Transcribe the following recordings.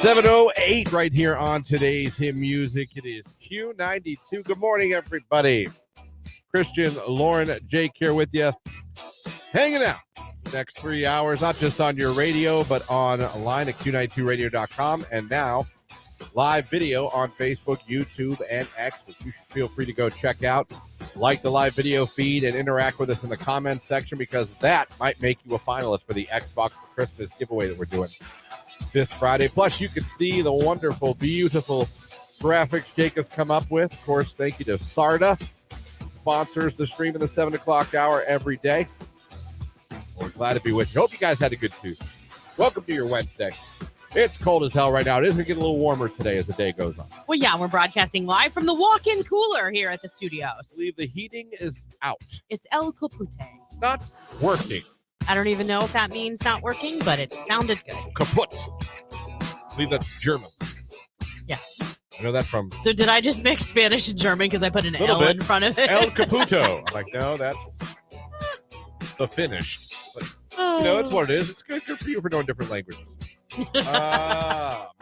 7:08 right here on today's Hit Music. It is Q92. Good morning, everybody. Christian, Lauren, Jake here with you. Hanging out next 3 hours, not just on your radio, but online at Q92radio.com. And now live video on Facebook, YouTube, and X, which you should feel free to go check out. Like the live video feed and interact with us in the comments section, because that might make you a finalist for the Xbox for Christmas giveaway that we're doing this Friday. Plus, you can see the wonderful, beautiful graphics Jake has come up with. Of course, thank you to Sarda, sponsors the stream in the 7 o'clock hour every day. We're glad to be with you. Hope you guys had a good Tuesday. Welcome to your Wednesday. It's cold as hell right now. It is going to get a little warmer today as the day goes on. Well, yeah, we're broadcasting live from the walk-in cooler here at the studios. I believe the heating is out. It's El Capute. Not working. I don't even know if that means not working, but it sounded good. Kaput. I believe that's German. Yeah. I know that from... So did I just mix Spanish and German because I put an L in front of it? El Caputo. I'm like, no, that's the Finnish. But, you know, that's what it is. It's good for you for knowing different languages.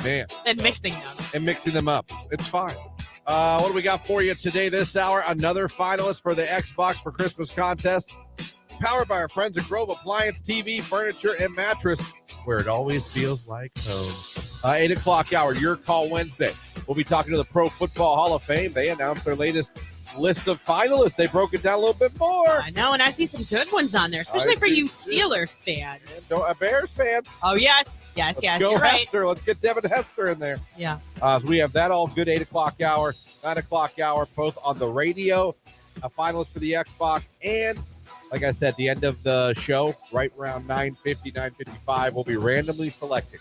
Man. And mixing them. And mixing them up. It's fine. What do we got for you today this hour? Another finalist for the Xbox for Christmas contest. Powered by our friends at Grove Appliance, TV, Furniture, and Mattress, where it always feels like home. 8 o'clock hour, Your Call Wednesday. We'll be talking to the Pro Football Hall of Fame. They announced their latest list of finalists. They broke it down a little bit more. I know, and I see some good ones on there, especially for you Steelers fans. Bears fans. Oh, yes. Yes, go you're Hester. right. Let's get Devin Hester in there. Yeah. So we have that all good. 8 o'clock hour, 9 o'clock hour, both on the radio. A finalist for the Xbox. And, like I said, the end of the show, right around 9:50, 9:55, we'll be randomly selecting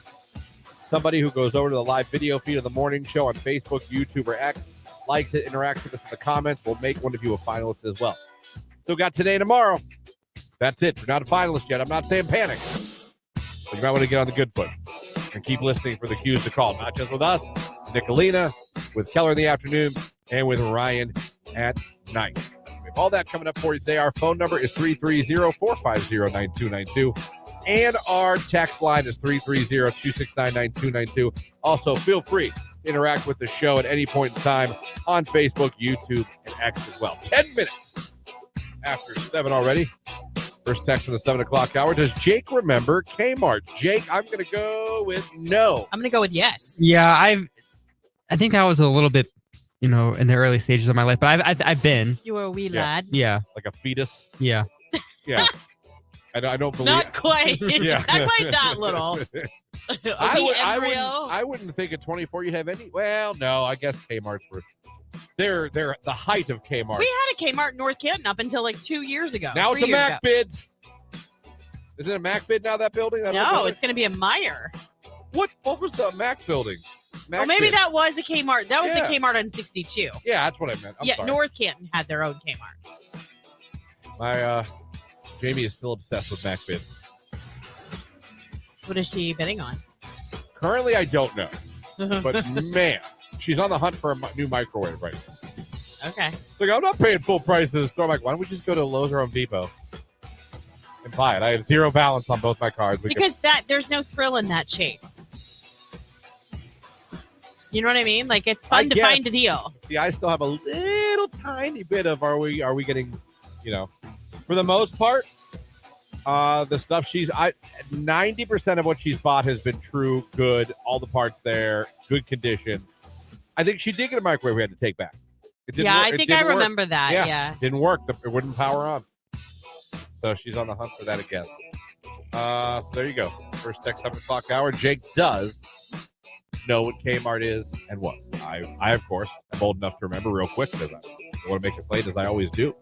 somebody who goes over to the live video feed of the morning show on Facebook, YouTube, or X, likes it, interacts with us in the comments. We'll make one of you a finalist as well. Still got today and tomorrow. That's it. You're not a finalist yet. I'm not saying panic. But you might want to get on the good foot and keep listening for the cues to call. Not just with us, Nicolina, with Keller in the afternoon, and with Ryan at night. We have all that coming up for you today. Our phone number is 330-450-9292. And our text line is 330-269-9292. Also, feel free to interact with the show at any point in time on Facebook, YouTube, and X as well. 10 minutes after 7 already. First text in the 7 o'clock hour. Does Jake remember Kmart? Jake, I'm going to go with no. I'm going to go with yes. Yeah, I think that was a little bit, in the early stages of my life. But I've been. You were a wee lad. Yeah. Like a fetus? Yeah. Yeah. I don't believe. Not quite. Yeah. Not quite that little. I wouldn't think at 24 you'd have any. Well, no, I guess Kmart's were. They're the height of Kmart. We had a Kmart in North Canton up until like 2 years ago. Now it's a Mac Bids. Is it a Mac Bid now, that building? No, it's going to be a Meijer. What was the Mac building? Well, maybe that was a Kmart. That was the Kmart on 62. Yeah, that's what I meant. I'm sorry. North Canton had their own Kmart. My Jamie is still obsessed with Mac Bid. What is she bidding on? Currently, I don't know. But man, she's on the hunt for a new microwave right now. Okay. Like, I'm not paying full price at the store. I'm like, why don't we just go to Lowe's or Home Depot and buy it? I have zero balance on both my cards. Because there's no thrill in that chase. You know what I mean? Like, it's fun to find a deal. See, I still have a little tiny bit of are we getting, for the most part, the stuff 90% of what she's bought has been true, good, all the parts there, good condition. I think she did get a microwave we had to take back. I think I remember that. Yeah. It didn't work. It wouldn't power on. So she's on the hunt for that again. So there you go. First text 7 o'clock hour. Jake does know what Kmart is and was. I of course, am old enough to remember real quick because I want to make us late as I always do.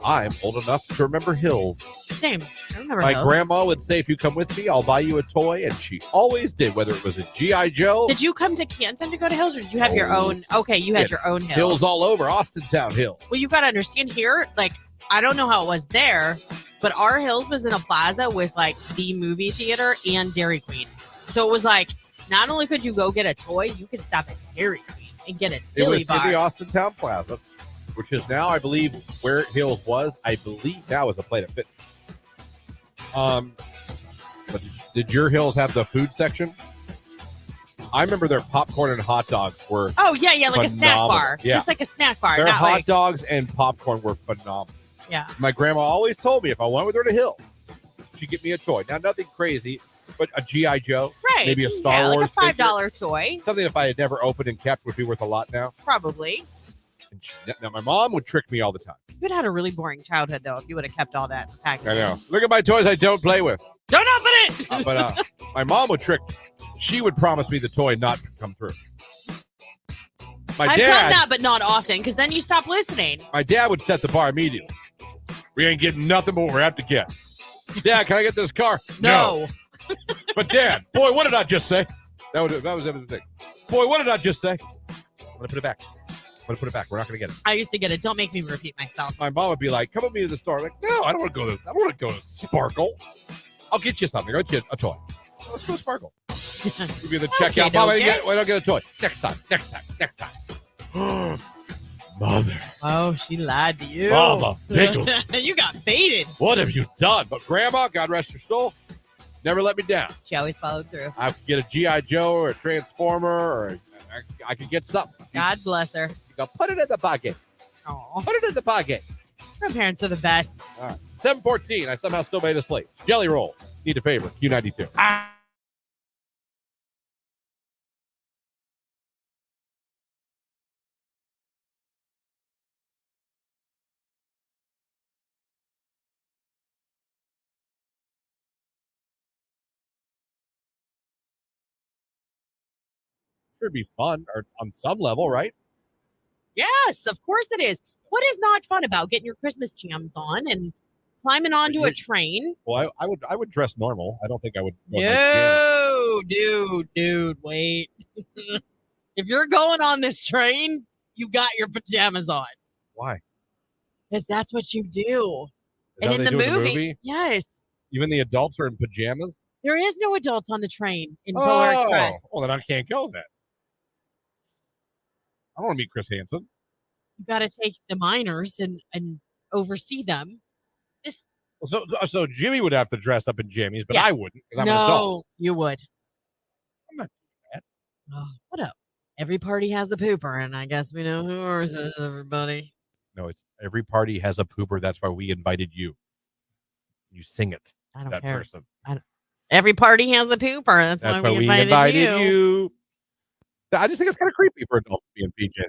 I'm old enough to remember Hills. Same. I remember My Hills. grandma would say, if you come with me, I'll buy you a toy. And she always did, whether it was a G.I. Joe. Did you come to Canton to go to Hills, or did you have your own? Okay, you had your own Hills. Hills all over. Austintown Hill. Well, you got to understand here, like, I don't know how it was there, but our Hills was in a plaza with, like, the movie theater and Dairy Queen. So it was like, not only could you go get a toy, you could stop at Dairy Queen and get a dilly bar. It was in the Austintown Plaza, which is now, I believe, where Hills was. I believe now is a Planet Fitness. But did your Hills have the food section? I remember their popcorn and hot dogs were Oh, yeah, like a snack phenomenal. bar. Yeah. Just like a snack bar. Their not hot like, dogs and popcorn were phenomenal. Yeah. My grandma always told me if I went with her to Hill, she'd get me a toy. Now, nothing crazy, but a G.I. Joe, Right. maybe a Star Wars like a $5 figure. toy. Something if I had never opened and kept would be worth a lot now. Probably. And now, my mom would trick me all the time. You would have had a really boring childhood, though, if you would have kept all that packaging. I know. Look at my toys I don't play with. Don't open it! But my mom would trick me. She would promise me the toy not to come through. I've done that, but not often, because then you stop listening. My dad would set the bar immediately. We ain't getting nothing, but we're out to get. Dad, can I get this car? No. But Dad, boy, what did I just say? That was the thing. Boy, what did I just say? I'm gonna put it back. We're not gonna get it. I used to get it. Don't make me repeat myself. My mom would be like, "Come with me to the store." I'm like, no, I don't want to go to Sparkle. I'll get you something. I'll get you a toy. Let's go to Sparkle. We'll be in the checkout. Mom, I don't get a toy. Next time. Mother. Oh, she lied to you. Mama, pickle. You got baited. What have you done? But Grandma, God rest her soul, never let me down. She always followed through. I could get a G.I. Joe or a Transformer, or I could get something. God bless her. You go, put it in the pocket. Oh, Put it in the pocket. grandparents are the best. All right. 7:14. I somehow still made us late. Jelly roll. Need a favor. Q92. Should be fun, or on some level, right? Yes, of course it is. What is not fun about getting your Christmas jams on and climbing onto a train? Well, I would dress normal. I don't think I would. No, dude, wait. If you're going on this train, you got your pajamas on. Why? Because that's what you do. Is that And in what the they do movie, yes. Even the adults are in pajamas? There is no adults on the train in Polar Express. Well, then I can't go then. I don't want to meet Chris Hansen. You got to take the minors and oversee them. So Jimmy would have to dress up in jammies, but Yes. I wouldn't because I'm an adult. You would. I'm not doing that. Oh, what up? Every party has a pooper, and I guess we know who ours is, everybody. No, it's every party has a pooper. That's why we invited you. You sing it. I don't that care. person. Every party has a pooper. That's why we invited you. I just think it's kind of creepy for adults to be in PJs.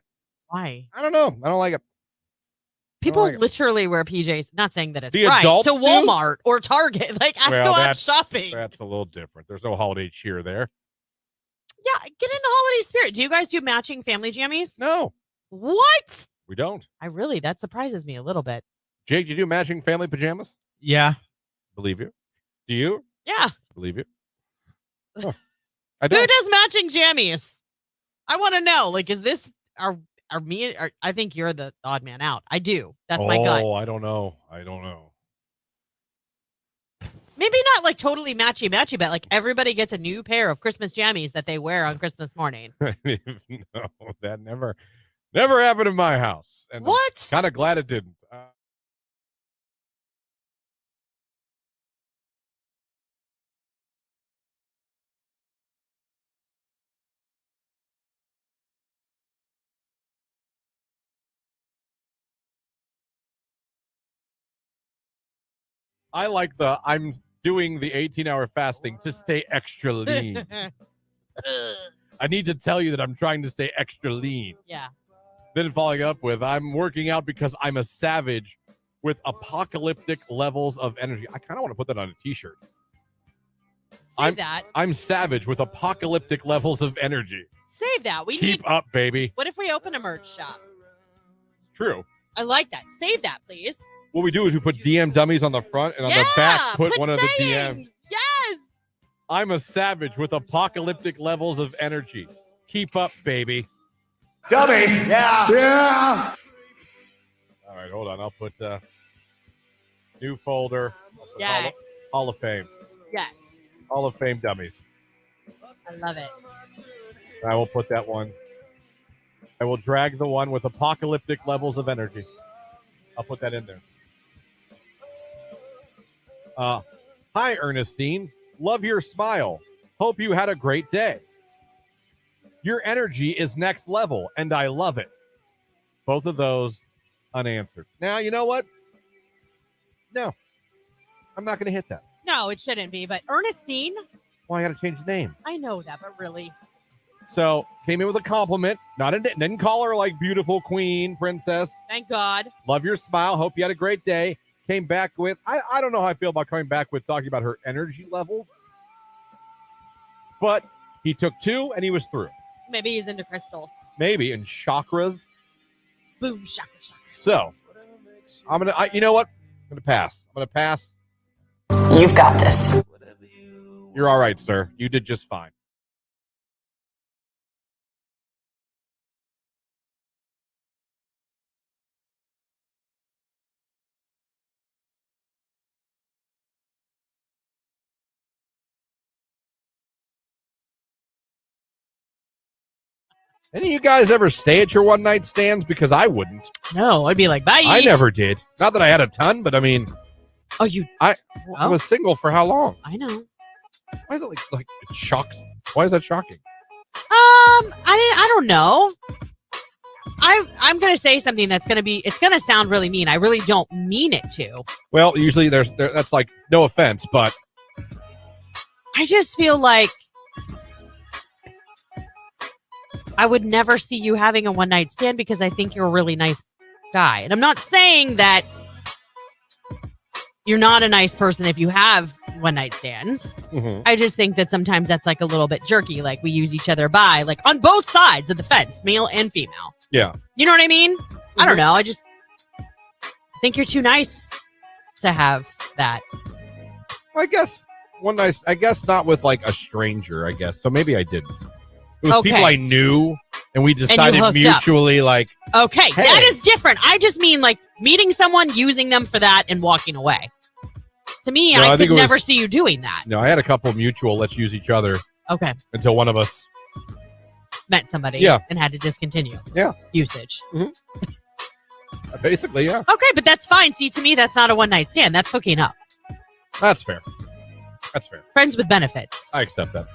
Why? I don't know. I don't like it. People like it. literally wear PJs. Not saying that it's The right. adults To do? Walmart or Target. Like, I go out shopping. That's a little different. There's no holiday cheer there. Yeah, get in the holiday spirit. Do you guys do matching family jammies? No, What? we don't. That surprises me a little bit. Jake, do you do matching family pajamas? Yeah. Believe you. Do you? Yeah. Believe you. Huh. I Who don't. does matching jammies? I want to know. Like, is this are me? I think you're the odd man out. I do. That's my gut. Oh, I don't know. Maybe not like totally matchy, but like everybody gets a new pair of Christmas jammies that they wear on Christmas morning. No, that never happened in my house. And What? Kind of glad it didn't. I like I'm doing the 18-hour fasting to stay extra lean. I need to tell you that I'm trying to stay extra lean. Yeah. Then following up with, I'm working out because I'm a savage with apocalyptic levels of energy. I kind of want to put that on a t-shirt. Save that. I'm savage with apocalyptic levels of energy. Save that. Keep up, baby. What if we open a merch shop? True. I like that. Save that, please. What we do is we put DM dummies on the front and on the back put one of the DMs. Yes. I'm a savage with apocalyptic levels of energy. Keep up, baby. Dummy. Yeah. All right, hold on. I'll put new folder. Yes. Hall of Fame. Yes. Hall of Fame dummies. I love it. I will put that one. I will drag the one with apocalyptic levels of energy. I'll put that in there. Hi, Ernestine. Love your smile. Hope you had a great day. Your energy is next level, and I love it. Both of those unanswered. Now, you know what? No, I'm not going to hit that. No, it shouldn't be. But Ernestine, Well, I got to change the name. I know that, but really. So came in with a compliment. Didn't call her like beautiful queen, princess. Thank God. Love your smile. Hope you had a great day. Came back with, I don't know how I feel about coming back with talking about her energy levels. But he took 2 and he was through. Maybe he's into crystals. Maybe in chakras. Boom, shaka, shaka. So you know what? I'm going to pass. You've got this. You're all right, sir. You did just fine. Any of you guys ever stay at your one-night stands? Because I wouldn't. No, I'd be like, bye. I never did. Not that I had a ton, but I mean, Oh, you. I was single for how long? I know. Why is it like it shocks? Why is that shocking? I don't know. I'm gonna say something that's it's gonna sound really mean. I really don't mean it to. Well, usually that's like no offense, but I just feel like I would never see you having a one night stand because I think you're a really nice guy. And I'm not saying that you're not a nice person if you have one night stands. Mm-hmm. I just think that sometimes that's like a little bit jerky. Like we use each other by like on both sides of the fence, male and female. Yeah. You know what I mean? I don't know. I just think you're too nice to have that. I guess not with like a stranger, I guess. So maybe I didn't. It was people I knew, and we decided mutually, like, okay, hey. That is different. I just mean like meeting someone, using them for that, and walking away. To me, I could never see you doing that. No, I had a couple mutual, let's use each other. Okay. Until one of us met somebody and had to discontinue usage. Mm-hmm. Basically, yeah. Okay, but that's fine. See, to me, that's not a one-night stand. That's hooking up. That's fair. Friends with benefits. I accept that.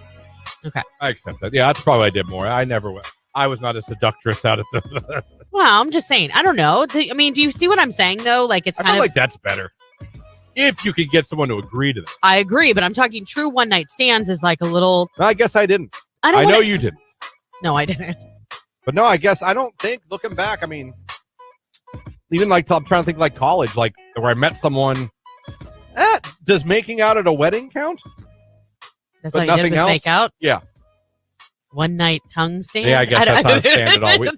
Okay. I accept that. Yeah, that's probably I did more. I was not a seductress out of the... Well, I'm just saying. I don't know. Do you see what I'm saying, though? Like, it's I feel like that's better. If you could get someone to agree to that. I agree, but I'm talking true one-night stands is like a little... I guess I didn't. I know you didn't. No, I didn't. But no, I guess I don't think, looking back, I mean, even like, I'm trying to think like college, like where I met someone. Does making out at a wedding count? That's all you did was make out? Yeah. One night tongue stand? Yeah, I guess that's not a stand at all. We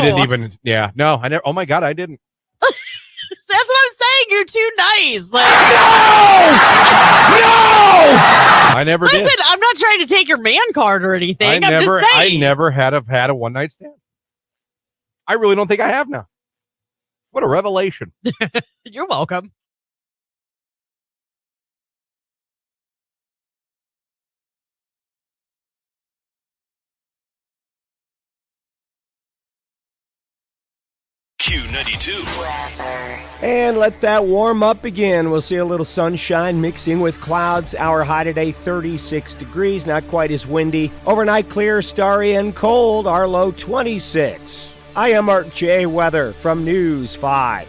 didn't even, no, I never, oh my God, I didn't. That's what I'm saying. You're too nice. Like, no! I never did. Listen, I'm not trying to take your man card or anything. I'm just saying. I never had a one night stand. I really don't think I have now. What a revelation. You're welcome. Q92. And let that warm up begin. We'll see a little sunshine mixing with clouds. Our high today, 36 degrees, not quite as windy. Overnight clear, starry, and cold. Our low, 26. I am Art J. Weather from News 5.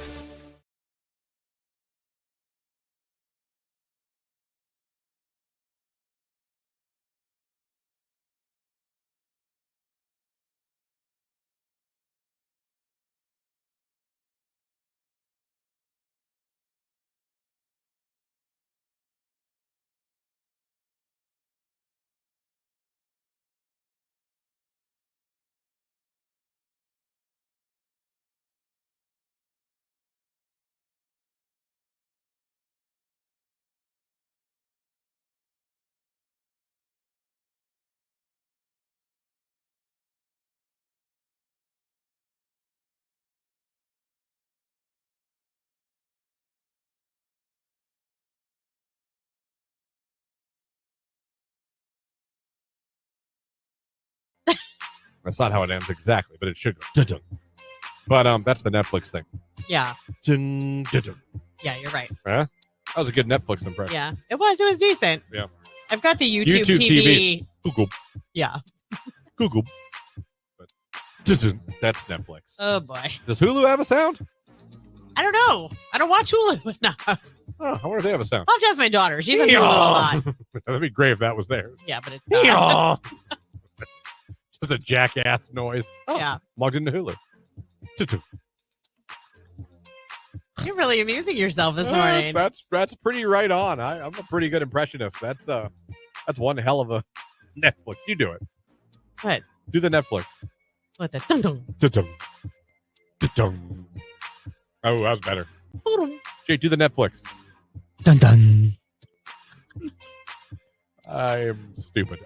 That's not how it ends exactly, but it should go. Dun-dun. But that's the Netflix thing. Yeah. Dun, dun-dun. Yeah, you're right. Huh? That was a good Netflix impression. Yeah, it was decent. Yeah. I've got the YouTube TV. Google. Yeah. Google. That's Netflix. Oh boy. Does Hulu have a sound? I don't know. I don't watch Hulu enough. Oh, I wonder if they have a sound. I'll have to ask my daughter. She's on Hulu a lot. That'd be great if that was there. Yeah, but it's not. Just a jackass noise. Oh, Yeah. Logged into Hulu. You're really amusing yourself this morning. That's pretty right on. I'm a pretty good impressionist. That's one hell of a Netflix. You do it. What? Do the Netflix. What the dum-dum. Da-dum. Da-dum. Oh, that was better. Jay, do the Netflix. Dun dun. I am stupid.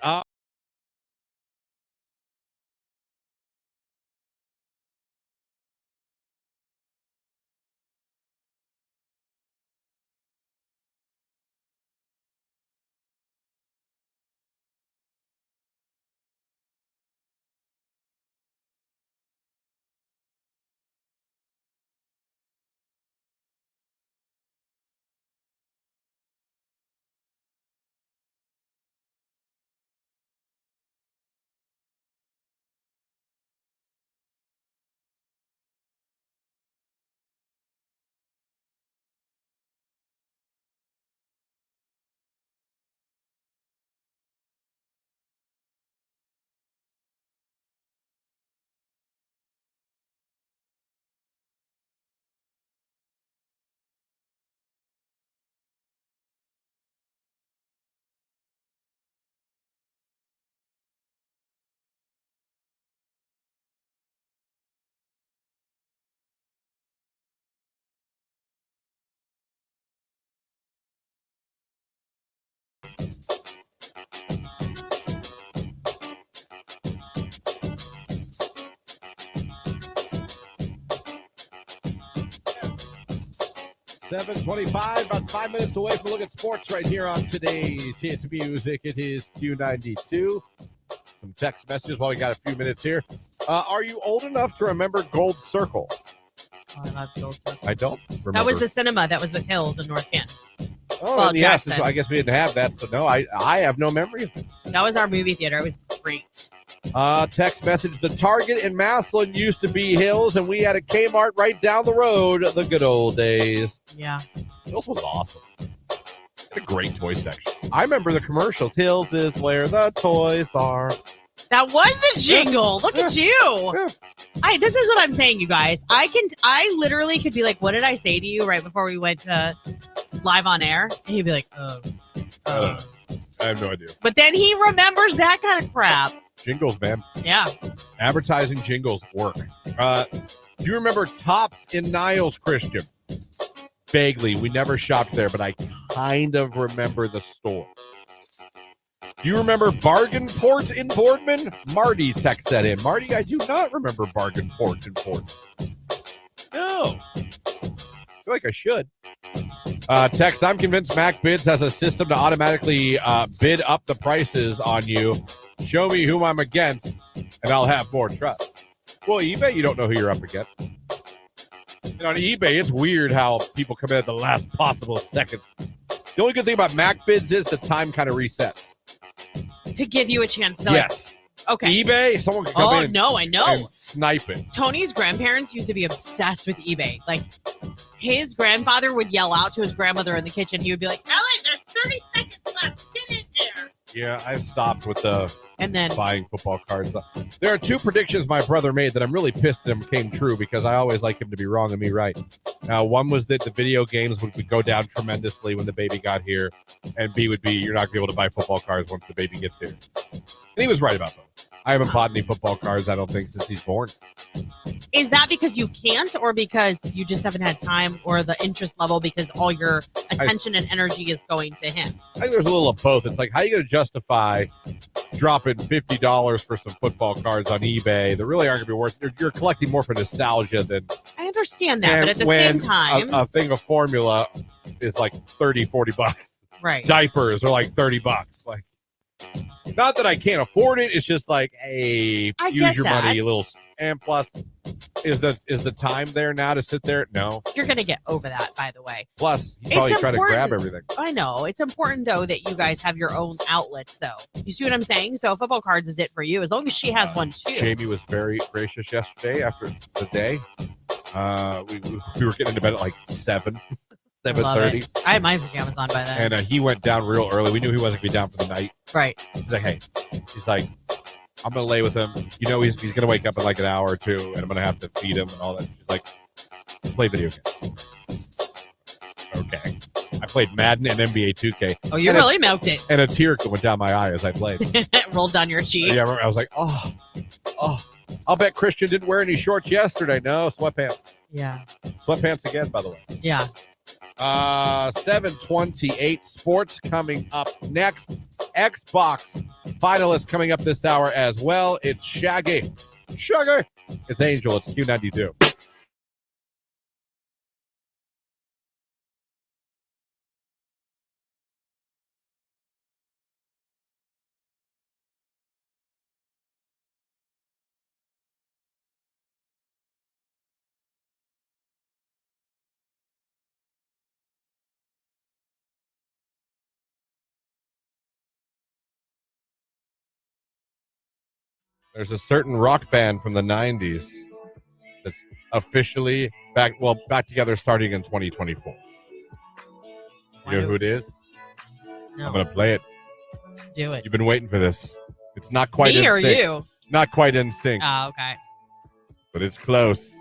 $7:25, about 5 minutes away from a look at sports right here on today's Hit Music. It is Q92. Some text messages while we got a few minutes here. Are you old enough to remember Gold Circle? Oh, I love Gold Circle. I don't remember. That was the cinema that was with Hills in North Canton. Oh, Well, and yes, Jackson. I guess we didn't have that. So no, I have no memory. That was our movie theater. It was great. Text message, the Target in Massillon used to be Hills, and we had a Kmart right down the road, the good old days. Yeah. Hills was awesome. Had a great toy section. I remember the commercials. Hills is where the toys are. That was the jingle. Look at you. Yeah. This is what I'm saying, you guys. I literally could be like, what did I say to you right before we went to live on air? And he'd be like, I have no idea. But then he remembers that kind of crap. Jingles, man. Yeah. Advertising jingles work. Do you remember Tops in Niles, Christian? Vaguely. We never shopped there, but I kind of remember the store. Do you remember Bargain Port in Boardman? Marty texts that in. Marty, I do not remember Bargain Port in Boardman. No. I feel like I should. Text, I'm convinced MacBids has a system to automatically bid up the prices on you. Show me who I'm against, and I'll have more trust. Well, eBay, you don't know who you're up against. And on eBay, it's weird how people come in at the last possible second. The only good thing about MacBids is the time kind of resets. To give you a chance to Yes. Okay. eBay, someone can come in and, no, I know. and snipe it. Tony's grandparents used to be obsessed with eBay. Like, his grandfather would yell out to his grandmother in the kitchen. He would be like, Ellie, there's 30 seconds left. Get in there. Yeah, I've stopped with the And then buying football cards. There are two predictions my brother made that I'm really pissed at him came true because I always like him to be wrong and me right. One was that the video games would go down tremendously when the baby got here, and B would be you're not going to be able to buy football cards once the baby gets here. And he was right about that. I haven't bought any football cards, I don't think, since he's born. is that because you can't or because you just haven't had time or the interest level because all your attention and energy is going to him? I think there's a little of both. It's like, how are you going to justify dropping $50 for some football cards on eBay that really aren't going to be worth? You're collecting more for nostalgia than. I understand that, and but at the when same time, a thing of formula is like $30, $40. right. Diapers are like $30. Like, Not that I can't afford it. It's just like, hey, I use get your that. money a little. And plus, is the time there now to sit there? No. You're going to get over that, by the way. Plus, you probably try to grab everything. I know. It's important, though, that you guys have your own outlets, though. You see what I'm saying? So football cards is it for you, as long as she has one, too. Jamie was very gracious yesterday after the day. We were getting into bed at like 7:30. I had my pajamas on by then. And he went down real early. We knew he wasn't going to be down for the night. Right. He's like, hey, I'm going to lay with him. You know, he's going to wake up in like an hour or two, and I'm going to have to feed him and all that. She's like, play video games. Okay. I played Madden and NBA 2K. Oh, you really milked it. And a tear went down my eye as I played. Rolled down your cheek. Yeah, I was like, oh. I'll bet Christian didn't wear any shorts yesterday. No, sweatpants. Yeah. Sweatpants again, by the way. Yeah. 7:28 sports coming up next. Xbox finalists coming up this hour as well. It's Shaggy. It's Angel. It's Q92. There's a certain rock band from the 90s that's officially back together starting in 2024. You know who it is? No. I'm going to play it. Do it. You've been waiting for this. It's not quite Me in or sync. you? Not quite in sync. Oh, okay. But it's close.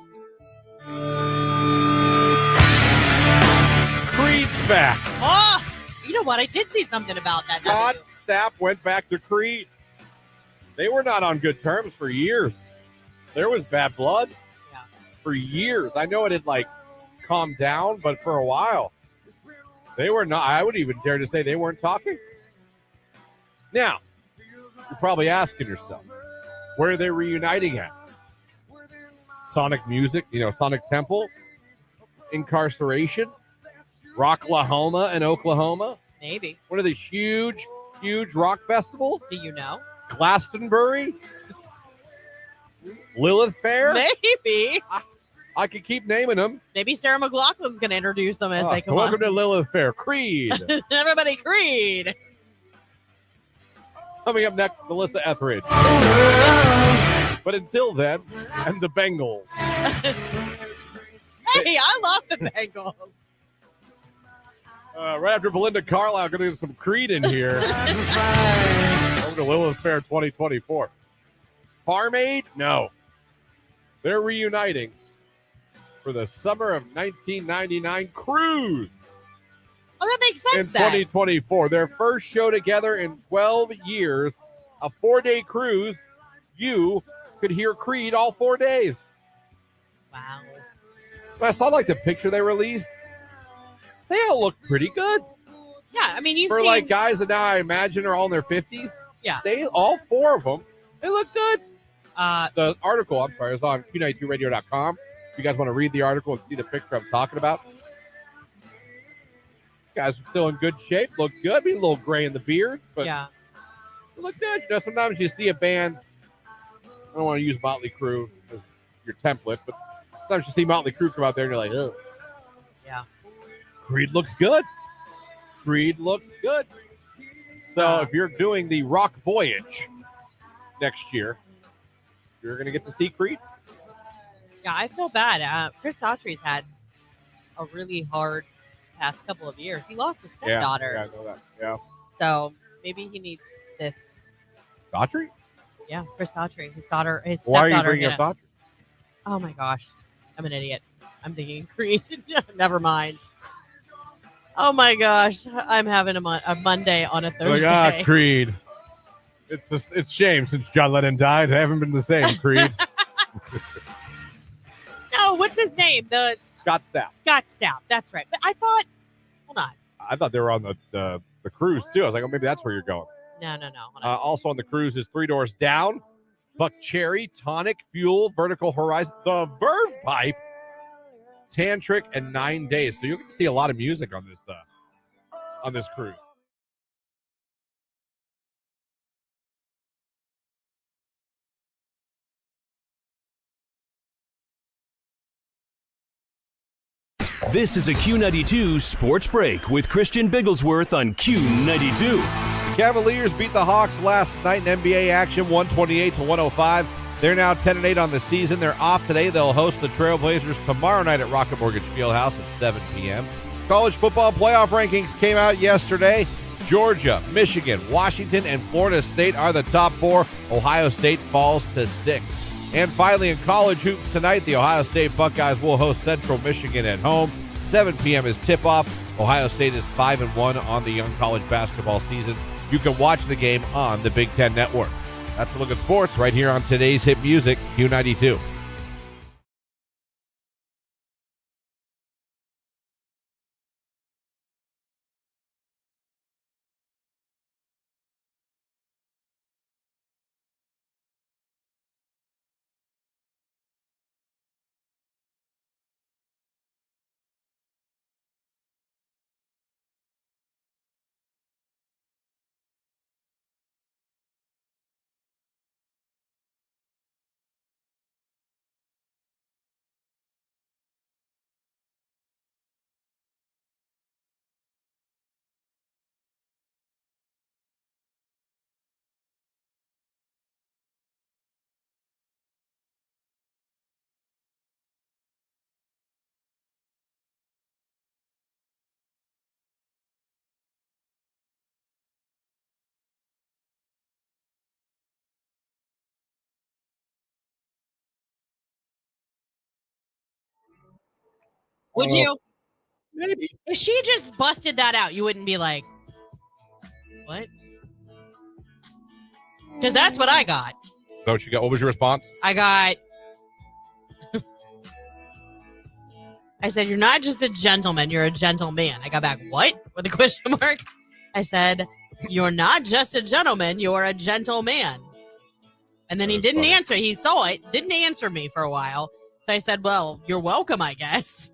Creed's back. Oh, you know what? I did see something about that. Scott Stapp went back to Creed. They were not on good terms for years. There was bad blood for years. I know it had calmed down, but for a while, they were not. I would even dare to say they weren't talking. Now, you're probably asking yourself, where are they reuniting at? Sonic Music, Sonic Temple, Incarceration, Rocklahoma in Oklahoma. Maybe. One of the huge rock festivals. Do you know? Glastonbury? Lilith Fair? Maybe. I could keep naming them. Maybe Sarah McLachlan's going to introduce them as they come Welcome on. to Lilith Fair. Creed. Everybody, Creed. Coming up next, Melissa Etheridge. But until then, and the Bengals. Hey, I love the Bengals. Right after Belinda Carlisle, going to get some Creed in here. Over to Lilith Fair 2024. Farm Aid? No. They're reuniting for the summer of 1999 cruise. Oh, that makes sense. In 2024. Their first show together in 12 years. A 4-day cruise. You could hear Creed all 4 days. Wow. I saw the picture they released. They all look pretty good. Yeah, I mean, you've for seen... guys that now I imagine are all in their 50s. Yeah. All 4 of them, they look good. The article, is on Q92radio.com. If you guys want to read the article and see the picture I'm talking about. Guys are still in good shape, look good. I mean, a little gray in the beard, but yeah, they look good. Sometimes you see a band, I don't want to use Motley Crue as your template, but sometimes you see Motley Crue come out there and you're like, ugh. Yeah. Creed looks good. So if you're doing the Rock Voyage next year, you're going to get to see Creed. Yeah, I feel bad. Chris Daughtry's had a really hard past couple of years. He lost his stepdaughter. Yeah, I know that. Yeah. So maybe he needs this. Daughtry? Yeah, Chris Daughtry. His stepdaughter. Why are you bringing up Daughtry? Oh my gosh. I'm an idiot. I'm thinking Creed. Never mind. Oh my gosh. I'm having a Monday on a Thursday. Creed. It's shame since John Lennon died. I haven't been the same, Creed. No, what's his name? Scott Stapp. Scott Stapp. That's right. But I thought, hold on. I thought they were on the cruise too. I was like, oh, maybe that's where you're going. No. Hold on. Also on the cruise is Three Doors Down, Buck Cherry, Tonic, Fuel, Vertical Horizon, The Verve Pipe, Tantric, and 9 Days. So you can see a lot of music on this cruise. This is a Q92 Sports Break with Christian Bigglesworth on Q92. Cavaliers beat the Hawks last night in NBA action, 128-105. They're now 10-8 on the season. They're off today. They'll host the Trailblazers tomorrow night at Rocket Mortgage Fieldhouse at 7 p.m. College football playoff rankings came out yesterday. Georgia, Michigan, Washington, and Florida State are the top 4. Ohio State falls to 6. And finally, in college hoops tonight, the Ohio State Buckeyes will host Central Michigan at home. 7 p.m. is tip-off. Ohio State is 5-1 on the young college basketball season. You can watch the game on the Big Ten Network. That's a look at sports right here on today's hit music, Q92. Would you? Maybe. If she just busted that out, you wouldn't be like, what? Because that's what I got. What you got? What was your response? I said, you're not just a gentleman, you're a gentleman. I got back, what? With a question mark. I said, you're not just a gentleman, you're a gentleman. And then he didn't answer. He saw it, didn't answer me for a while. So I said, well, you're welcome, I guess.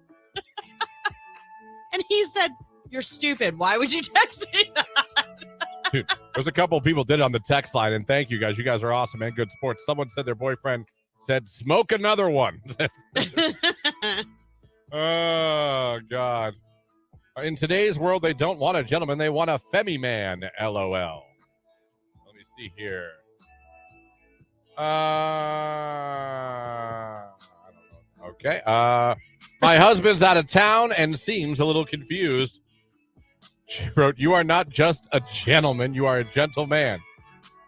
And he said, you're stupid. Why would you text me that? Dude, there's a couple of people did it on the text line, and thank you guys. You guys are awesome, man. Good sports. Someone said their boyfriend said, smoke another one. Oh, God. In today's world, they don't want a gentleman. They want a femi man, LOL. Let me see here. I don't know. Okay. My husband's out of town and seems a little confused. She wrote, you are not just a gentleman, you are a gentleman.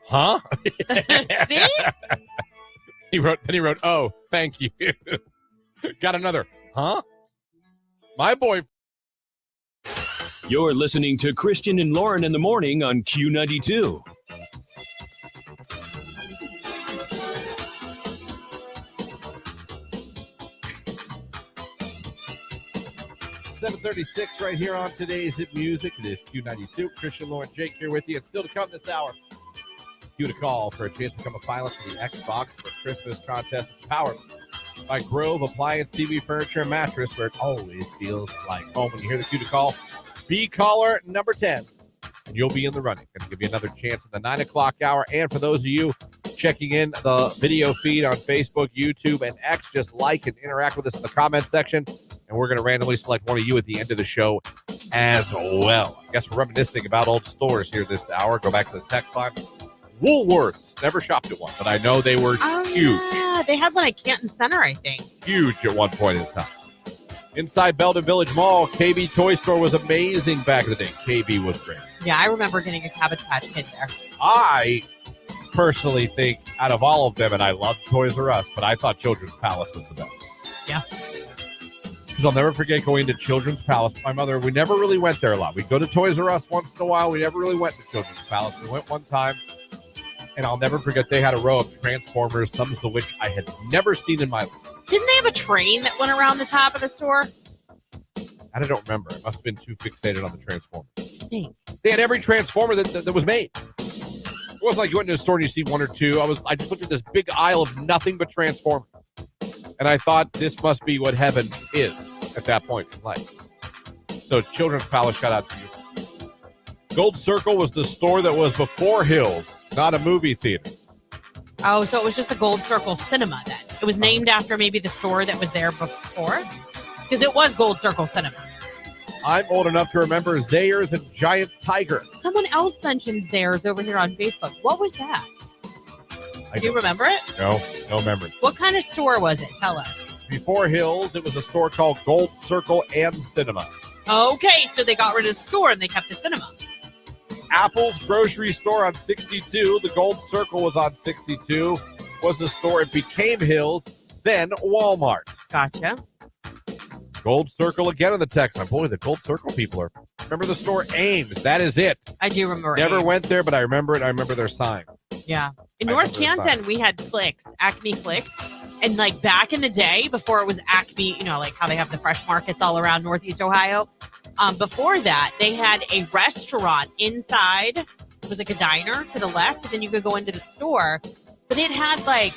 Huh? See? He wrote, oh, thank you. Got another, huh? My boy. You're listening to Christian and Lauren in the morning on Q92. 7:36 right here on today's hit music. It is Q92. Christian, Lauren, Jake here with you. And still to come this hour, you to call for a chance to become a finalist for the Xbox for Christmas contest. It's powered by Grove Appliance, TV, Furniture, and Mattress, where it always feels like home. When you hear the cue to call, be caller number 10, and you'll be in the running. Going to give you another chance in the 9 o'clock hour. And for those of you checking in the video feed on Facebook, YouTube, and X, just like and interact with us in the comments section. And we're going to randomly select one of you at the end of the show as well. I guess we're reminiscing about old stores here this hour. Go back to the text line. Woolworths. Never shopped at one, but I know they were huge. Yeah, they had one at Canton Center, I think. Huge at one point in time. Inside Belden Village Mall, KB Toy Store was amazing back in the day. KB was great. Yeah, I remember getting a Cabbage Patch Kid there. I personally think out of all of them, and I loved Toys R Us, but I thought Children's Palace was the best. Yeah. Because I'll never forget going to Children's Palace. My mother, we never really went there a lot. We'd go to Toys R Us once in a while. We never really went to Children's Palace. We went one time, and I'll never forget they had a row of Transformers, some of which I had never seen in my life. Didn't they have a train that went around the top of the store? I don't remember. I must have been too fixated on the Transformers. They had every Transformer that was made. It wasn't like you went to a store and you see one or two. I just looked at this big aisle of nothing but Transformers. And I thought this must be what heaven is at that point in life. So Children's Palace, shout out to you. Gold Circle was the store that was before Hills, not a movie theater. Oh, so it was just the Gold Circle Cinema then. It was named after maybe the store that was there before? because it was Gold Circle Cinema. I'm old enough to remember Zayre's and Giant Tiger. Someone else mentioned theirs over here on Facebook. What was that? Do you remember it? No memory. What kind of store was it? Tell us. Before Hills, it was a store called Gold Circle and Cinema. Okay, so they got rid of the store and they kept the cinema. Apple's grocery store on 62. The Gold Circle was on 62. Was the store. It became Hills, then Walmart. Gotcha. Gold Circle again in the text. Boy, the Gold Circle people are. Remember the store Ames? That is it. I do remember. Never Ames. went there, but I remember it. I remember their sign. Yeah. In I North remember Canton, we had Clicks, Acme Clicks. And like back in the day, before it was Acme, like how they have the fresh markets all around Northeast Ohio. Before that, they had a restaurant inside. It was like a diner to the left, and then you could go into the store. But it had like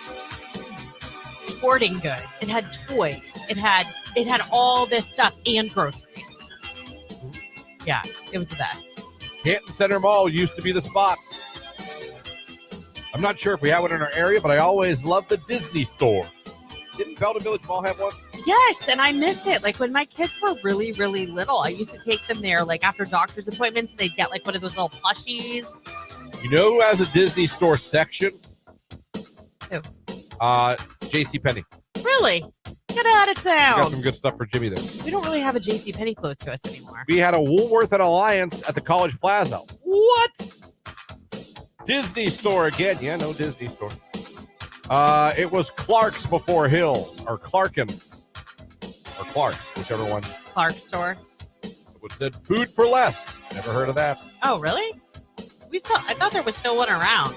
sporting goods. It had toys. It had all this stuff and groceries. Yeah, it was the best. Canton Center Mall used to be the spot. I'm not sure if we have one in our area, but I always loved the Disney store. Didn't Belden Village Mall have one? Yes, and I miss it. Like when my kids were really, really little, I used to take them there like after doctor's appointments, and they'd get like one of those little plushies. You know who has a Disney store section? Who? JCPenney. Really? Get out of Got town. some good stuff for Jimmy there. We don't really have a JCPenney close to us anymore. We had a Woolworth and Alliance at the College Plaza. What? Disney store again. Yeah, no Disney store. It was Clark's before Hills, or Clarkins, or Clark's, whichever one. Clark store. It said food for less. Never heard of that. Oh, really? I thought there was still one around.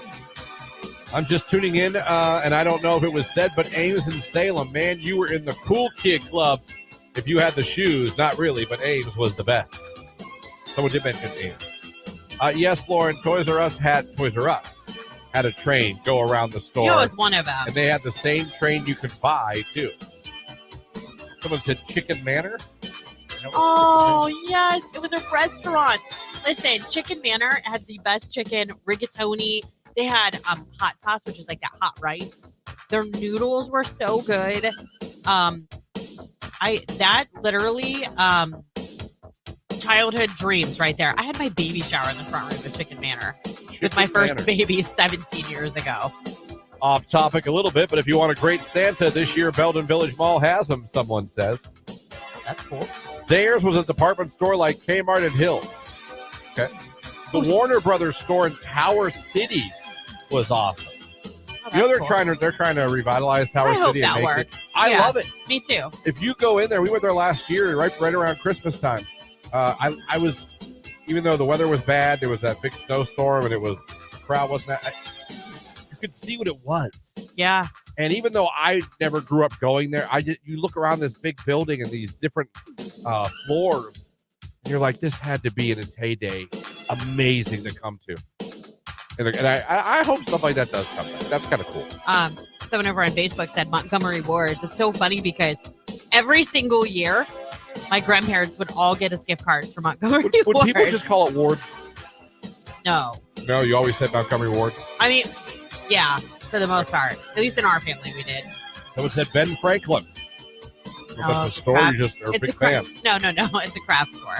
I'm just tuning in, and I don't know if it was said, but Ames and Salem, man, you were in the cool kid club if you had the shoes. Not really, but Ames was the best. Someone did mention Ames. Yes, Lauren, Toys R Us had a train go around the store. It was one of them. And they had the same train you could buy, too. Someone said Chicken Manor. Oh, yes. It was a restaurant. Listen, Chicken Manor had the best chicken, rigatoni. They had hot sauce, which is like that hot rice. Their noodles were so good. Childhood dreams right there. I had my baby shower in the front room of Chicken Manor with my first baby 17 years ago. Off topic a little bit, but if you want a great Santa this year, Belden Village Mall has them, someone says. That's cool. Zayre's was a department store like Kmart and Hills. Okay. The Warner Brothers store in Tower City was awesome. Oh, they're cool. trying to revitalize Tower I hope City and that make works. it. I love it. Me too. If you go in there, we went there last year, right around Christmas time. I was, even though the weather was bad, there was that big snowstorm, and the crowd wasn't that. You could see what it was. Yeah. And even though I never grew up going there, you look around this big building and these different floors, and you're like, this had to be in its heyday amazing to come to. And I hope stuff like that does come back. That's kind of cool. Someone over on Facebook said Montgomery Wards. It's so funny because every single year, my grandparents would all get us gift cards for Montgomery Would Wards. people just call it Ward? No. No, you always said Montgomery Ward. I mean, yeah, for the most part. At least in our family, we did. Someone said Ben Franklin. That's a store craft. you just are a It's big a fan. No. It's a craft store.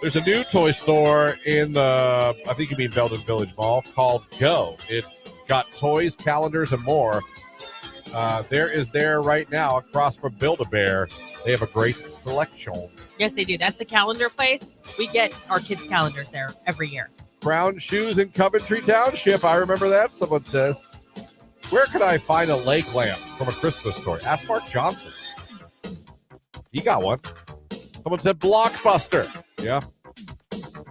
There's a new toy store in the, I think you mean Belden Village Mall, called Go. It's got toys, calendars, and more. There right now across from Build-A-Bear. They have a great selection. Yes, they do. That's the calendar place. We get our kids' calendars there every year. Brown shoes in Coventry Township. I remember that. Someone says, where could I find a lake lamp from a Christmas store? Ask Mark Johnson. He got one. Someone said Blockbuster. Yeah.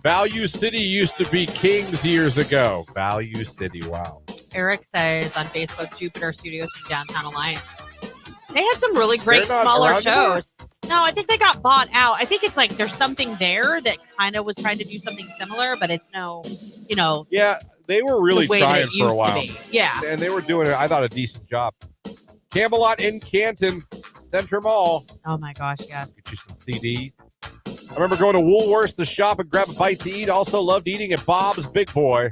Value City used to be King's years ago. Value City. Wow. Eric says on Facebook, Jupiter Studios in Downtown Alliance. They had some really great They're not smaller around shows. No, I think they got bought out. I think it's like there's something there that kind of was trying to do something similar, but it's no, Yeah, they were really the way that trying it for a used while. to be. Yeah. And they were doing, I thought, a decent job. Camelot in Canton, Center Mall. Oh my gosh, yes. Get you some CDs. I remember going to Woolworths to shop and grab a bite to eat. Also loved eating at Bob's Big Boy.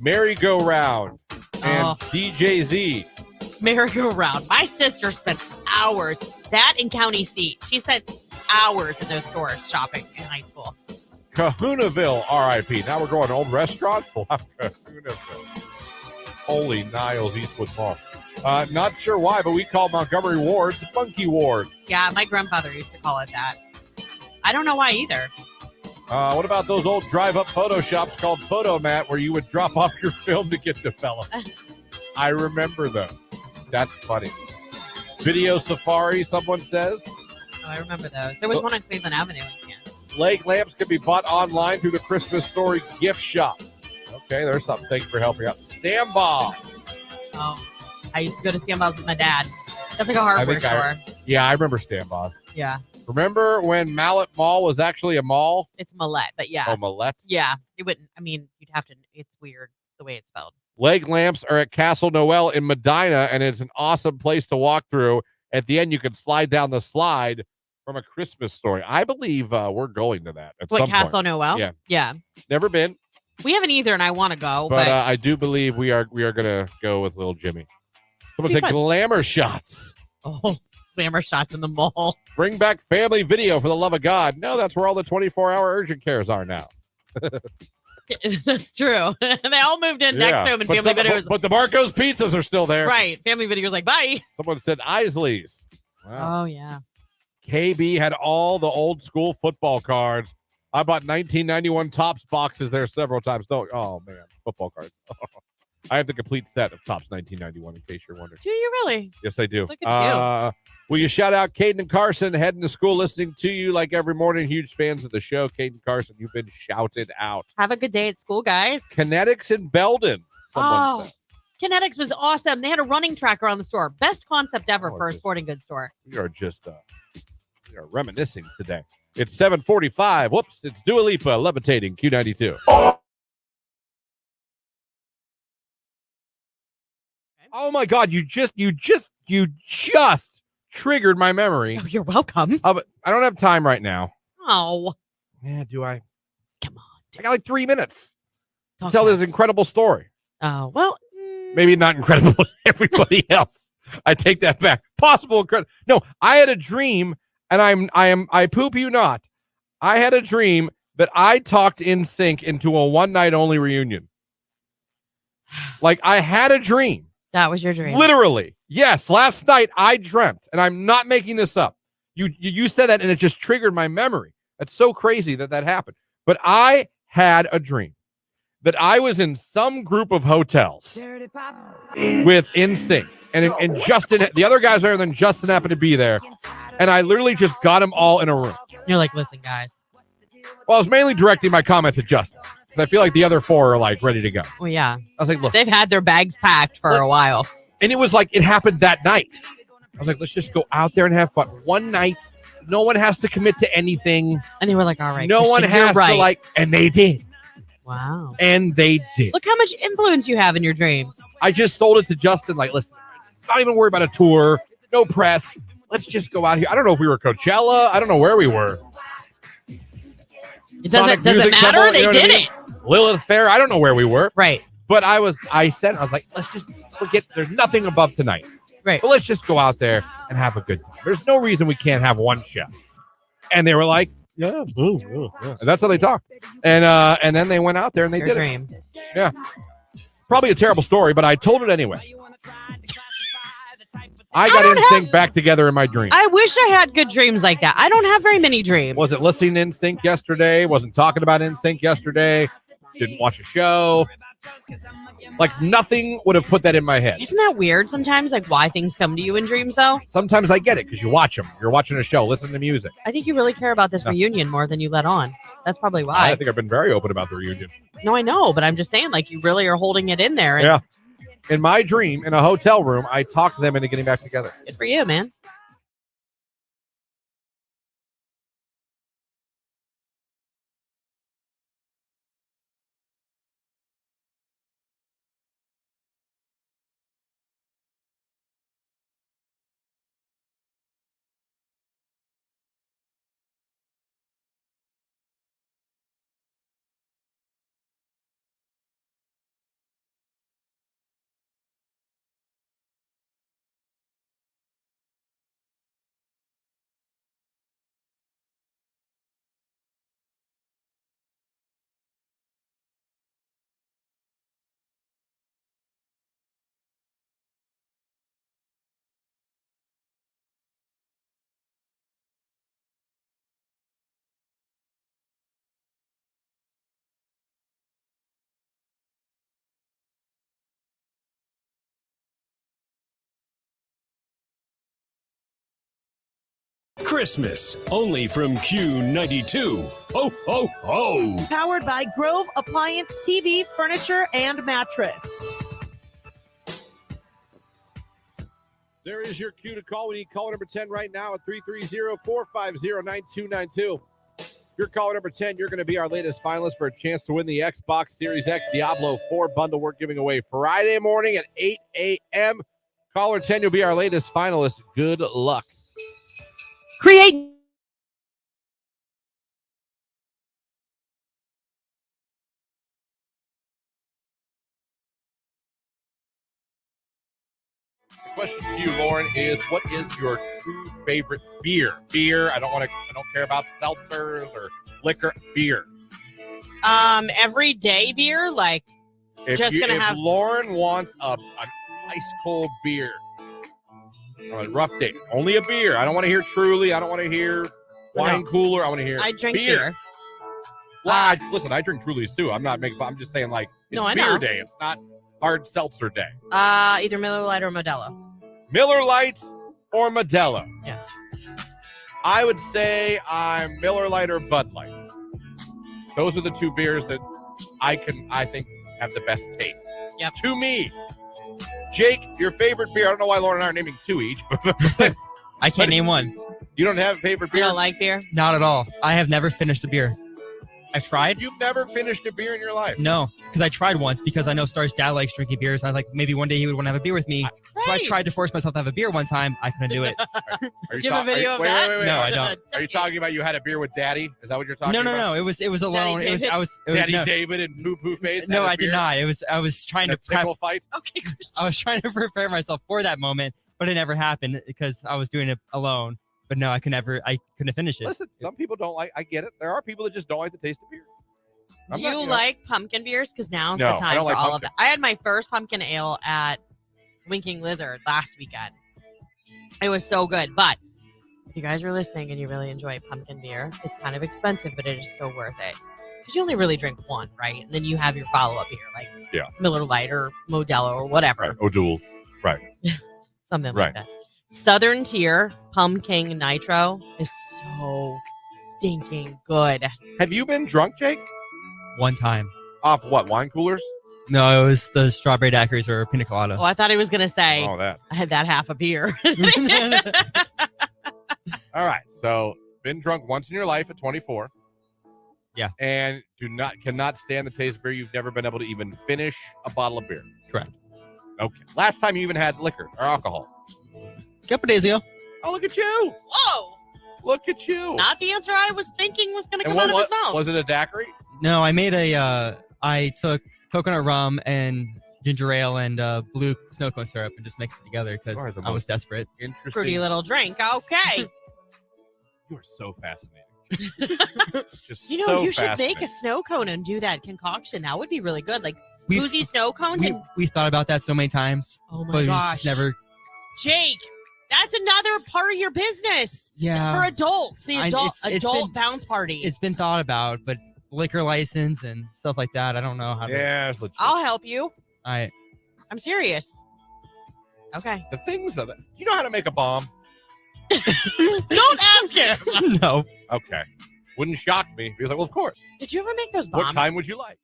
Merry-Go-Round and DJZ. Merry-Go-Round. My sister spent hours. That and County Seat. She spent hours in those stores shopping in high school. Kahunaville, R.I.P. Now we're going to old restaurants. Kahunaville. Holy Niles, Eastwood Mall. Not sure why, but we call Montgomery Wards Monkey Wards. Yeah, my grandfather used to call it that. I don't know why either. What about those old drive-up photo shops called Photomat where you would drop off your film to get developed? I remember those. That's funny. Video Safari, someone says. Oh, I remember those. There was one on Cleveland Avenue in Kansas. Leg lamps can be bought online through the Christmas Story gift shop. Okay, there's something. Thanks for helping out. Stam Bombs. Oh, I used to go to Stam Bombs with my dad. That's like a hardware store. Yeah, I remember Stam Bombs. Yeah. Remember when Mallet Mall was actually a mall? It's Millette, but yeah. Oh, Millette? Yeah. It wouldn't, I mean, you'd have to, it's weird the way it's spelled. Leg lamps are at Castle Noel in Medina, and it's an awesome place to walk through. At the end, you can slide down the slide from A Christmas Story. I believe we're going to that at some Castle point. Noel? Yeah. Yeah. Never been. We haven't either, and I want to go. But I do believe we are going to go with little Jimmy. Someone said glamour shots. Oh, glamour shots in the mall. Bring back family video for the love of God. No, that's where all the 24-hour urgent cares are now. That's true. They all moved in next to him, and family videos. But the Marco's pizzas are still there. Right. Family videos like, bye. Someone said Isley's. Wow. Oh, yeah. KB had all the old school football cards. I bought 1991 Topps boxes there several times. Oh, man. Football cards. I have the complete set of Topps 1991, in case you're wondering. Do you really? Yes, I do. Look at you. Will you shout out Caden and Carson heading to school, listening to you like every morning? Huge fans of the show. Caden Carson, you've been shouted out. Have a good day at school, guys. Kinetics in Belden, someone said. Kinetics was awesome. They had a running track around the store. Best concept ever for a sporting goods store. We are just we are reminiscing today. It's 7:45. Whoops, it's Dua Lipa levitating Q92. Oh my God, you just triggered my memory. Oh, you're welcome. I don't have time right now. Oh. Yeah, do I? Come on. I got like 3 minutes to tell this incredible story. Oh, well. Maybe not incredible to everybody else. I take that back. Possible incredible. No, I had a dream, and I poop you not. I had a dream that I talked NSYNC into a one-night only reunion. Like, I had a dream. That was your dream. Literally. Yes. Last night I dreamt, and I'm not making this up. You said that, and it just triggered my memory. That's so crazy that happened. But I had a dream that I was in some group of hotels with NSYNC, and Justin, the other guys there, then Justin happened to be there, and I literally just got them all in a room. You're like, listen, guys. Well, I was mainly directing my comments at Justin, because I feel like the other four are like ready to go. Well, yeah. I was like, look. They've had their bags packed for a while. And it was like, it happened that night. I was like, let's just go out there and have fun. One night. No one has to commit to anything. And they were like, all right. No one has to and they did. Wow. And they did. Look how much influence you have in your dreams. I just sold it to Justin. Like, listen, not even worry about a tour. No press. Let's just go out here. I don't know if we were Coachella. I don't know where we were. It doesn't matter. They did it. Lilith Fair. I don't know where we were. Right. But I was like, let's just forget. There's nothing above tonight. Right. But let's just go out there and have a good time. There's no reason we can't have one show. And they were like, yeah. And that's how they talk. And then they went out there and they did dream. It. Yeah. Probably a terrible story, but I told it anyway. I got NSYNC back together in my dream. I wish I had good dreams like that. I don't have very many dreams. Wasn't listening to NSYNC yesterday. Wasn't talking about NSYNC yesterday. Didn't watch a show. Like, nothing would have put that in my head. Isn't that weird sometimes, like, why things come to you in dreams, though? Sometimes I get it because you watch them. You're watching a show, listen to music. I think you really care about this reunion more than you let on. That's probably why. I think I've been very open about the reunion. No, I know, but I'm just saying, like, you really are holding it in there. And yeah. In my dream, in a hotel room, I talked them into getting back together. Good for you, man. Christmas, only from Q92. Ho, ho, ho! Powered by Grove Appliance TV, Furniture, and Mattress. There is your cue to call. We need caller number 10 right now at 330-450-9292. You're caller number 10. You're going to be our latest finalist for a chance to win the Xbox Series X Diablo 4 bundle we're giving away Friday morning at 8 a.m. Caller 10, you'll be our latest finalist. Good luck. Create. The question to you, Lauren, is what is your true favorite beer? Beer. I don't care about seltzers or liquor. Beer. Everyday beer, like If Lauren wants an ice cold beer on a rough day, only a beer. I don't want to hear Truly. I don't want to hear wine cooler. I want to hear I drink beer. Well, listen, I drink Trulies too. I'm not making fun. I'm just saying, like, it's I beer know. day. It's not hard seltzer day. Either Miller Lite or Modelo. Miller Lite or Modelo? Yeah. I would say I'm Miller Lite or Bud Light. Those are the two beers that I think have the best taste. Yep. To me. Jake, your favorite beer. I don't know why Lauren and I are naming two each, but I can't name one. You don't have a favorite You beer? don't like beer? Not at all. I have never finished a beer. I've tried. You've never finished a beer in your life? No, because I tried once because I know Star's dad likes drinking beers. I was like, maybe one day he would want to have a beer with me. So I tried to force myself to have a beer one time. I couldn't do it. Are Do you have a video of that? Wait. No, I don't. Are you talking about you had a beer with Daddy? Is that what you're talking about? No. It was alone. Daddy It was David? no. David and Poo Poo Face? No, had a I did beer? not. I was trying A to prep. tickle fight? Okay, Christian. I was trying to prepare myself for that moment, but it never happened because I was doing it alone. But no, I couldn't finish it. Listen, some people don't like. I get it. There are people that just don't like the taste of beer. Do you like pumpkin beers? Because now's No, the I time don't for like all pumpkin. of that. I had my first pumpkin ale at Winking Lizard last weekend. It was so good. But if you guys are listening and you really enjoy pumpkin beer, it's kind of expensive, but it is so worth it. Because you only really drink one, right? And then you have your follow-up beer, like Miller Lite or Modelo or whatever. Right. O'Doul's. Right. Something Right. like that. Southern Tier Pumpkin Nitro is so stinking good. Have you been drunk, Jake? One time. Off what? Wine coolers? No, it was the strawberry daiquiris or pina colada. Oh, I thought he was going to say, Oh, that. I had that half a beer. All right. So, been drunk once in your life at 24. Yeah. And cannot stand the taste of beer. You've never been able to even finish a bottle of beer. Correct. Okay. Last time you even had liquor or alcohol. A couple days ago. Oh, look at you. Whoa. Look at you. Not the answer I was thinking was going to And come out of his mouth. Was it a daiquiri? No, I made I took coconut rum and ginger ale and blue snow cone syrup and just mixed it together because You are the I was most desperate. Interesting. Pretty little drink. Okay. You are so fascinating. Just You know, so you should make a fascinating. snow cone and do that concoction. That would be really good. Like We've- boozy snow cones. We've thought about that so many times, Oh but my we gosh. just never. Jake, that's another part of your business. Yeah. For adults. The it's adult been- bounce party. It's been thought about, but liquor license and stuff like that, I don't know how to. Yeah, it's legit. I'll help you. I I'm serious. Okay. The things of it. You know how to make a bomb? Don't ask him. no. Okay. Wouldn't shock me. He was like, well, of course. Did you ever make those bombs? What kind would you like?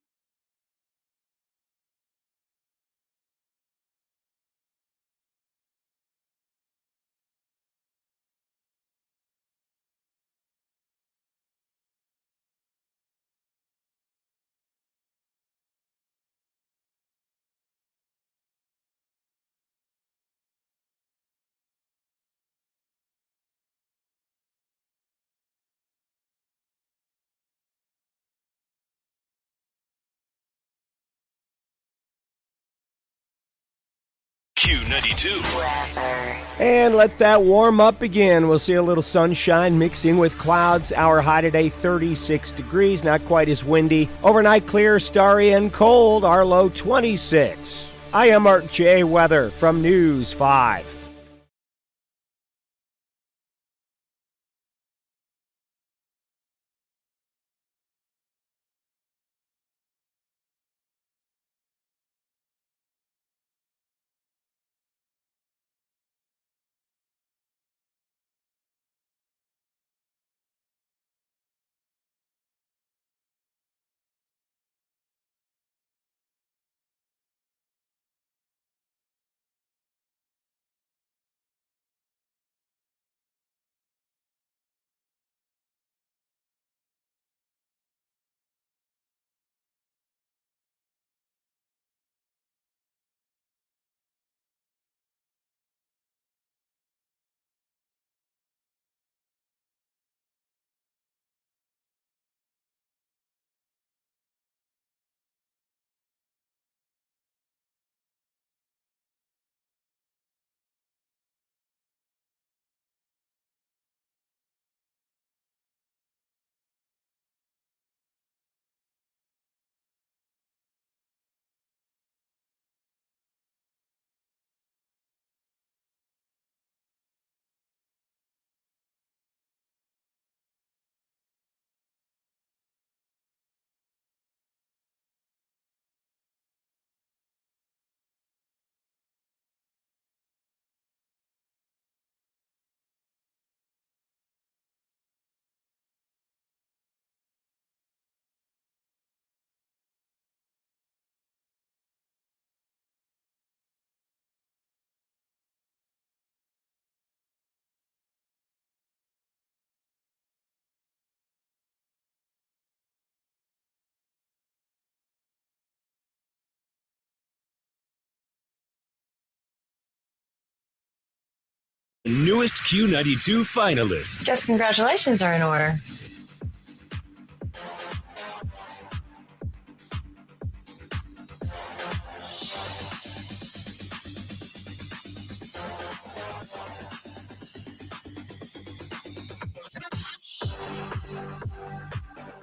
Q92. And let that warm up again. We'll see a little sunshine mixing with clouds. Our high today, 36 degrees, not quite as windy. Overnight clear, starry, and cold. Our low, 26. I am Mark J. Weather from News 5. newest Q92 finalist. Guess congratulations are in order.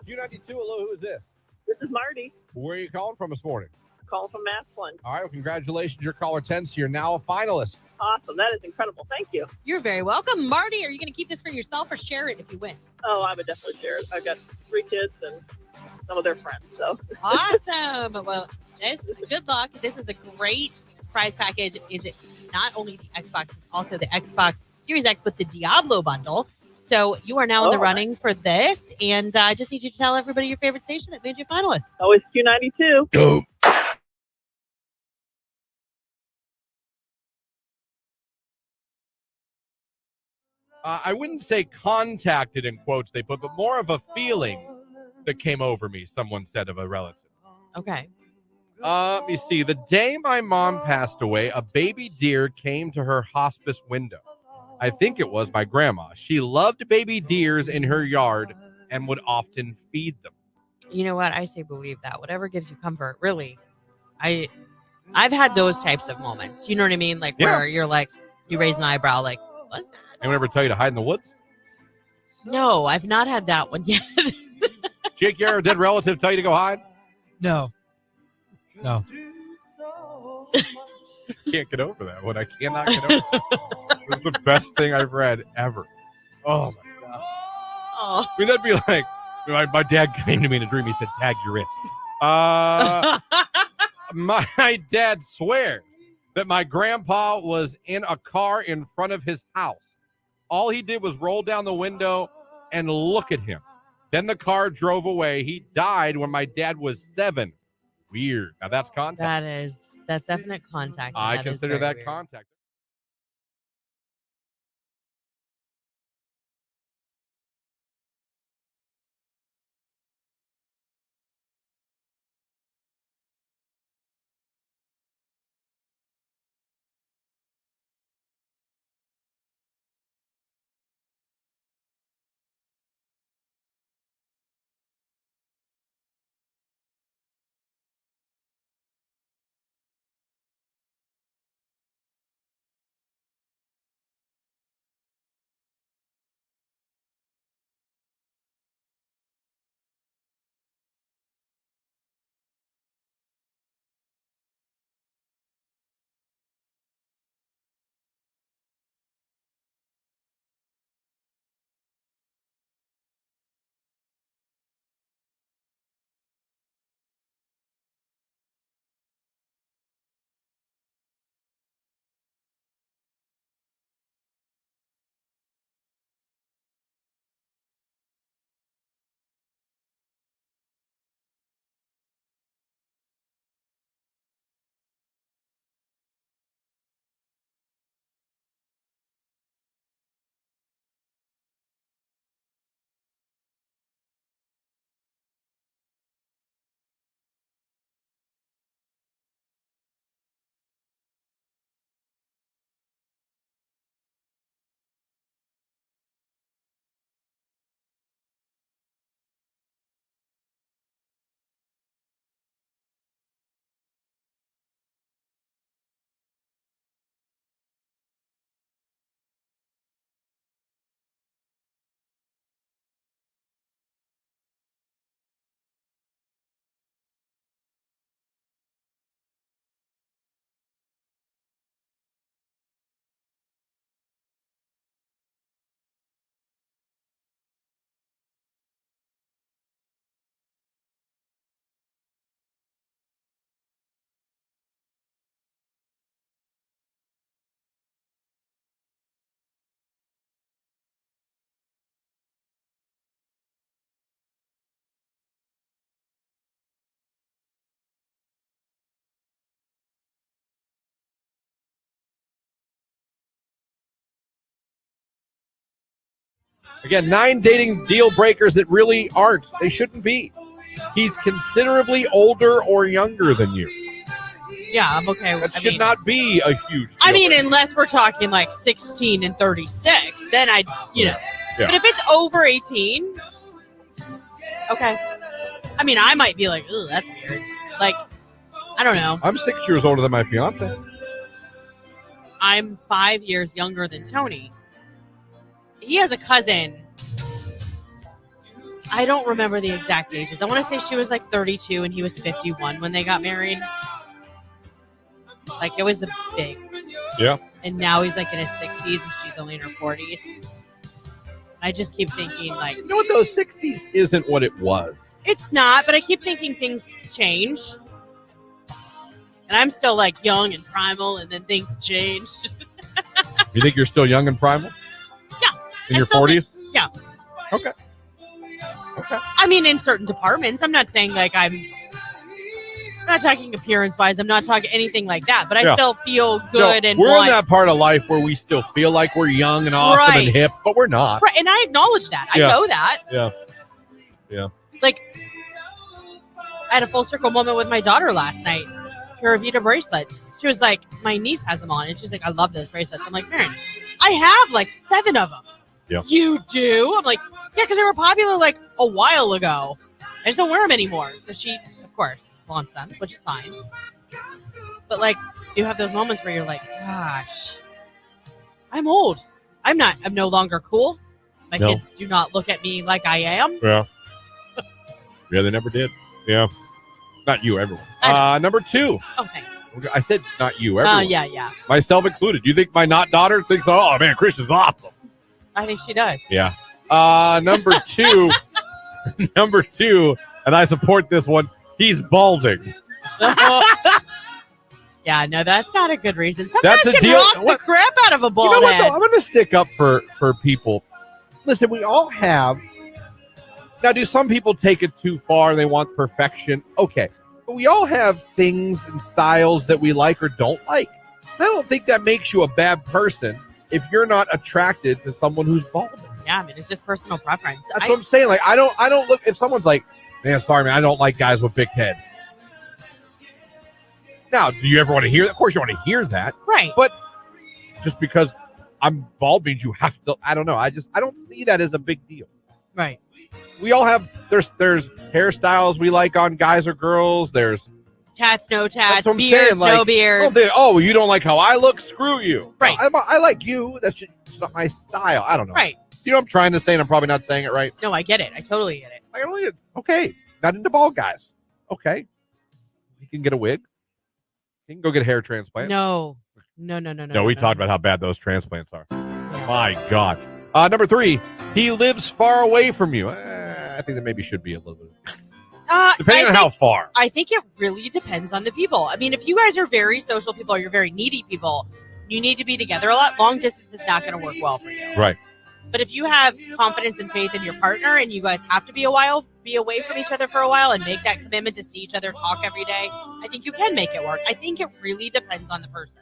Q92, hello, who is this? This is Marty, Where are you calling from this morning? calling from Massillon. All right, well, congratulations. You're caller 10, so you're now a finalist. Awesome. That is incredible. Thank you. You're very welcome. Marty, are you going to keep this for yourself or share it if you win? Oh, I would definitely share it. I've got 3 kids and some of their friends. So Awesome. Well, good luck. This is a great prize package. Is it not only the Xbox, it's also the Xbox Series X with the Diablo bundle. So you are now in the running for this. And I just need you to tell everybody your favorite station that made you a finalist. always Q92. Go. I wouldn't say contacted in quotes they put, but more of a feeling that came over me, someone said of a relative. Okay. Let me see. The day my mom passed away, a baby deer came to her hospice window. I think it was my grandma. She loved baby deers in her yard and would often feed them. You know what? I say believe that. Whatever gives you comfort, really. I've had those types of moments. You know what I mean? Like where you're like, you raise an eyebrow, like, what's that? Anyone ever tell you to hide in the woods? No, I've not had that one yet. Jake, your dead relative tell you to go hide? No. No. Can't get over that one. I cannot get over it. It was the best thing I've read ever. Oh, my God. Oh. I mean, that'd be like, my dad came to me in a dream. He said, tag your it. My dad swears that my grandpa was in a car in front of his house. All he did was roll down the window and look at him. Then the car drove away. He died when my dad was 7. Weird. Now that's contact. That's definite contact. I That is consider very that weird. contact. Again, 9 dating deal breakers that really aren't. They shouldn't be. He's considerably older or younger than you. Yeah, I'm okay with That should not be a huge deal. I mean, unless we're talking like 16 and 36, then I'd, Yeah. But if it's over 18, okay. I mean, I might be like, ooh, that's weird. Like, I don't know. I'm 6 years older than my fiance. I'm 5 years younger than Tony. He has a cousin. I don't remember the exact ages. I want to say she was like 32 and he was 51 when they got married. Like, it was a big. Yeah. And now he's like in his 60s and she's only in her 40s. I just keep thinking, like, You know what? Those 60s isn't what it was. it's not, but I keep thinking things change. And I'm still like young and primal, and then things change. You think you're still young and primal? Yeah. In I your still 40s? Yeah. Okay. I mean, in certain departments. I'm not saying like I'm not talking appearance wise. I'm not talking anything like that. But I Yeah. still feel good and we're want. in that part of life where we still feel like we're young and awesome Right. and hip, but we're not. Right, and I acknowledge that. I Yeah. know that. Yeah. Yeah. Like, I had a full circle moment with my daughter last night. Pura Vida bracelets. She was like, my niece has them on, and she's like, I love those bracelets. I'm like, Mary, I have like 7 of them. Yeah. You do? I'm like, yeah, because they were popular like a while ago. I just don't wear them anymore. So she, of course, wants them, which is fine. But like, you have those moments where you're like, gosh, I'm old. I'm no longer cool. My No. kids do not look at me like I am. Yeah. Yeah, they never did. Yeah. Not you, everyone. I Number 2. Oh, thanks. I said not you, everyone. Yeah. Myself included. You think my not daughter thinks, oh, man, Christian's awesome? I think she does. Yeah. Number 2. Number 2, and I support this one. He's balding. Yeah, no, that's not a good reason. Some guys That's a can deal. rock What? the crap out of a bald You know what, head. though? I'm going to stick up for people. Listen, we all have. Now, do some people take it too far? They want perfection. Okay. But we all have things and styles that we like or don't like. I don't think that makes you a bad person if you're not attracted to someone who's balding. Yeah, I mean, it's just personal preference. That's what I'm saying. Like, I don't look, if someone's like, man, sorry, man, I don't like guys with big heads. Now, do you ever want to hear that? Of course you want to hear that. Right. But just because I'm bald means you have to, I don't know. I don't see that as a big deal. Right. We all have, there's hairstyles we like on guys or girls. There's Tats, no tats. That's what I'm Beards, saying, like, no beards. oh, you don't like how I look? Screw you. Right. I like you. That's just not my style. I don't know. Right. You know what I'm trying to say, and I'm probably not saying it right. No, I get it. I totally get it. Okay. Not into bald guys. Okay. You can get a wig. You can go get a hair transplant. No, we talked about how bad those transplants are. My God. Number 3, he lives far away from you. I think that maybe should be a little bit. Depending on how far. I think it really depends on the people. I mean, if you guys are very social people or you're very needy people, you need to be together a lot. Long distance is not going to work well for you. Right. But if you have confidence and faith in your partner and you guys have to be away from each other for a while and make that commitment to see each other talk every day, I think you can make it work. I think it really depends on the person.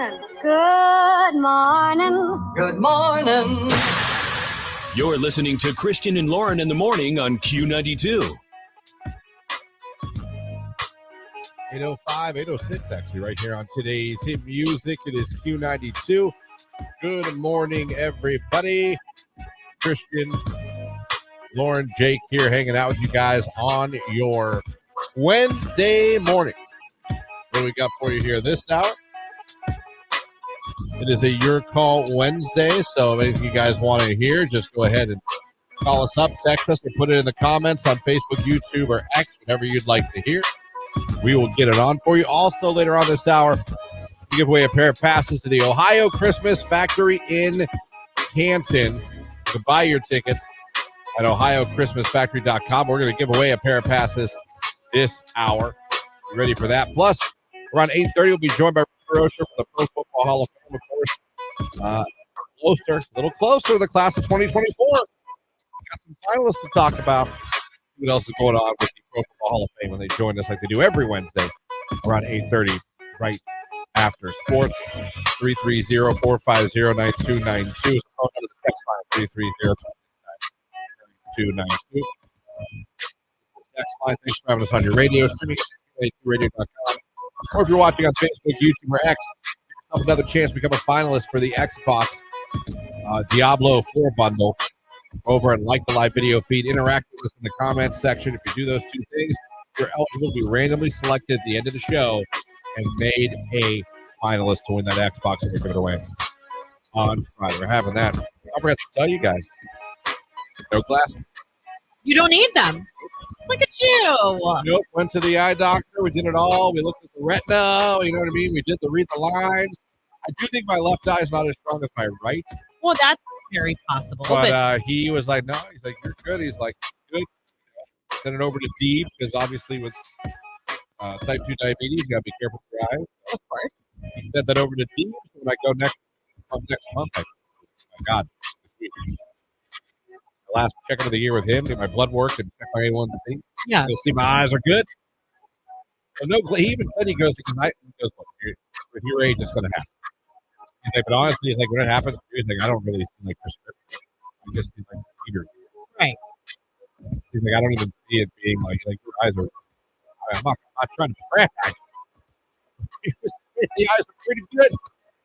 morning. Good morning. Good morning. You're listening to Christian and Lauren in the morning on Q92. 8:05, 8:06 actually, right here on today's hit music. It is Q92. Good morning, everybody. Christian, Lauren, Jake here hanging out with you guys on your Wednesday morning. What do we got for you here this hour? It is a Your Call Wednesday, so if anything you guys want to hear, just go ahead and call us up, text us, or put it in the comments on Facebook, YouTube, or X, whatever you'd like to hear. We will get it on for you. Also, later on this hour, we give away a pair of passes to the Ohio Christmas Factory in Canton. You can buy your tickets at ohiochristmasfactory.com. We're going to give away a pair of passes this hour. You ready for that? Plus, around 8:30, we'll be joined by Richard Osher from the Pro Football Hall of Fame, of course. A little closer to the class of 2024. Got some finalists to talk about. What else is going on with the Pro Football Hall of Fame when they join us like they do every Wednesday around 8:30, right after sports. 330-450-9292 is the phone number, the text line, 330-9292. Text line, thanks for having us on your radio, streaming at radio.com. Or if you're watching on Facebook, YouTube, or X, give yourself another chance to become a finalist for the Xbox Diablo 4 bundle. Over and like the live video feed. Interact with us in the comments section. If you do those two things, you're eligible to be randomly selected at the end of the show and made a finalist to win that Xbox that we're giving away on Friday. We're having that. I forgot to tell you guys. No glasses. You don't need them. Look at you. Nope. Went to the eye doctor. We did it all. We looked at the retina. You know what I mean? We did read the lines. I do think my left eye is not as strong as my right. Well, that's very possible. But he was like, no. He's like, you're good. He's like, good. Send it over to Dee because obviously with type 2 diabetes, you got to be careful with your eyes. Of course. He sent that over to Dee. So when I go next month, oh my God. This week. The last check-in of the year with him, get my blood work and check my A1C. Yeah. You'll see my eyes are good. So no, he even said, he goes, look, with your age, it's going to happen. He's like, but honestly, he's like, when it happens, he's like, I don't really see like prescription. I just see like Peter. Right. He's like, I don't even see it being like your eyes are. I'm not trying to brag. The eyes are pretty good.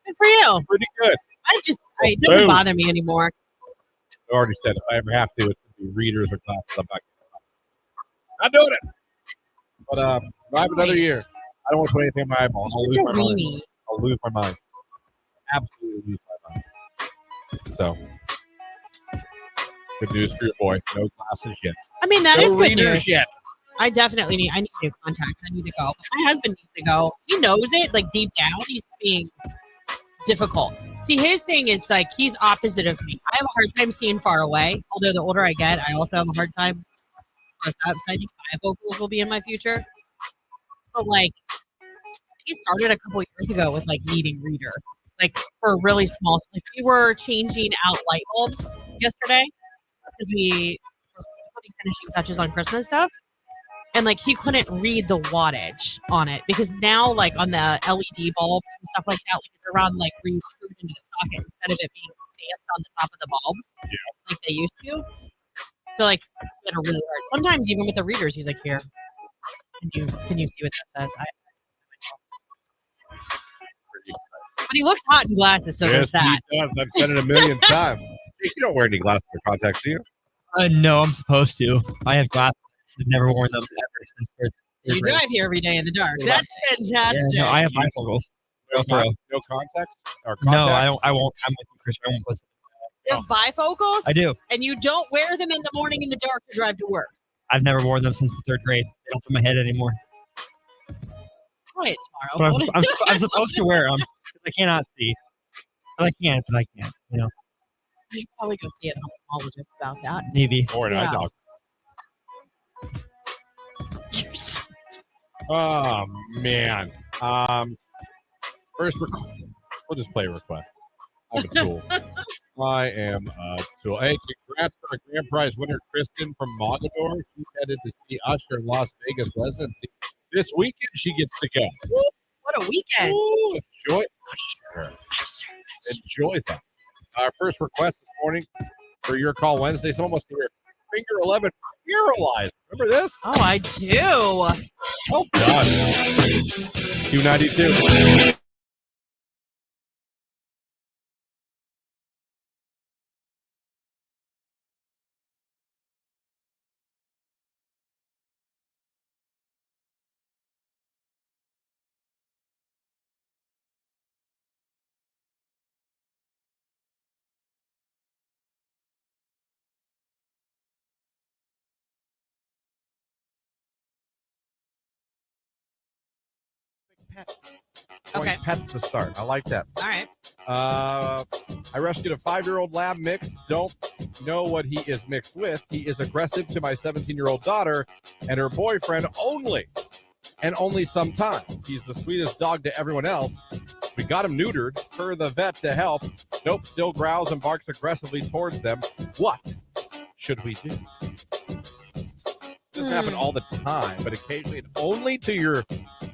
Good for you. Pretty good. It doesn't bother me anymore. I already said if I ever have to, it's going to be readers or glasses. I'm not doing it. But I have another year. I don't want to put anything in my eyeballs. I'll lose my mind. Absolutely lose my mind. So, good news for your boy. No glasses yet. I mean, that is good news. Yet. I definitely need new contacts. I need to go. My husband needs to go. He knows it, like deep down. He's being difficult. See, his thing is like he's opposite of me. I have a hard time seeing far away. Although the older I get, I also have a hard time. I think bifocals will be in my future. But like, he started a couple years ago with like needing reader. Like for really small, like we were changing out light bulbs yesterday because we were putting finishing touches on Christmas stuff. And like he couldn't read the wattage on it because now like on the LED bulbs and stuff like that, like it's around like where you screw it into the socket instead of it being stamped on the top of the bulb like they used to. So like it's really hard. Sometimes even with the readers, he's like, here, can you see what that says? But he looks hot in glasses, so there's that. He does. I've said it a million times. You don't wear any glasses or contacts, do you? No, I'm supposed to. I have glasses. I've never worn them ever since third You grade. drive here every day in the dark. That's fantastic. Yeah, no, I have bifocals. No contacts? Or contacts? No, I won't. I'm with you, Chris. I won't listen. You have bifocals? I do. And you don't wear them in the morning in the dark to drive to work? I've never worn them since the third grade. They don't fit my head anymore. Try it tomorrow. So I'm supposed to wear them because I cannot see. But I can't. You know. You should probably go see an ophthalmologist about that. Maybe. Or an eye doctor. Oh, man. First request. We'll just play a request. I'm a tool. I am a tool. Hey, congrats to our grand prize winner, Kristen from Mogador. She's headed to see Usher in Las Vegas residency. This weekend, she gets to go. What a weekend. Ooh, enjoy. Enjoy that. Our first request this morning for Your Call Wednesday. Someone wants to hear Finger 11 Paralyzed. Remember this? Oh, I do. Well done. It's Q92. Okay. Pets to start. I like that. All right. I rescued a 5-year-old lab mix. Don't know what he is mixed with. He is aggressive to my 17-year-old daughter and her boyfriend only, and only sometimes. He's the sweetest dog to everyone else. We got him neutered per the vet to help. Nope, still growls and barks aggressively towards them. What should we do? Doesn't happen all the time, but occasionally, and only to your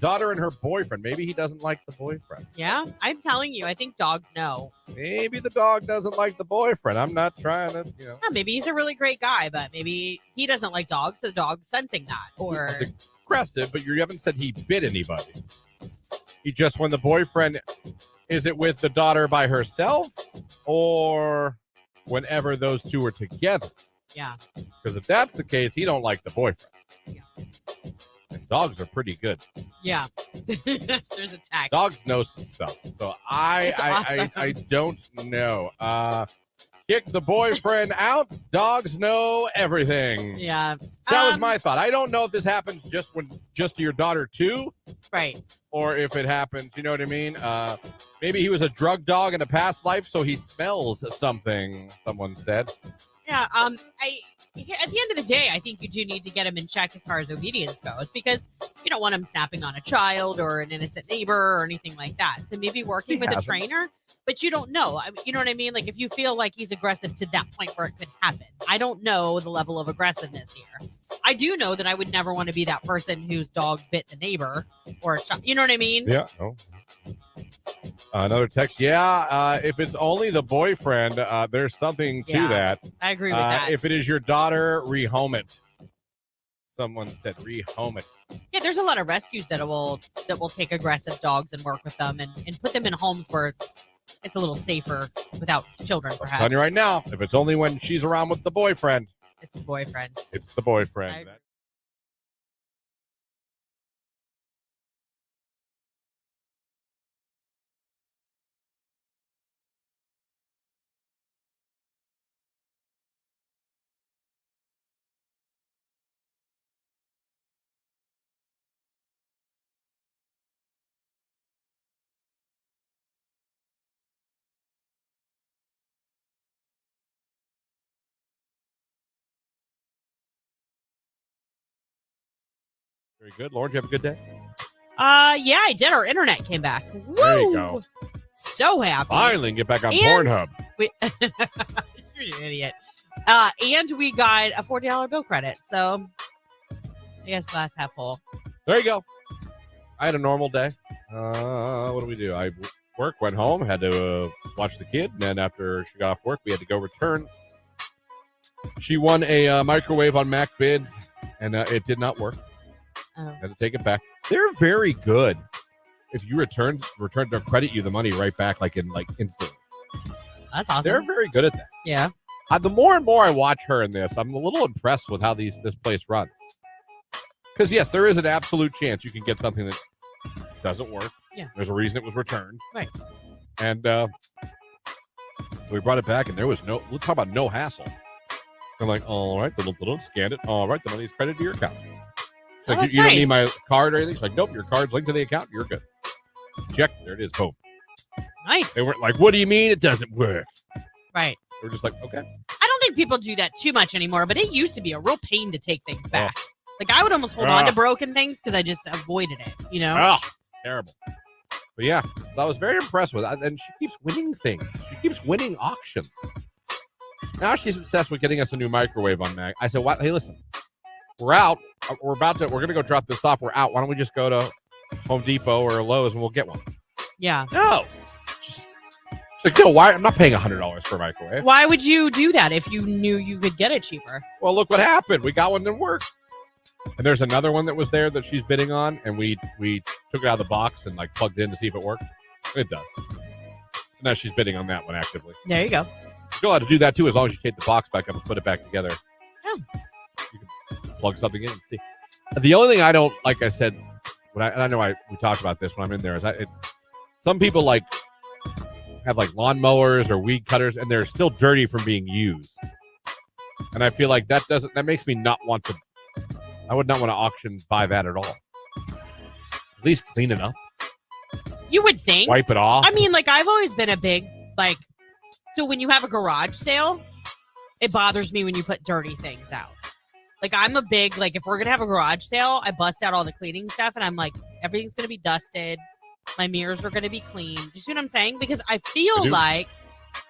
daughter and her boyfriend. Maybe he doesn't like the boyfriend. Yeah, I'm telling you, I think dogs know. Maybe the dog doesn't like the boyfriend. I'm not trying to, Yeah, maybe he's a really great guy, but maybe he doesn't like dogs, so the dog's sensing that. Or He's aggressive, but you haven't said he bit anybody. He just, when the boyfriend, is it with the daughter by herself or whenever those two are together? yeah. Because if that's the case, he don't like the boyfriend. Yeah. And dogs are pretty good. Yeah. There's a tag. Dogs know some stuff. So I don't know. Kick the boyfriend out. Dogs know everything. Yeah. That was my thought. I don't know if this happens just to your daughter too. Right. Or if it happens, you know what I mean? Maybe he was a drug dog in a past life, so he smells something, someone said. Yeah. At the end of the day, I think you do need to get him in check as far as obedience goes, because you don't want him snapping on a child or an innocent neighbor or anything like that. So maybe working with a trainer, but you don't know. I mean, you know what I mean? Like if you feel like he's aggressive to that point where it could happen. I don't know the level of aggressiveness here. I do know that I would never want to be that person whose dog bit the neighbor or a child. You know what I mean? Yeah. Oh. Another text. Yeah. If it's only the boyfriend, there's something to that. I agree with that. If it is your daughter, rehome it. Someone said rehome it. Yeah, there's a lot of rescues that will take aggressive dogs and work with them and put them in homes where it's a little safer without children, perhaps. I'm telling you right now, if it's only when she's around with the boyfriend. It's the boyfriend. It's the boyfriend. Very good. Lauren, did you have a good day? Yeah, I did. Our internet came back. Woo! There you go. So happy. Finally, get back on Pornhub. You're an idiot. And we got a $40 bill credit. So I guess glass half full. There you go. I had a normal day. What do we do? I went home, had to watch the kid. And then after she got off work, we had to go return. She won a microwave on Mac Bid, and it did not work. Oh. Had to take it back. They're very good. If you return, they'll credit you the money right back, like instantly. That's awesome. They're very good at that. Yeah. The more and more I watch her in this, I'm a little impressed with how this place runs. Because yes, there is an absolute chance you can get something that doesn't work. Yeah. There's a reason it was returned. Right. And so we brought it back, and there was let's talk about no hassle. I'm like, all right, scan it. All right, the money's credited to your account. Like, you don't need my card or anything. She's like, nope, your card's linked to the account. You're good. Check. There it is. Boom. Nice. They weren't like, what do you mean it doesn't work? Right. We're just like, okay. I don't think people do that too much anymore, but it used to be a real pain to take things back. Like I would almost hold on to broken things because I just avoided it, you know? Oh, terrible. But yeah, so I was very impressed with it. And she keeps winning things. She keeps winning auctions. Now she's obsessed with getting us a new microwave on Mac. I said, "What? Hey, listen, we're out. We're going to go drop this off. We're out. Why don't we just go to Home Depot or Lowe's and we'll get one. Yeah. No. It's like, no, why? I'm not paying $100 for a microwave. Why would you do that if you knew you could get it cheaper? Well, look what happened. We got one that worked. And there's another one that was there that she's bidding on, and we took it out of the box and like plugged it in to see if it worked. It does. So now she's bidding on that one actively. There you go. You're allowed to do that too, as long as you take the box back up and put it back together. Oh. You can plug something in and see. The only thing I don't, like I said, I know we talked about this when I'm in there, is some people like have like lawnmowers or weed cutters, and they're still dirty from being used. And I feel like that makes me not want to. I would not want to buy that at all. At least clean it up. You would think. Wipe it off. I mean, like, I've always been a big, like, so when you have a garage sale, it bothers me when you put dirty things out. Like, I'm a big, like, if we're going to have a garage sale, I bust out all the cleaning stuff, and I'm like, everything's going to be dusted. My mirrors are going to be clean. Do you see what I'm saying? Because I feel like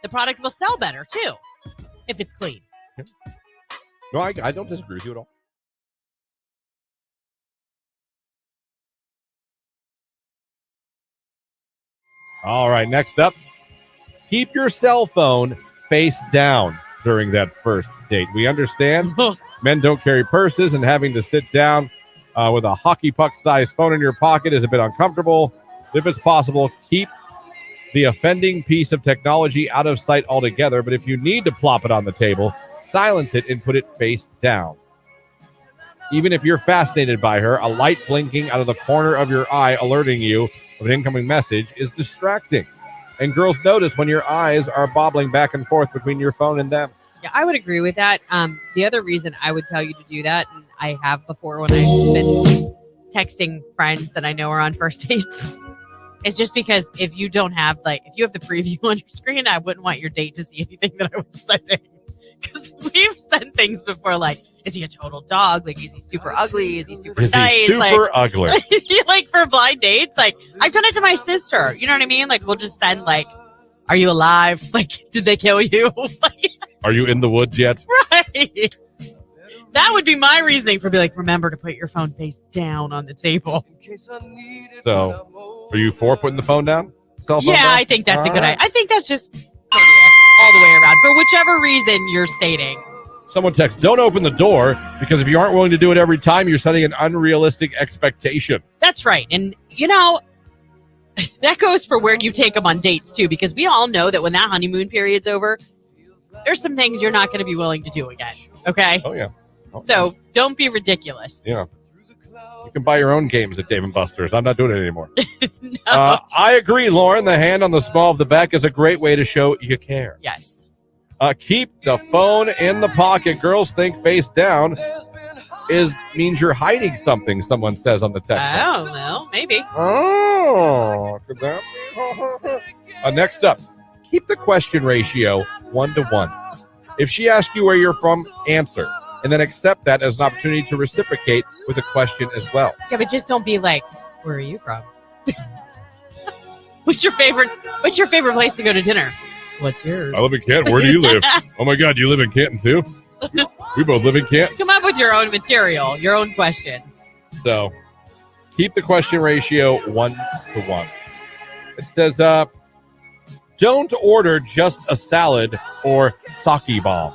the product will sell better, too, if it's clean. Yeah. No, I don't disagree with you at all. All right, next up, keep your cell phone face down during that first date. We understand men don't carry purses, and having to sit down with a hockey puck-sized phone in your pocket is a bit uncomfortable. If it's possible, keep the offending piece of technology out of sight altogether, but if you need to plop it on the table, silence it and put it face down. Even if you're fascinated by her, a light blinking out of the corner of your eye alerting you of an incoming message is distracting. And girls notice when your eyes are bobbling back and forth between your phone and them. Yeah, I would agree with that. The other reason I would tell you to do that, and I have before when I've been texting friends that I know are on first dates, is just because if you don't have, like, if you have the preview on your screen, I wouldn't want your date to see anything that I was sending. Because we've sent things before, like, is he a total dog? Like, is he super ugly? Is he super nice? He super ugly? Like, for blind dates, like, I've done it to my sister. You know what I mean? Like, we'll just send, like, are you alive? Like, did they kill you? Like, are you in the woods yet? Right. That would be my reasoning for being like, remember to put your phone face down on the table. So, are you for putting the phone down? Cell phone yeah, down? I think that's All a good right. idea. I think that's just all the way around for whichever reason you're stating. Someone texts, don't open the door, because if you aren't willing to do it every time, you're setting an unrealistic expectation. That's right. And, you know, that goes for where you take them on dates, too, because we all know that when that honeymoon period's over, there's some things you're not going to be willing to do again. Okay? Oh, yeah. So don't be ridiculous. Yeah. You can buy your own games at Dave & Buster's. I'm not doing it anymore. No. I agree, Lauren. The hand on the small of the back is a great way to show you care. Yes. Keep the phone in the pocket. Girls think face down means you're hiding something, someone says on the text. I don't know. Maybe. Oh, could that be? Next up, keep the question ratio 1-to-1. If she asks you where you're from, answer. And then accept that as an opportunity to reciprocate with a question as well. Yeah, but just don't be like, where are you from? What's your favorite place to go to dinner? What's yours? I live in Canton. Where do you live? Oh, my God. You live in Canton, too? We both live in Canton. Come up with your own material, your own questions. So keep the question ratio 1-to-1. It says, don't order just a salad or sake bomb.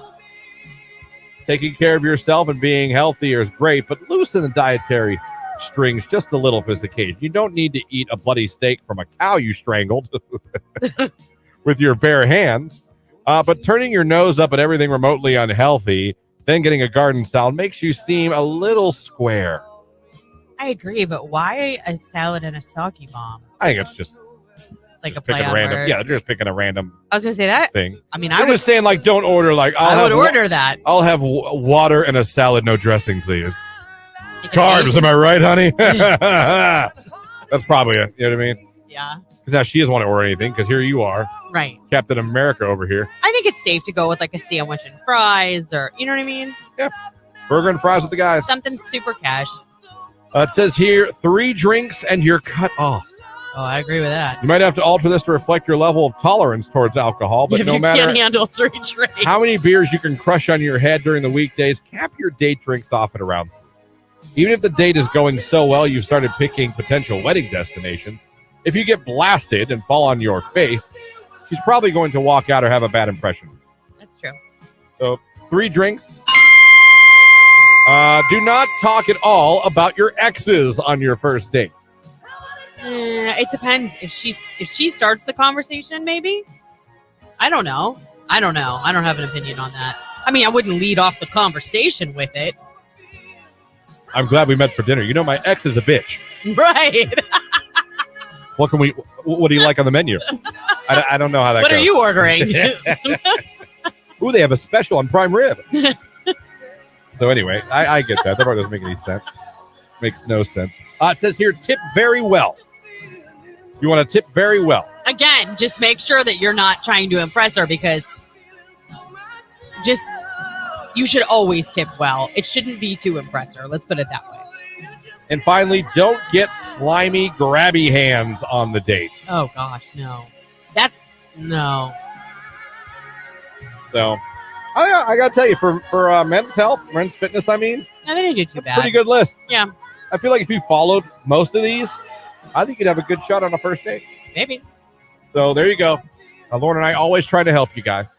Taking care of yourself and being healthier is great, but loosen the dietary strings just a little for this occasion. You don't need to eat a bloody steak from a cow you strangled with your bare hands, but turning your nose up at everything remotely unhealthy, then getting a garden salad makes you seem a little square. I agree, but why a salad and a sake bomb? I think it's just Like just a play picking on random. words. Yeah, they're just picking a random I was gonna say that. thing. I mean, I'm just saying, like, don't order. Like, I would order that. I'll have water and a salad, no dressing, please. Carbs, am I right, honey? That's probably it. You know what I mean? Yeah. Because now she doesn't want to order anything. Because here you are, Right. Captain America over here. I think it's safe to go with like a sandwich and fries, or you know what I mean? Yeah, burger and fries with the guys. Something super cash. It says here 3 drinks and you're cut off. Oh, I agree with that. You might have to alter this to reflect your level of tolerance towards alcohol, but if no you matter can't handle 3 drinks. how many beers you can crush on your head during the weekdays, cap your date drinks off at around. even if the date is going so well, you've started picking potential wedding destinations. If you get blasted and fall on your face, she's probably going to walk out or have a bad impression. That's true. So 3 drinks. Do not talk at all about your exes on your first date. It depends. If she starts the conversation, maybe. I don't know. I don't have an opinion on that. I mean, I wouldn't lead off the conversation with it. I'm glad we met for dinner. You know, my ex is a bitch. Right. What do you like on the menu? I don't know how that goes. What are you ordering? Ooh, they have a special on prime rib. So anyway, I get that. That part doesn't make any sense. Makes no sense. It says here, tip very well. You want to tip very well. Again, just make sure that you're not trying to impress her, because you should always tip well. It shouldn't be to impress her. Let's put it that way. And finally, don't get slimy, grabby hands on the date. Oh, gosh, no. No. So, I got to tell you, for men's health, men's fitness, I mean. No, they didn't do too bad. Pretty good list. Yeah. I feel like if you followed most of these, I think you'd have a good shot on a first date. Maybe. So there you go. Lauren and I always try to help you guys.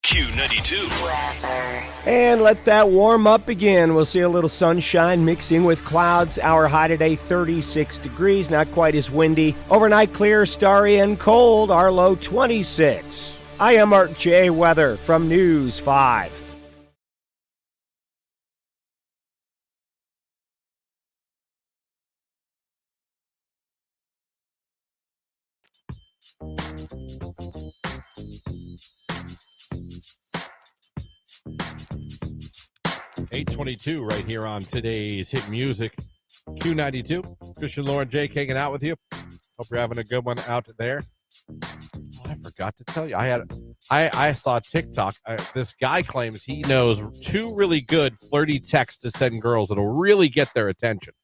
Q92. And let that warm up begin. We'll see a little sunshine mixing with clouds. Our high today, 36 degrees. Not quite as windy. Overnight clear, starry, and cold. Our low, 26. I am Art J. Weather from News 5. $8:22 right here on today's hit music. Q92. Christian, Lauren, Jake hanging out with you. Hope you're having a good one out there. Oh, I forgot to tell you. I thought TikTok. This guy claims he knows 2 really good flirty texts to send girls that'll really get their attention.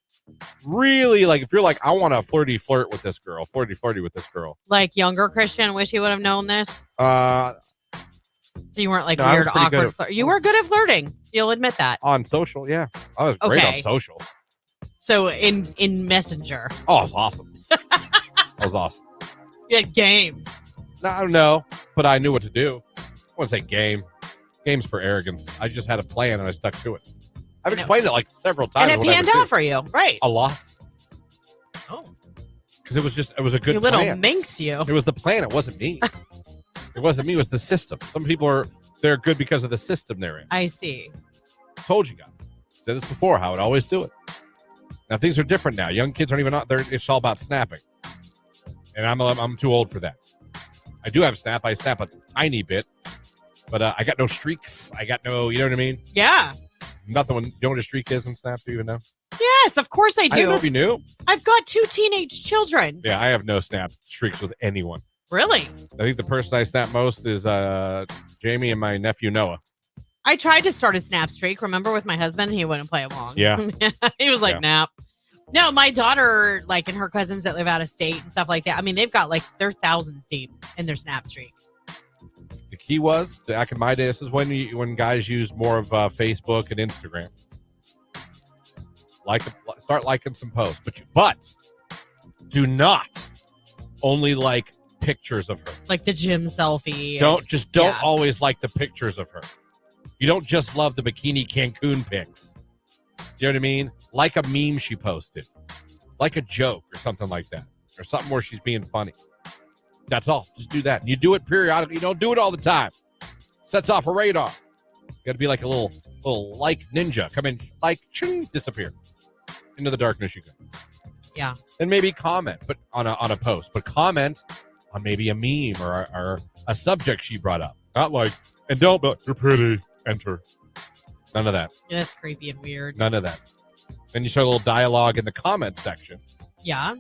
Really, like if you're like, I want to flirty with this girl, flirty with this girl. Like younger Christian, wish he would have known this. So you weren't like no, weird, awkward. You were good at flirting. You'll admit that. On social, yeah. I was great on social. So in Messenger. Oh, it was awesome. That was awesome. You had game. No, I don't know, but I knew what to do. I wouldn't say game. Game's for arrogance. I just had a plan and I stuck to it. I've explained it like several times. And it panned out for you, right? A lot. Oh. Because it was a good you little plan. minx you. It was the plan. It wasn't me. It wasn't me. It was the system. Some people they're good because of the system they're in. I see. I told you guys. Said this before, how I would always do it. Now things are different now. Young kids aren't even out there. It's all about snapping. And I'm too old for that. I do have Snap. I snap a tiny bit. But I got no streaks. I got no, you know what I mean? Yeah. Nothing. You know what a streak is in Snap? Do you even know? Yes, of course I do. I didn't know if you knew. I've got 2 teenage children. Yeah, I have no Snap streaks with anyone. Really? I think the person I snap most is Jamie and my nephew Noah. I tried to start a Snap streak, remember, with my husband? He wouldn't play along. Yeah. He was like, nah. No, my daughter, like, and her cousins that live out of state and stuff like that, I mean, they've got, like, they're thousands deep in their Snap streak. The key was, back in my day, this is when guys use more of Facebook and Instagram. Start liking some posts. But do not only like pictures of her. Like the gym selfie. Don't always like the pictures of her. You don't just love the bikini Cancun pics. You know what I mean? Like a meme she posted. Like a joke or something like that. Or something where she's being funny. That's all. Just do that. You do it periodically. You don't do it all the time. Sets off a radar. You got to be like a little like ninja. Come in, like, ching, disappear. Into the darkness you go. Yeah. And maybe comment but on a post. But comment on maybe a meme or a subject she brought up. Not like, and don't, but you're pretty. Enter. None of that. Yeah, that's creepy and weird. None of that. Then you start a little dialogue in the comment section. Yeah.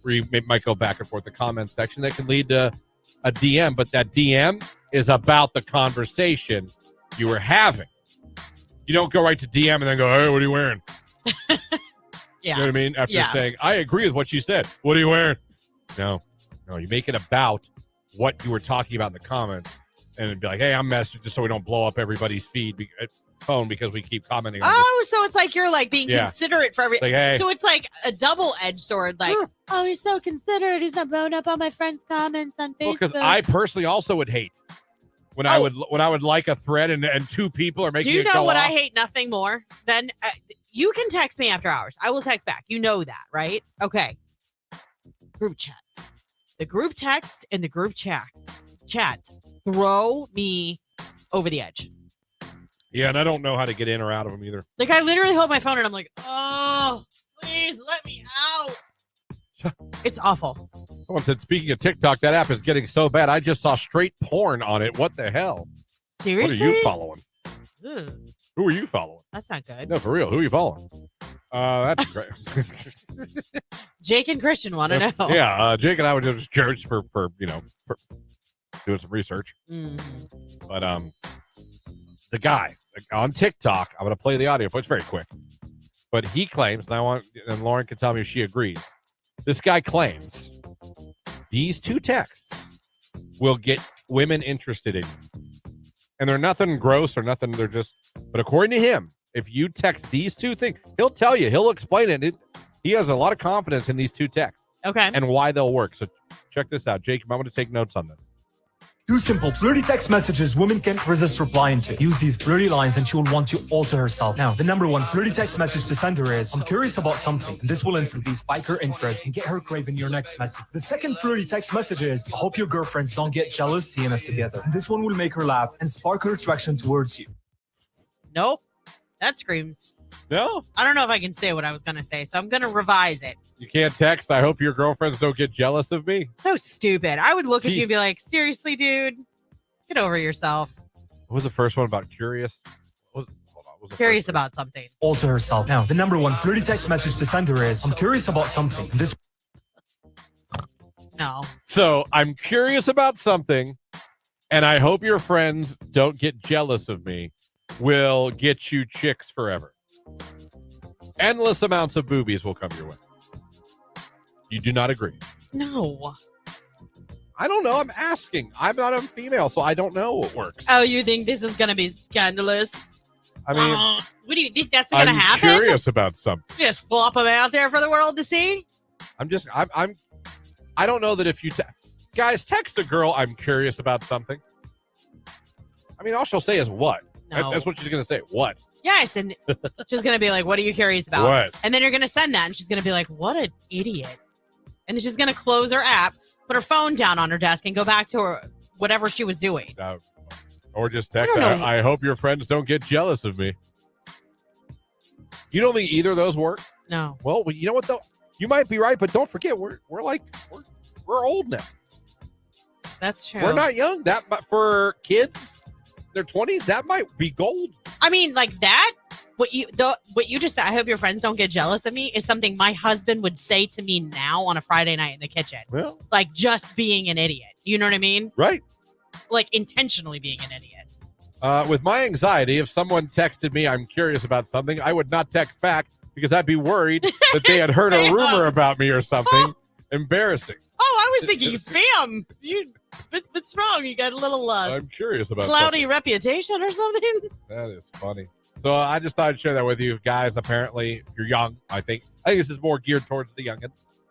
Where you might go back and forth the comment section that can lead to a DM, but that DM is about the conversation you were having. You don't go right to DM and then go, hey, what are you wearing? Yeah. You know what I mean? After saying, I agree with what you said. What are you wearing? No. No, you make it about what you were talking about in the comments, and it'd be like, "Hey, I'm messaging just so we don't blow up everybody's phone because we keep commenting on this." Oh, so it's like you're like being considerate for every. Like, hey. So it's like a double-edged sword. Like, oh, he's so considerate. He's not blowing up all my friends' comments on Facebook. Because I personally also would hate when I would like a thread and two people are making. Do you it know go what off. I hate nothing more than you can text me after hours. I will text back. You know that, right? Okay. Group chats. The group text and the group chats throw me over the edge. Yeah, and I don't know how to get in or out of them either. Like, I literally hold my phone and I'm like, oh, please let me out. It's awful. Someone said, speaking of TikTok, that app is getting so bad. I just saw straight porn on it. What the hell? Seriously? What are you following? Ugh, Who are you following? that's not good. No, for real. Who are you following? That's great. Jake and Christian want to know. Yeah, Jake and I were just curious for doing some research. But the guy on TikTok, I'm going to play the audio, but it's very quick. But he claims, and Lauren can tell me if she agrees. This guy claims these two texts will get women interested in you. And they're nothing gross or nothing. They're just, but according to him, if you text these two things, he'll tell you, he'll explain it. He has a lot of confidence in these two texts. Okay. And why they'll work. So check this out. Jake, I'm going to take notes on this. 2 simple flirty text messages women can't resist replying to. Use these flirty lines and she will want you all to herself. Now, the number 1 flirty text message to send her is, I'm curious about something. And this will instantly spike her interest and get her craving your next message. The second flirty text message is, I hope your girlfriends don't get jealous seeing us together. And this one will make her laugh and spark her attraction towards you. Nope. That screams. No? I don't know if I can say what I was going to say, so I'm going to revise it. You can't text, I hope your girlfriends don't get jealous of me. So stupid. I would look at you and be like, seriously, dude, get over yourself. What was the first one about curious? Curious about something. All to herself. Now, the number 1 flirty text message to send her is, I'm curious about something. And this. No. So I'm curious about something, and I hope your friends don't get jealous of me. Will get you chicks forever. Endless amounts of boobies will come your way. You do not agree? No. I don't know. I'm asking. I'm not a female, so I don't know what works. Oh, you think this is going to be scandalous? I mean, what do you think that's going to happen? I'm curious about something. Just flop them out there for the world to see? I don't know that if you guys text a girl, I'm curious about something. I mean, all she'll say is what? No. That's what she's going to say. What? Yes, and she's going to be like, what are you curious about? What? And then you're going to send that, and she's going to be like, what an idiot. And then she's going to close her app, put her phone down on her desk, and go back to her whatever she was doing. Or just text, I hope your friends don't get jealous of me. You don't think either of those work? No. Well, you know what, though? You might be right, but don't forget, we're old now. That's true. We're not young. But for kids, their 20s, that might be gold. I mean, like that. What you just said, I hope your friends don't get jealous of me, is something my husband would say to me now on a Friday night in the kitchen. Well, like just being an idiot. You know what I mean? Right. Like intentionally being an idiot. With my anxiety, if someone texted me, I'm curious about something, I would not text back because I'd be worried that they had heard a rumor about me or something. Embarrassing. Oh, I was thinking spam. What's wrong? You got a little I'm curious about cloudy something. reputation or something? That is funny. So I just thought I'd share that with you guys. Apparently, if you're young, I think this is more geared towards the youngins.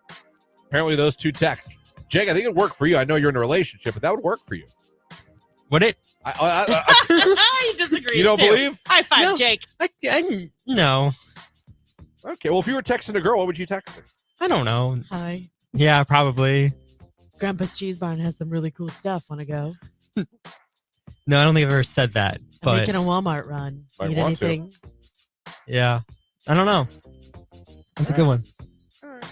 Apparently, those two texts. Jake, I think it'd work for you. I know you're in a relationship, but that would work for you. Would it? He disagrees. You don't believe? High five, No. Jake. No. Okay, well, if you were texting a girl, what would you text her? I don't know. Hi. Yeah, probably. Grandpa's Cheese Barn has some really cool stuff. Want to go? No, I don't think I've ever said that. I'm But making a Walmart run. Might Need want to. anything? yeah, I don't know. That's a good one.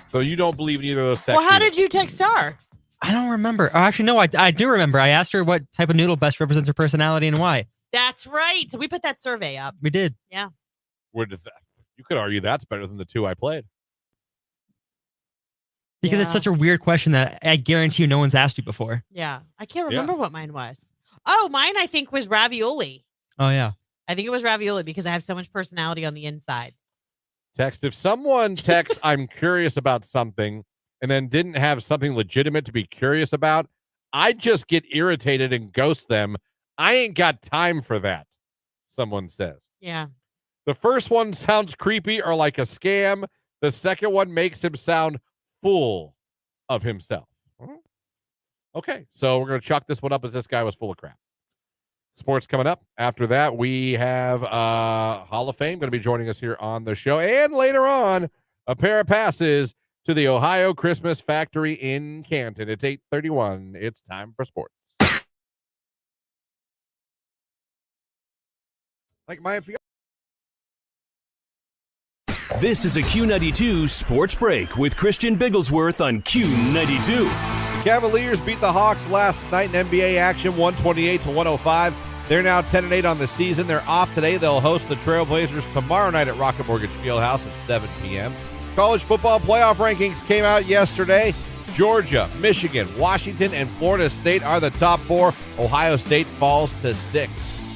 So you don't believe in either of those texts? Well, how either? did you text her? I don't remember. Oh, actually, no, I do remember. I asked her what type of noodle best represents her personality and why. That's right. So we put that survey up. We did. Yeah. Where does that? You could argue that's better than the two I played. Because Yeah. it's such a weird question that I guarantee you no one's asked you before. Yeah. I can't remember what mine was. Oh, mine I think was ravioli. Oh, yeah. I think it was ravioli because I have so much personality on the inside. Text. If someone texts, I'm curious about something, and then didn't have something legitimate to be curious about, I'd just get irritated and ghost them. I ain't got time for that, someone says. Yeah. The first one sounds creepy or like a scam. The second one makes him sound full of himself. Okay, so we're going to chalk this one up as this guy was full of crap. Sports coming up. After that, we have Hall of Fame going to be joining us here on the show. And later on, a pair of passes to the Ohio Christmas Factory in Canton. It's 8:31. It's time for sports. Like my This is a Q92 Sports Break with Christian Bigglesworth on Q92. Cavaliers beat the Hawks last night in NBA action, 128-105. They're now 10-8 on the season. They're off today. They'll host the Trailblazers tomorrow night at Rocket Mortgage Fieldhouse at 7 p.m. College football playoff rankings came out yesterday. Georgia, Michigan, Washington, and Florida State are the top 4. Ohio State falls to 6.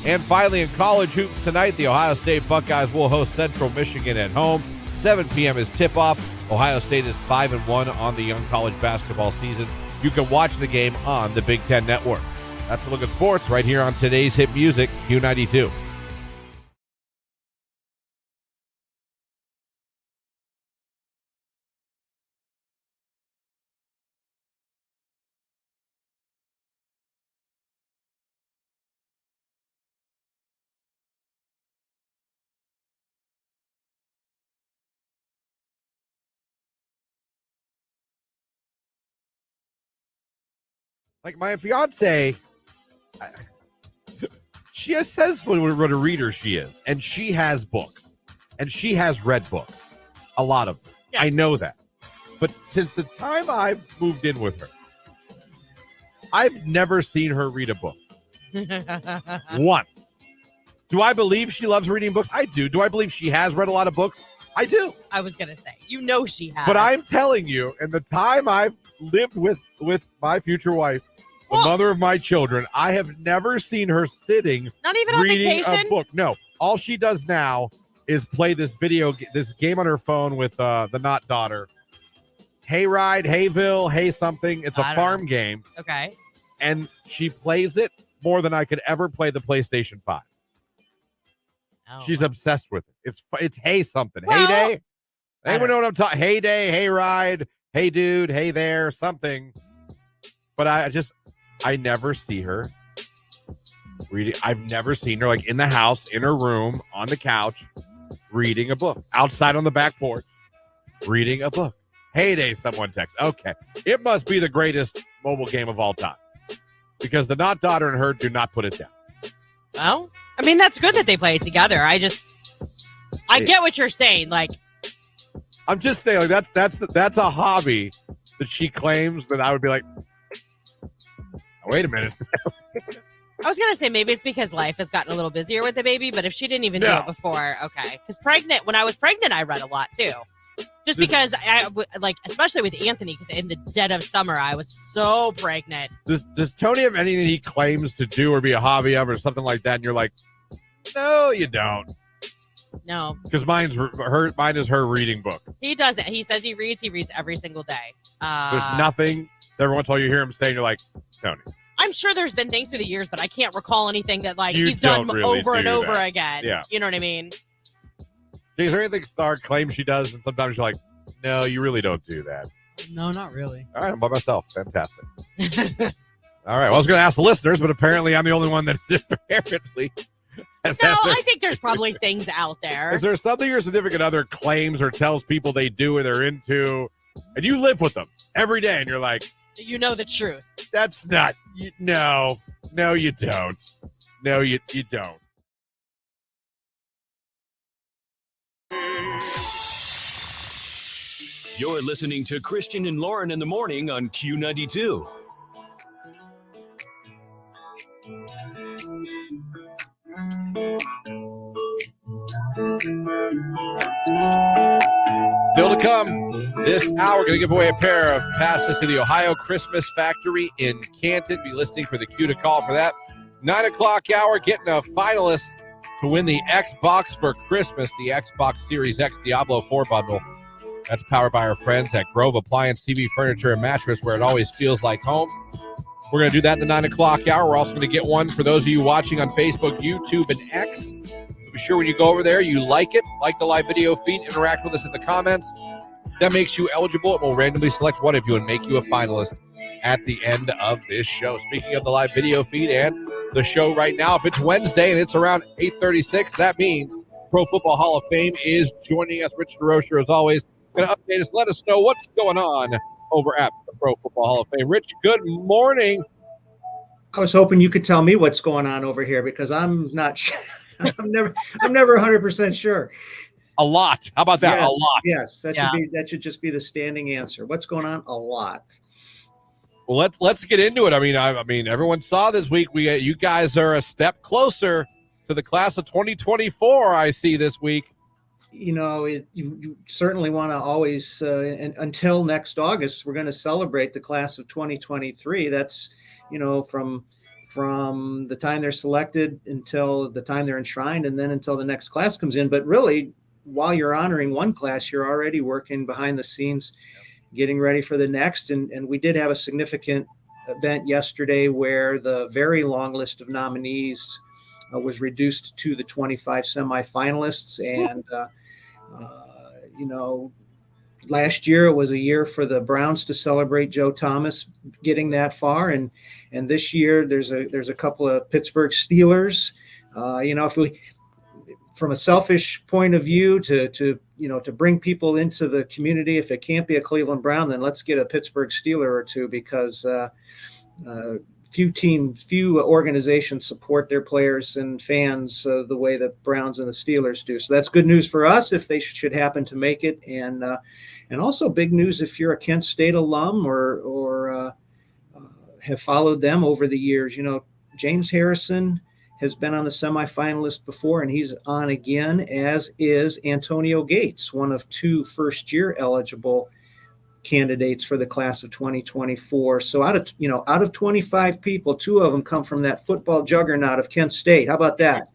And finally, in college hoops tonight, the Ohio State Buckeyes will host Central Michigan at home. 7 p.m. is tip-off. Ohio State is 5-1 on the young college basketball season. You can watch the game on the Big Ten Network. That's a look at sports right here on today's hit music, Q92. Like my fiance, she says what a reader she is, and she has books, and she has read books, a lot of them. Yeah. I know that. But since the time I've moved in with her, I've never seen her read a book. Once. Do I believe she loves reading books? I do. Do I believe she has read a lot of books? I do. I was going to say, she has. But I'm telling you, in the time I've lived with my future wife, the mother of my children, I have never seen her sitting not even reading on vacation? A book. No. All she does now is play this game on her phone with the not daughter. Hey Ride, Hayville, Hey something. It's a farm game. Okay. And she plays it more than I could ever play the PlayStation 5. Oh, she's obsessed with it. It's Hey something. Well, Hey Day. Anyone know what I'm talking? Hey Day, Hey Ride, Hey Dude, Hey There, something. But I never see her reading. I've never seen her like in the house, in her room, on the couch, reading a book. Outside on the back porch, reading a book. Heyday, someone texts. Okay. It must be the greatest mobile game of all time. Because the not daughter and her do not put it down. Well, I mean, that's good that they play it together. I get what you're saying. Like, I'm just saying, like that's a hobby that she claims that I would be like, wait a minute. I was going to say maybe it's because life has gotten a little busier with the baby, but if she didn't even do it before, okay. Because when I was pregnant, I read a lot too. Just because, especially with Anthony, because in the dead of summer, I was so pregnant. Does Tony have anything he claims to do or be a hobby of or something like that? And you're like, no, you don't. No. Because mine is her reading book. He does it. He says he reads every single day. There's nothing. Every once in a while you hear him saying, you're like, Tony. I'm sure there's been things through the years, but I can't recall anything that he's done really over and over again. Yeah. You know what I mean? Is there anything Star claims she does, and sometimes you're like, no, you really don't do that? No, not really. All right, I'm by myself. Fantastic. All right, well, I was going to ask the listeners, but apparently I'm the only one that apparently has I think there's probably things out there. Is there something your significant other claims or tells people they do or they're into, and you live with them every day, and you're like, you know the truth. That's not, no, you don't. No, you don't. You're listening to Christian and Lauren in the morning on Q92. Still to come this hour, going to give away a pair of passes to the Ohio Christmas Factory in Canton. Be listening for the cue to call for that. 9 o'clock hour, getting a finalist to win the Xbox for Christmas, the Xbox Series X Diablo 4 bundle. That's powered by our friends at Grove Appliance, TV, Furniture, and Mattress, where it always feels like home. We're going to do that in the 9 o'clock hour. We're also going to get one for those of you watching on Facebook, YouTube, and X. So be sure when you go over there, you like it, like the live video feed, interact with us in the comments. That makes you eligible, and we'll randomly select one of you and make you a finalist at the end of this show. Speaking of the live video feed and the show right now, if it's Wednesday and it's around 8:36, that means Pro Football Hall of Fame is joining us. Rich DeRocher, as always, going to update us, let us know what's going on over at the Pro Football Hall of Fame. Rich, good morning. I was hoping you could tell me what's going on over here because I'm not sure. I'm never 100% sure. A lot. How about that? Yes, a lot. Yes, that should just be the standing answer. What's going on? A lot. Well, let's get into it. I mean, everyone saw this week. You guys are a step closer to the class of 2024. I see this week. You certainly want to always, until next August, we're going to celebrate the class of 2023. That's, from the time they're selected until the time they're enshrined, and then until the next class comes in. But really, while you're honoring one class, you're already working behind the scenes, getting ready for the next. And we did have a significant event yesterday where the very long list of nominees was reduced to the 25 semifinalists. And, last year it was a year for the Browns to celebrate Joe Thomas getting that far. And this year there's a couple of Pittsburgh Steelers. If we, from a selfish point of view, to bring people into the community, if it can't be a Cleveland Brown, then let's get a Pittsburgh Steeler or two, because few organizations support their players and fans the way the Browns and the Steelers do. So that's good news for us if they should happen to make it, and also big news if you're a Kent State alum or have followed them over the years. James Harrison has been on the semifinalist before, and he's on again, as is Antonio Gates, one of two first-year eligible candidates for the class of 2024. So out of 25 people, 2 of them come from that football juggernaut of Kent State. How about that?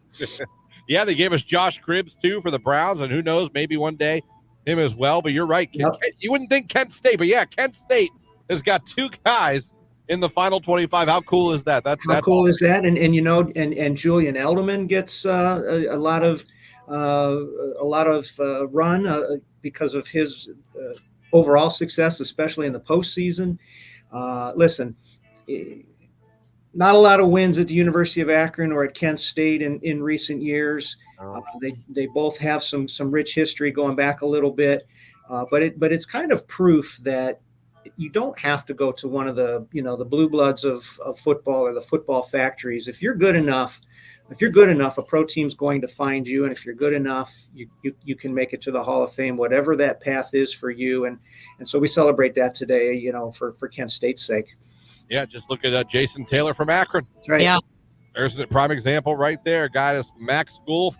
Yeah, they gave us Josh Cribbs too for the Browns, and who knows, maybe one day him as well. But you're right. Yep. You wouldn't think Kent State, but yeah, Kent State has got 2 guys in the final 25. How cool is that? That's cool awesome. Is that? And Julian Edelman gets a lot of run because of his overall success, especially in the postseason. Listen, not a lot of wins at the University of Akron or at Kent State in recent years. They both have some rich history going back a little bit, but it's kind of proof that you don't have to go to one of the the blue bloods of football or the football factories. If you're good enough, a pro team's going to find you, and if you're good enough, you can make it to the Hall of Fame, whatever that path is for you. And so we celebrate that today, for Kent State's sake. Yeah, just look at Jason Taylor from Akron. That's right. Yeah. There's a prime example right there. Guy that's Mac school,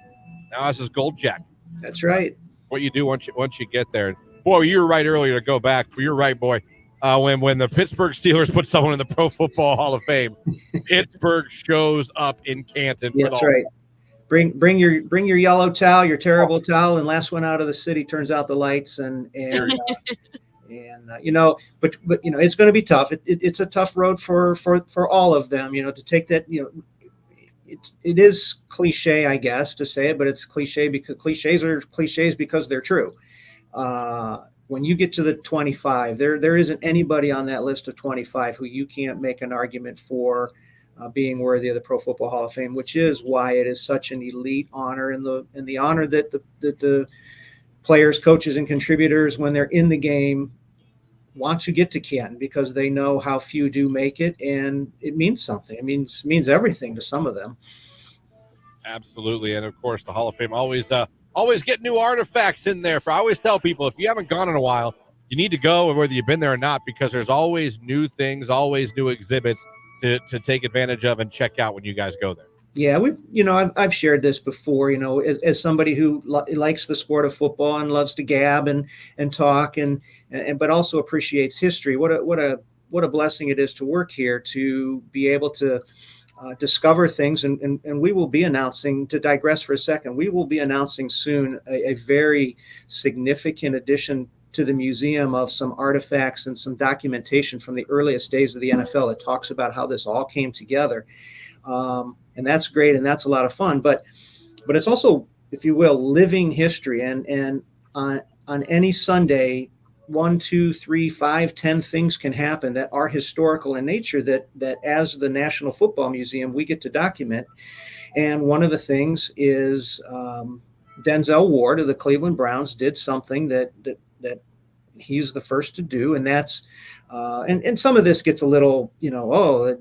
now has his gold jacket. That's right. What you do once you get there. Boy, you were right earlier to go back. You're right, boy. When the Pittsburgh Steelers put someone in the Pro Football Hall of Fame, Pittsburgh shows up in Canton. Yeah, that's right. Bring your yellow towel, your terrible towel, and last one out of the city turns out the lights, but it's going to be tough. It's a tough road for all of them. To take that. It is cliche, I guess, to say it, but it's cliche because cliches are cliches because they're true. When you get to the 25, there isn't anybody on that list of 25 who you can't make an argument for being worthy of the Pro Football Hall of Fame, which is why it is such an elite honor, and the honor that the players, coaches, and contributors, when they're in the game, want to get to Canton, because they know how few do make it, and it means something. It means everything to some of them. Absolutely, and of course, the Hall of Fame always get new artifacts in there. I always tell people, if you haven't gone in a while, you need to go, whether you've been there or not, because there's always new things, always new exhibits to take advantage of and check out when you guys go there. Yeah, I've shared this before, as somebody who likes the sport of football and loves to gab and talk and but also appreciates history. What a blessing it is to work here, to be able to discover things, and we will be announcing, to digress for a second, we will be announcing soon a very significant addition to the museum of some artifacts and some documentation from the earliest days of the NFL that talks about how this all came together. And that's great, and that's a lot of fun. But it's also, if you will, living history. And on any Sunday, 1, 2, 3, 5, 10 things can happen that are historical in nature that as the National Football Museum we get to document. And one of the things is Denzel Ward of the Cleveland Browns did something that he's the first to do, and that's and some of this gets a little,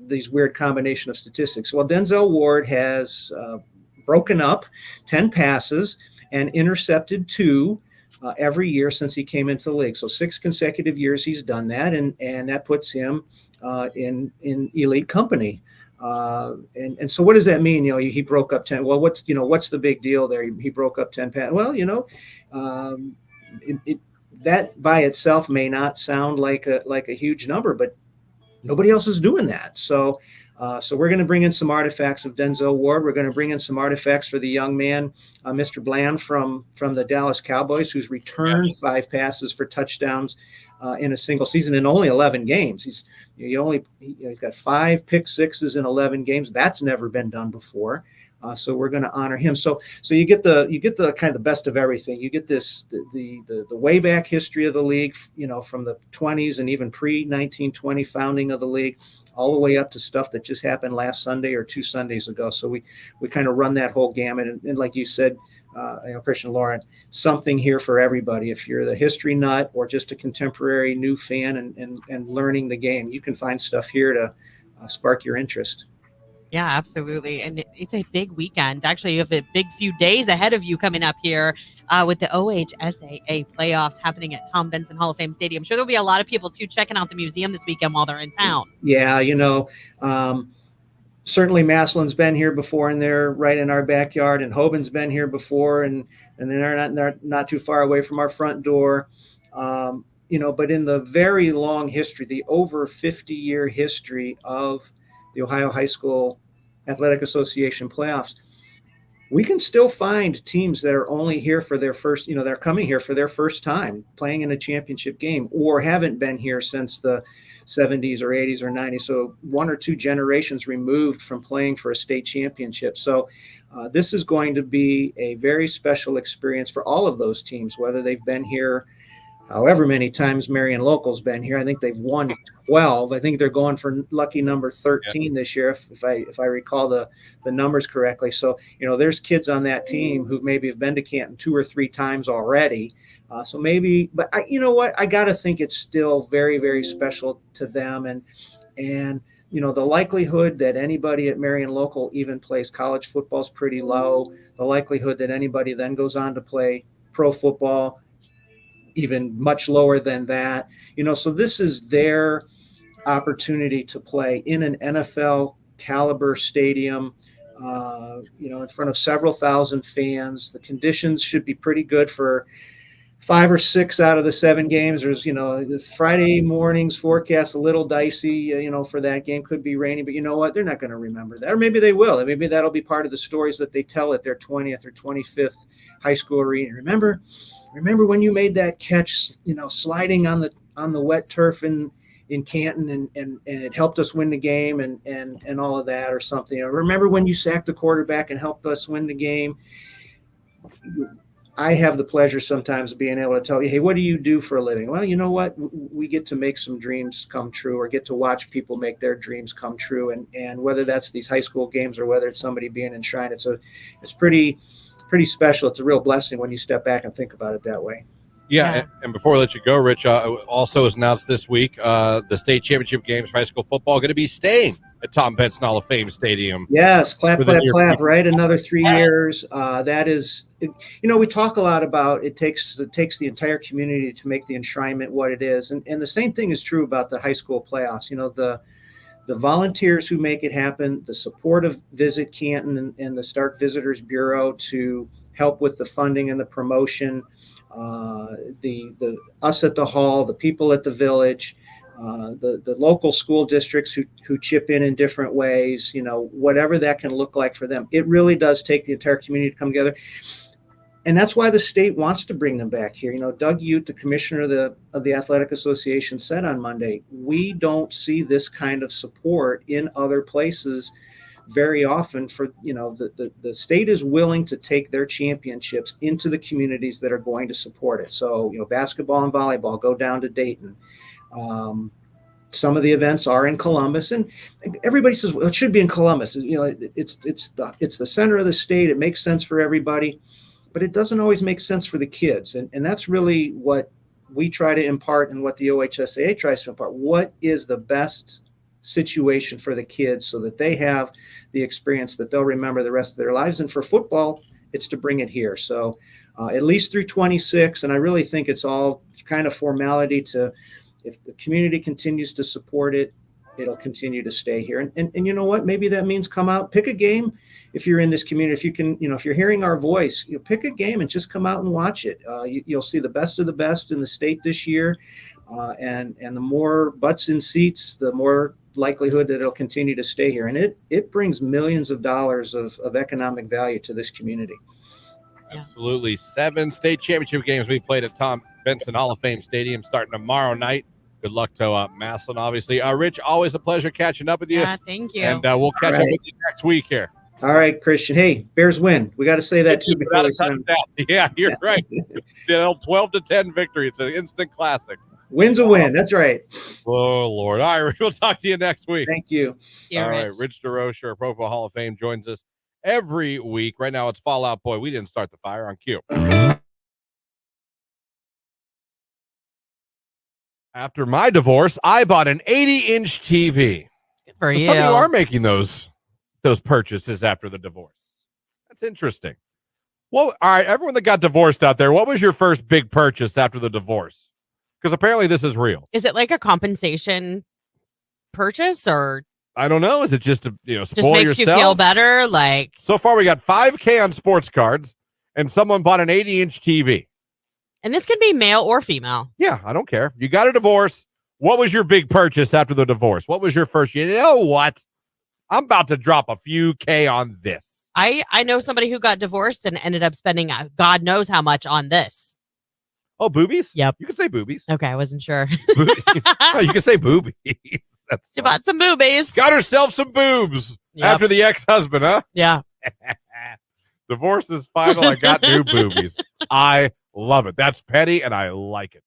these weird combination of statistics. Well, Denzel Ward has broken up 10 passes and intercepted 2 every year since he came into the league. So 6 consecutive years he's done that, and that puts him in elite company. And so what does that mean? He broke up 10. Well, what's the big deal there? He broke up 10 passes. Well, that by itself may not sound like a huge number, but nobody else is doing that. So we're going to bring in some artifacts of Denzel Ward. We're going to bring in some artifacts for the young man, Mr. Bland from the Dallas Cowboys, who's returned 5 passes for touchdowns in a single season in only 11 games. He's got 5 pick sixes in 11 games. That's never been done before. So we're going to honor him. So you get the kind of the best of everything. You get this the way back history of the league, from the 20s and even pre-1920 founding of the league, all the way up to stuff that just happened last Sunday or 2 Sundays ago. So we kind of run that whole gamut. And like you said, Christian, Lauren, something here for everybody. If you're the history nut or just a contemporary new fan and learning the game, you can find stuff here to spark your interest. Yeah, absolutely. And it's a big weekend. Actually, you have a big few days ahead of you coming up here with the OHSAA playoffs happening at Tom Benson Hall of Fame Stadium. I'm sure there'll be a lot of people, too, checking out the museum this weekend while they're in town. Yeah, certainly Massillon's been here before, and they're right in our backyard, and Hoban's been here before, and they're not too far away from our front door. But in the very long history, the over 50-year history of the Ohio High School Athletic Association playoffs, we can still find teams that are only here for their first, they're coming here for their first time playing in a championship game, or haven't been here since the 70s or 80s or 90s. So 1 or 2 generations removed from playing for a state championship. So this is going to be a very special experience for all of those teams, whether they've been here however many times Marion Local's been here. I think they've won 12. I think they're going for lucky number 13 this year, if I recall the numbers correctly. So, there's kids on that team who maybe have been to Canton 2 or 3 times already. So maybe, but you know what? I got to think it's still very, very special to them. And the likelihood that anybody at Marion Local even plays college football is pretty low. The likelihood that anybody then goes on to play pro football, even much lower than that. So this is their opportunity to play in an NFL caliber stadium, in front of several thousand fans. The conditions should be pretty good for 5 or 6 out of the 7 games. There's, the Friday morning's forecast a little dicey, for that game. Could be rainy, but you know what? They're not going to remember that. Or maybe they will. And maybe that'll be part of the stories that they tell at their 20th or 25th high school reunion. Remember when you made that catch, sliding on the wet turf in Canton, and it helped us win the game and all of that, or something. Remember when you sacked the quarterback and helped us win the game? I have the pleasure sometimes of being able to tell you, hey, what do you do for a living? Well, you know what? We get to make some dreams come true, or get to watch people make their dreams come true. And whether that's these high school games or whether it's somebody being enshrined, it's pretty special. It's a real blessing when you step back and think about it that way. Yeah. And before I let you go, Rich, also was announced this week, the state championship games for high school football going to be staying at Tom Benson Hall of Fame Stadium. Yes, clap, right? Another 3 years. That is, we talk a lot about it takes the entire community to make the enshrinement what it is. And the same thing is true about the high school playoffs. The volunteers who make it happen, the support of Visit Canton and the Stark Visitors Bureau to help with the funding and the promotion, the us at the hall, the people at the village, the local school districts who chip in different ways, whatever that can look like for them. It really does take the entire community to come together. And that's why the state wants to bring them back here. Doug Ute, the commissioner of the Athletic Association, said on Monday, we don't see this kind of support in other places very often. For the state is willing to take their championships into the communities that are going to support it. So basketball and volleyball go down to Dayton. Some of the events are in Columbus, and everybody says, well, it should be in Columbus. It's the center of the state. It makes sense for everybody, but it doesn't always make sense for the kids. And that's really what we try to impart and what the OHSAA tries to impart. What is the best situation for the kids so that they have the experience that they'll remember the rest of their lives? And for football, it's to bring it here. So at least through 26, and I really think it's all kind of formality to, if the community continues to support it, it'll continue to stay here. And you know what? Maybe that means come out, pick a game. If you're in this community, if you can, if you're hearing our voice, pick a game and just come out and watch it. You'll see the best of the best in the state this year. And the more butts in seats, the more likelihood that it'll continue to stay here. And it brings millions of dollars of economic value to this community. Absolutely. 7 state championship games we played at Tom Benson Hall of Fame Stadium starting tomorrow night. Good luck to Maslin, obviously. Rich, always a pleasure catching up with you. Yeah, thank you. And we'll catch up with you next week here. All right, Christian. Hey, Bears win. We got to say that too before we sign. Yeah, you're right. 12-10 victory. It's an instant classic. Win's a win. That's right. Oh, Lord. All right, we'll talk to you next week. Thank you. All right, Rich DeRocher, Pro Football Hall of Fame, joins us every week. Right now, it's Fallout Boy. We didn't start the fire on Q. After my divorce, I bought an 80-inch TV. Good for you. Some of you are making those purchases after the divorce. That's interesting. Well, all right, everyone that got divorced out there, what was your first big purchase after the divorce? Because apparently this is real. Is it like a compensation purchase, or I don't know. Is it just to spoil just makes yourself? you feel better? Like, so far, we got $5,000 on sports cards, and someone bought an 80-inch TV. and this can be male or female. Yeah, I don't care. You got a divorce. What was your big purchase after the divorce? What was your first? You know what? I'm about to drop a few K on this. I know somebody who got divorced and ended up spending God knows how much on this. Oh, boobies? Yep. You can say boobies. Okay, I wasn't sure. Oh, you can say boobies. She bought some boobies. Got herself some boobs after the ex-husband, huh? Yeah. Divorce is final. I got new boobies. I love it. That's petty, and I like it.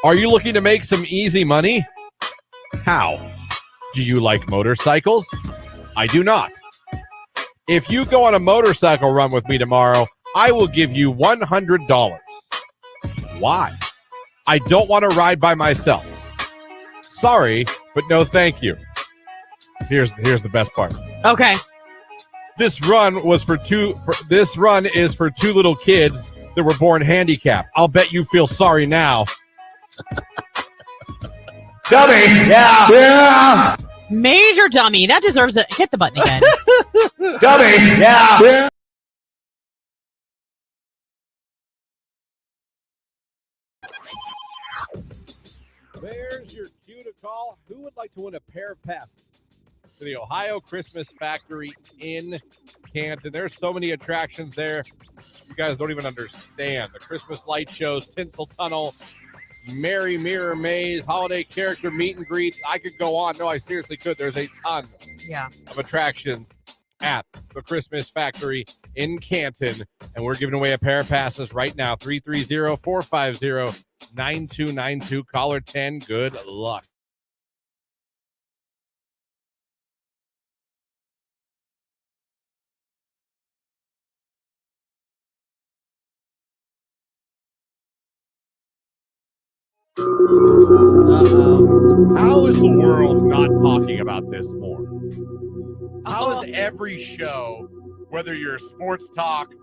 Are you looking to make some easy money? How? Do you like motorcycles? I do not. If you go on a motorcycle run with me tomorrow, I will give you $100. Why? I don't want to ride by myself. Sorry, but no thank you. Here's the best part. Okay. This run is for two little kids that were born handicapped. I'll bet you feel sorry now. Dummy, yeah, yeah. Major dummy. That deserves it. Hit the button again. Dummy, yeah, yeah. call. Who would like to win a pair of passes to the Ohio Christmas Factory in Canton? There's so many attractions there. You guys don't even understand. The Christmas light shows, Tinsel Tunnel, Merry Mirror Maze, holiday character meet and greets. I could go on. No, I seriously could. There's a ton of attractions at the Christmas Factory in Canton. And we're giving away a pair of passes right now. 330-450-9292. Caller 10. Good luck. How is the world not talking about this more? How is every show, whether you're sports talk,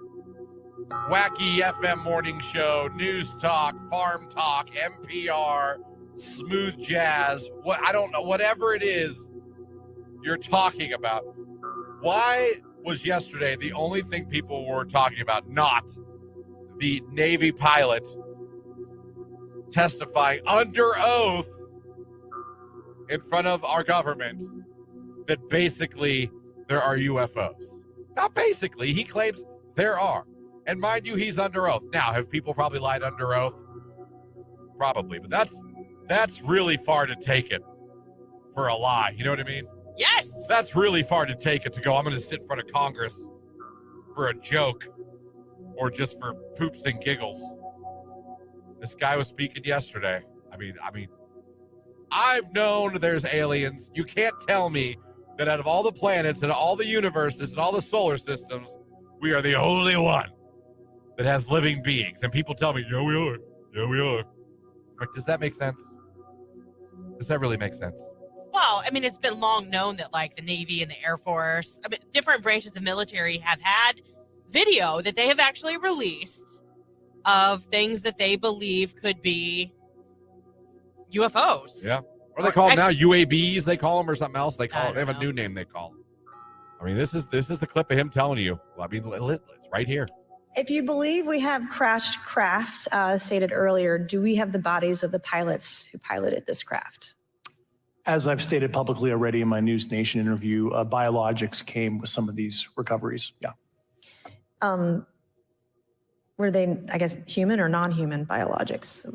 wacky FM morning show, news talk, farm talk, NPR, smooth jazz, I don't know, whatever it is you're talking about, why was yesterday the only thing people were talking about not the Navy pilot testifying under oath in front of our government that basically there are UFOs? Not basically, he claims there are. And mind you, he's under oath. Now, have people probably lied under oath? Probably, but that's really far to take it for a lie. You know what I mean? Yes. That's really far to take it to go, I'm going to sit in front of Congress for a joke or just for poops and giggles. This guy was speaking yesterday. I mean, I've known there's aliens. You can't tell me that out of all the planets and all the universes and all the solar systems, we are the only one that has living beings. And people tell me, yeah, we are. Yeah, we are. Like, does that make sense? Does that really make sense? Well, I mean, it's been long known that, like, the Navy and the Air Force, I mean, different branches of the military have had video that they have actually released of things that they believe could be UFOs. Yeah. What do they call them now? UABs, they call them, or something else? They call it. They have a new name they call them. I mean, this is the clip of him telling you. I mean, it's right here. If you believe we have crashed craft, stated earlier, do we have the bodies of the pilots who piloted this craft? As I've stated publicly already in my News Nation interview, biologics came with some of these recoveries. Yeah. Were they, I guess, human or non-human biologics?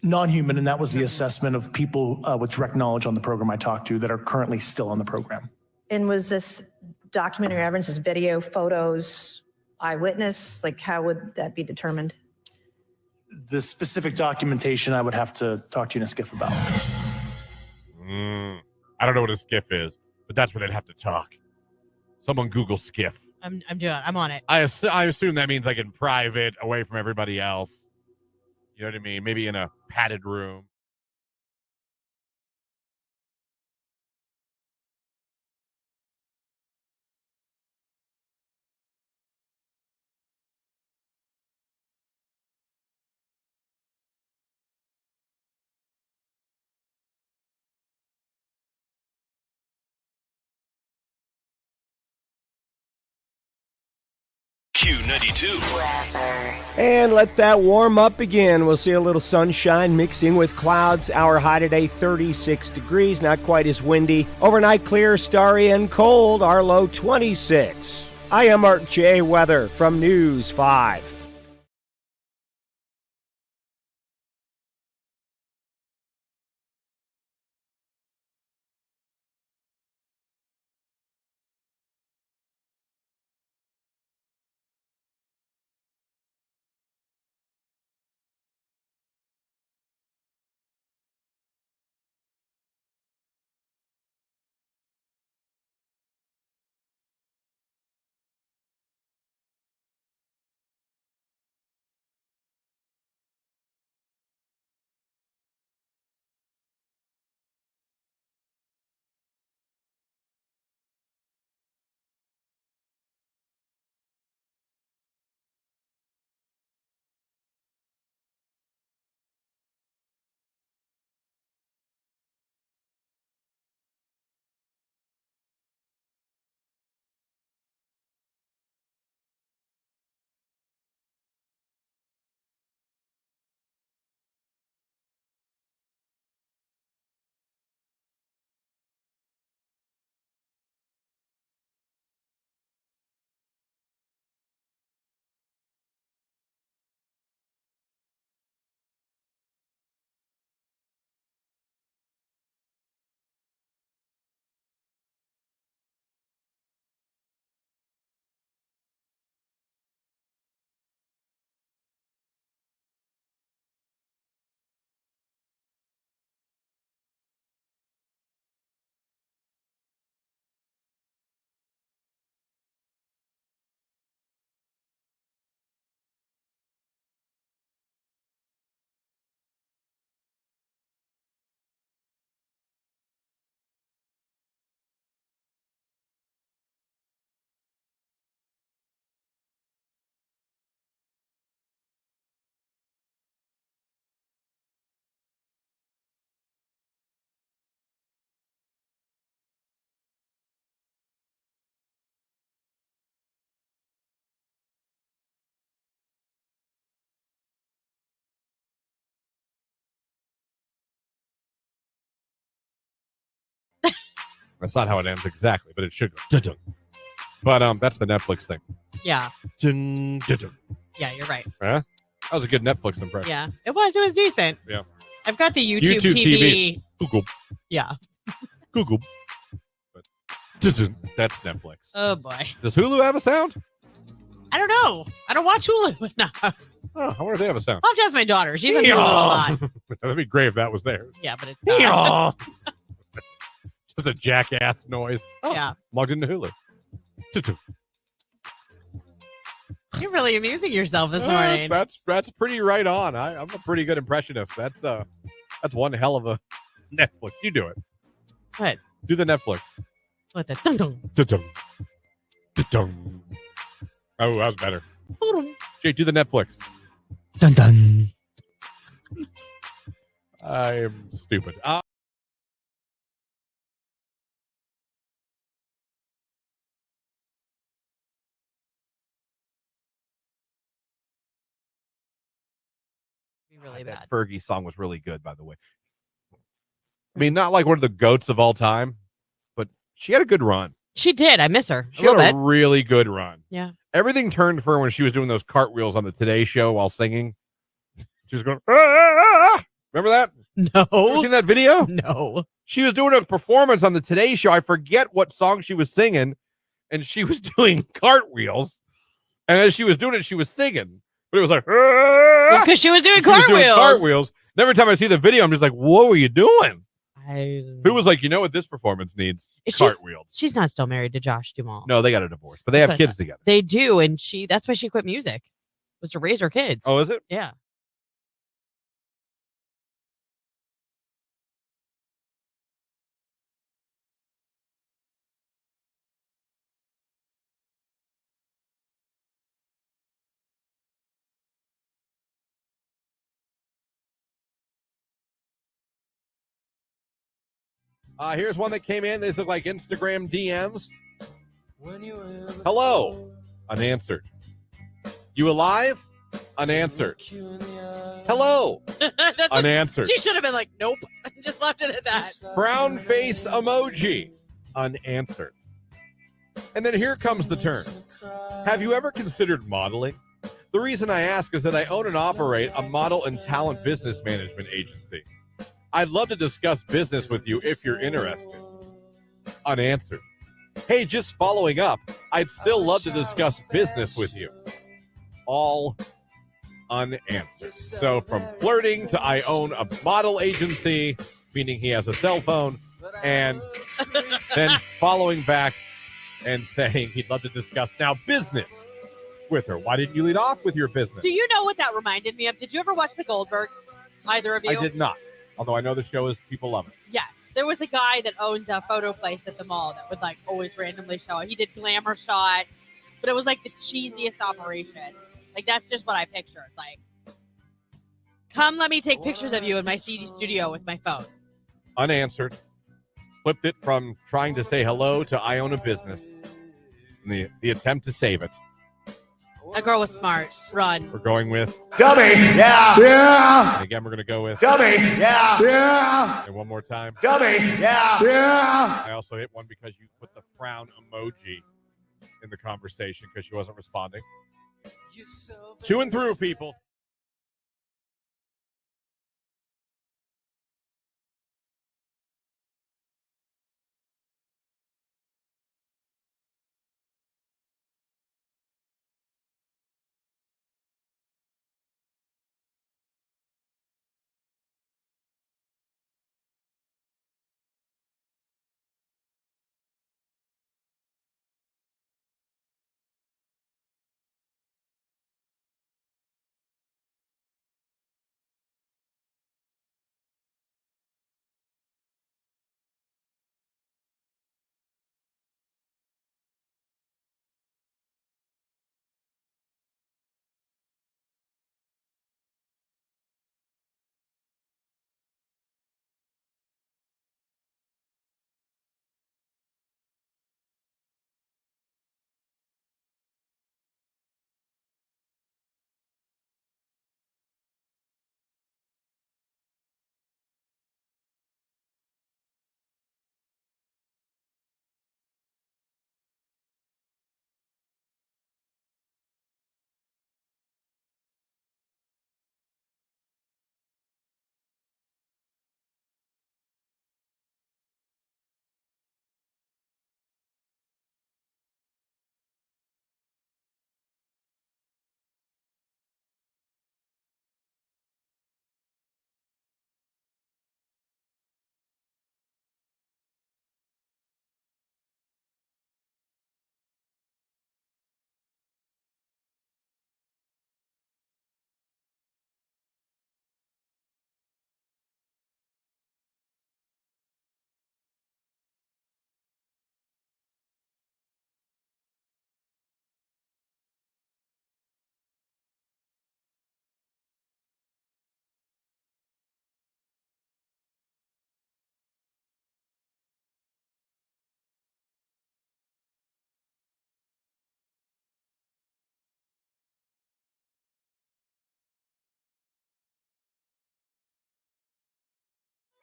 Non-human, and that was the assessment of people with direct knowledge on the program I talked to that are currently still on the program. And was this documentary evidence, this video, photos, eyewitness? Like, how would that be determined? The specific documentation I would have to talk to you in a skiff about. I don't know what a skiff is, but that's where they'd have to talk. Someone Google skiff. I'm on it. I assume that means like in private, away from everybody else. You know what I mean? Maybe in a padded room. Q92. And let that warm up again. We'll see a little sunshine mixing with clouds. Our high today, 36 degrees, not quite as windy. Overnight clear, starry, and cold. Our low, 26. I am Art J. Weather from News 5. That's not how it ends exactly, but it should go. Dun-dun. But that's the Netflix thing. Yeah. Dun, dun-dun. Yeah, you're right. Huh? That was a good Netflix impression. Yeah, it was. It was decent. Yeah. I've got the YouTube TV. Google. Yeah. Google. But dun-dun. That's Netflix. Oh, boy. Does Hulu have a sound? I don't know. I don't watch Hulu enough. Oh, I wonder if they have a sound. I'll just ask my daughter. She's on Hulu a lot. That'd be great if that was there. Yeah, but it's not. Just a jackass noise. Oh, yeah. Logged into Hulu. You're really amusing yourself this morning. That's pretty right on. I'm a pretty good impressionist. That's one hell of a Netflix. You do it. What? Do the Netflix. What the dun-dun. Dun-dun. Dun-dun. Oh, that was better. Jay, do the Netflix. Dun dun. I'm stupid. Really that bad. Fergie song was really good, by the way. I mean, not like one of the GOATs of all time, but she had a good run. She did. I miss her. She had a really good run. Yeah. Everything turned for her when she was doing those cartwheels on the Today Show while singing. She was going, ah, ah, ah. Remember that? No. You seen that video? No. She was doing a performance on the Today Show. I forget what song she was singing, and she was doing cartwheels. And as she was doing it, she was singing. But it was like, because she was doing cartwheels. And every time I see the video, I'm just like, what were you doing? Who was like, you know what this performance needs? Cartwheels. She's not still married to Josh Duhamel. No, they got a divorce, but they have kids together. They do, and that's why she quit music, was to raise her kids. Oh, is it? Yeah. Here's one that came in. These look like Instagram DMs. Hello. Unanswered. You alive? Unanswered. Hello. Unanswered. She should have been like, nope. Just left it at that. Frown face emoji. Unanswered. And then here comes the turn. Have you ever considered modeling? The reason I ask is that I own and operate a model and talent business management agency. I'd love to discuss business with you if you're interested. Unanswered. Hey, just following up, I'd still love to discuss business with you. All unanswered. So from flirting to I own a model agency, meaning he has a cell phone, and then following back and saying he'd love to discuss now business with her. Why didn't you lead off with your business? Do you know what that reminded me of? Did you ever watch The Goldbergs? Either of you? I did not. Although I know the show is people love it. Yes. There was a guy that owned a photo place at the mall that would like always randomly show it. He did glamour shots, but it was like the cheesiest operation. Like that's just what I pictured. Like, come let me take pictures of you in my CD studio with my phone. Unanswered. Flipped it from trying to say hello to I own a business. And the attempt to save it. That girl was smart. Run. We're going with Dummy. Yeah. Yeah. And again, we're going to go with Dummy. Yeah. Yeah. And one more time. Dummy. Yeah. Yeah. I also hit one because you put the frown emoji in the conversation because she wasn't responding. To and through, people.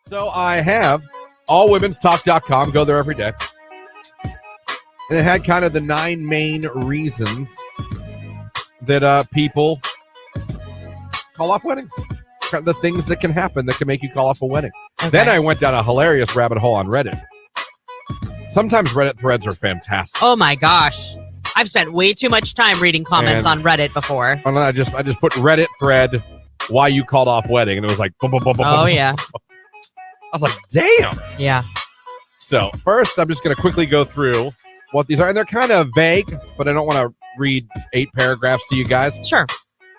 So I have allwomenstalk.com. Go there every day. And it had kind of the 9 main reasons that people call off weddings. The things that can happen that can make you call off a wedding. Okay. Then I went down a hilarious rabbit hole on Reddit. Sometimes Reddit threads are fantastic. Oh my gosh. I've spent way too much time reading comments And- on Reddit before. And I just put Reddit thread why you called off wedding, and it was like boom, boom, boom, boom, Oh boom. yeah. I was like, damn. Yeah. So first, I'm just going to quickly go through what these are, and they're kind of vague, but I don't want to read 8 paragraphs to you guys. Sure.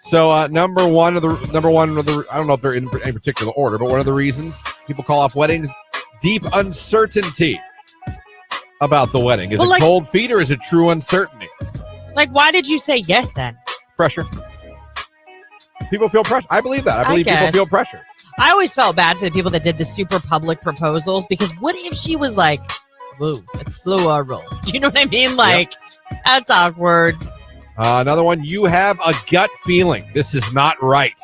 So number one of the I don't know if they're in any particular order, but one of the reasons people call off weddings: deep uncertainty about the wedding. Is Well, it like- cold feet or is it true uncertainty? Like, why did you say yes then? Pressure. People feel pressure. I believe that. I believe people guess. feel pressure. I always felt bad for the people that did the super public proposals because what if she was like, whoa, let's slow our roll. Do you know what I mean? Like, that's awkward. Another one, you have a gut feeling. This is not right.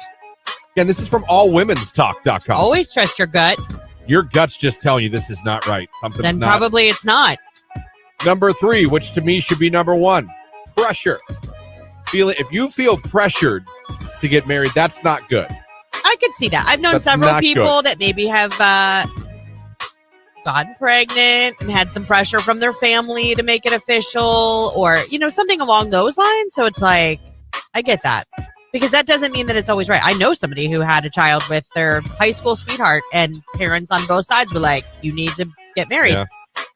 Again, this is from allwomenstalk.com. Always trust your gut. Your gut's just telling you this is not right. Something's Then not. probably it's not. Number 3, which to me should be number 1, pressure. If you feel pressured to get married, that's not good. I could see that. I've known That's several not people that maybe have gotten pregnant and had some pressure from their family to make it official or, something along those lines. So it's like, I get that. Because that doesn't mean that it's always right. I know somebody who had a child with their high school sweetheart and parents on both sides were like, you need to get married. Yeah.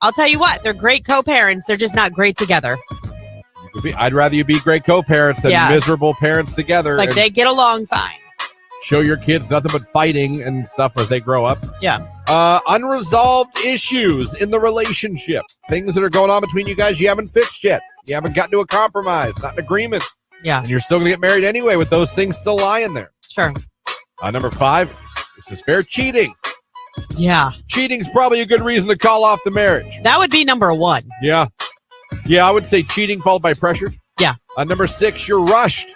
I'll tell you what, they're great co-parents. They're just not great together. I'd rather you be great co-parents than miserable parents together. Like and they get along fine. show your kids nothing but fighting and stuff as they grow up. Yeah. Unresolved issues in the relationship. Things that are going on between you guys you haven't fixed yet. You haven't gotten to a compromise, not an agreement. Yeah. And you're still going to get married anyway with those things still lying there. Sure. Number 5, this is fair, cheating. Yeah. Cheating's probably a good reason to call off the marriage. That would be number 1. Yeah. Yeah, I would say cheating followed by pressure. Yeah. Number 6, you're rushed.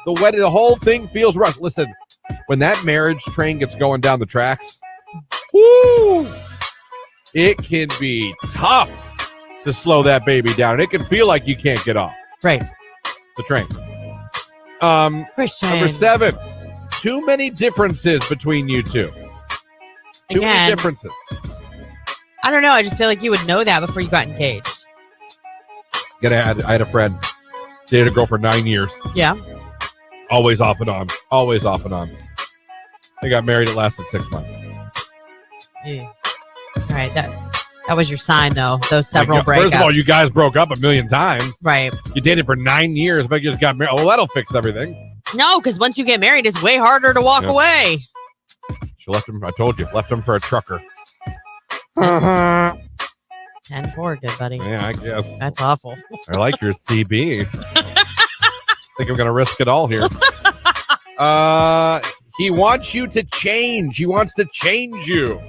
The whole thing feels rushed. Listen, when that marriage train gets going down the tracks, whoo, it can be tough to slow that baby down. And it can feel like you can't get off. Right. The train. Christian. Number 7, too many differences between you two. Too many Again. differences. I don't know. I just feel like you would know that before you got engaged. I had a friend, dated a girl for 9 years. Yeah. Always off and on. Always off and on. They got married. It lasted 6 months. Yeah. All right. That was your sign, though. Those several breakups. First of all, you guys broke up a million times. Right. You dated for 9 years, but you just got married. Oh, well, that'll fix everything. No, because once you get married, it's way harder to walk Yeah. away. She left him. I told you, left him for a trucker. 10-4, good buddy. Yeah, I guess. That's awful. I like your CB. Think I'm gonna risk it all here. He wants you to change. He wants to change you.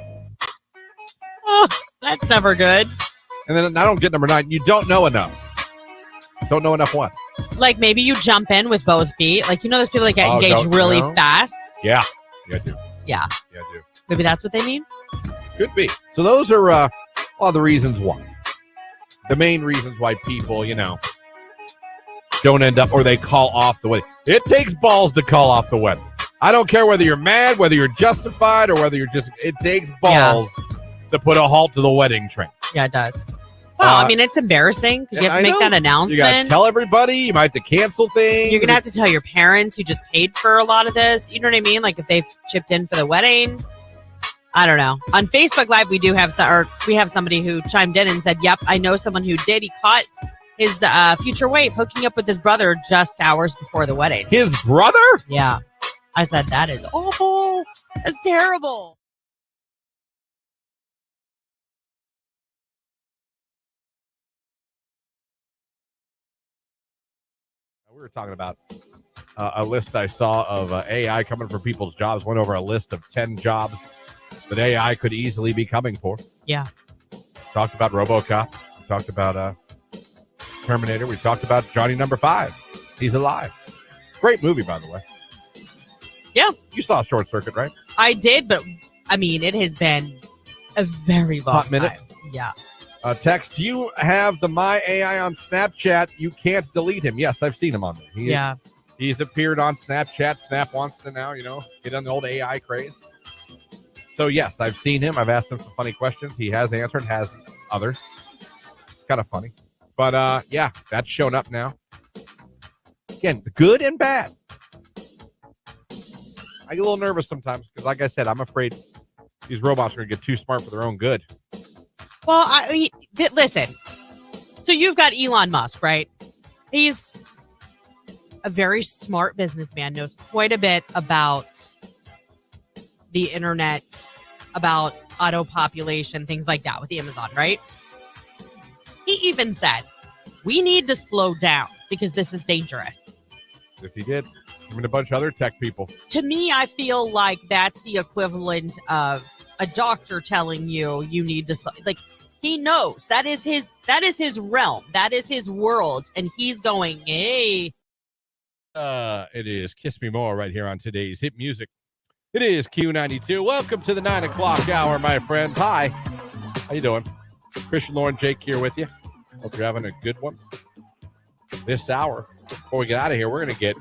Oh, that's never good. And then I don't get number 9. You don't know enough. Don't know enough what? Like maybe you jump in with both feet. Like, those people that get Oh, engaged don't really know. fast. Yeah. Yeah, I do. Yeah. Yeah, I do. Maybe that's what they mean. Could be. So those are all the reasons why. The main reasons why people, don't end up or they call off the wedding. It takes balls to call off the wedding. I don't care whether you're mad, whether you're justified, or whether it takes balls to put a halt to the wedding train. Yeah, it does. Well, it's embarrassing because you have to make that announcement. You got to tell everybody. You might have to cancel things. You're going to have to tell your parents who just paid for a lot of this. You know what I mean? Like if they've chipped in for the wedding. I don't know. On Facebook Live, we have somebody who chimed in and said, yep, I know someone who did. He caught his future wife hooking up with his brother just hours before the wedding. His brother? Yeah. I said, that is awful. That's terrible. We were talking about a list I saw of AI coming for people's jobs. Went over a list of 10 jobs that AI could easily be coming for. Yeah. Talked about RoboCop. We talked about Terminator. We talked about Johnny Number 5. He's alive. Great movie, by the way. Yeah. You saw Short Circuit, right? I did, but I mean, it has been a very long Hot minute. time. Yeah. Text, do you have the My AI on Snapchat? You can't delete him. Yes, I've seen him on there. He's appeared on Snapchat. Snap wants to now, get on the old AI craze. So, yes, I've seen him. I've asked him some funny questions. He has answered, has others. It's kind of funny. But, yeah, that's shown up now. Again, good and bad. I get a little nervous sometimes because, like I said, I'm afraid these robots are going to get too smart for their own good. Well, I mean, listen. So you've got Elon Musk, right? He's a very smart businessman, knows quite a bit about the internet, about auto population, things like that with Amazon, right? He even said, we need to slow down because this is dangerous. Yes, he did. Him and a bunch of other tech people. To me, I feel like that's the equivalent of a doctor telling you need to like. He knows that is his realm, that is his world, and he's going, hey. It is Kiss Me More right here on today's hit music. It is Q92. Welcome to the 9 o'clock hour, my friend. Hi, how you doing? Christian, Lauren, Jake here with you. Hope you're having a good one this hour. Before we get out of here, we're going to get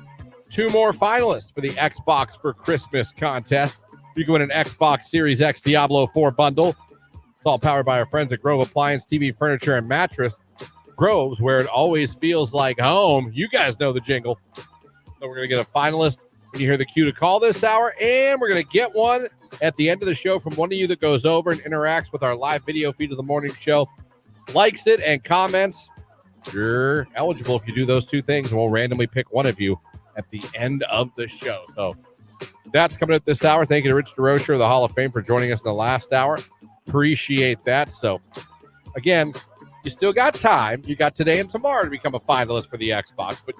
2 more finalists for the Xbox for Christmas contest. You can win an Xbox Series X Diablo 4 bundle. It's all powered by our friends at Grove Appliance, TV, Furniture, and Mattress. Grove's, where it always feels like home. You guys know the jingle. So we're going to get a finalist when you hear the cue to call this hour, and we're going to get one at the end of the show from one of you that goes over and interacts with our live video feed of the morning show, likes it, and comments. You're eligible if you do those 2 things, and we'll randomly pick one of you at the end of the show. So that's coming up this hour. Thank you to Rich DeRocher of the Hall of Fame for joining us in the last hour. Appreciate that. So, again, you still got time. You got today and tomorrow to become a finalist for the Xbox, but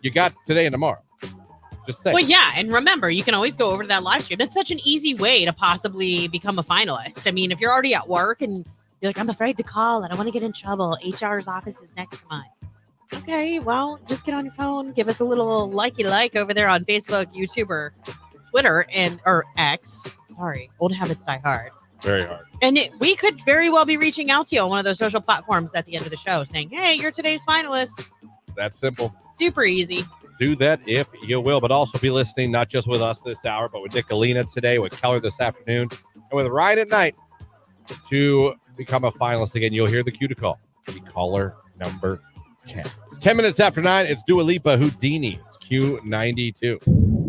you got today and tomorrow. Just saying. Well, yeah, and remember, you can always go over to that live stream. It's such an easy way to possibly become a finalist. I mean, if you're already at work and you're like, I'm afraid to call, I don't want to get in trouble. HR's office is next to mine. Okay, well, just get on your phone, give us a little likey over there on Facebook, YouTube, or Twitter, or X. Sorry, old habits die hard. Very hard. And we could very well be reaching out to you on one of those social platforms at the end of the show saying, hey, you're today's finalist. That's simple. Super easy. Do that if you will, but also be listening not just with us this hour, but with Nicolina today, with Keller this afternoon, and with Ryan at night to become a finalist. Again, you'll hear the cue to call. The caller number 10. It's 10 minutes after 9. It's Dua Lipa, Houdini. It's Q92.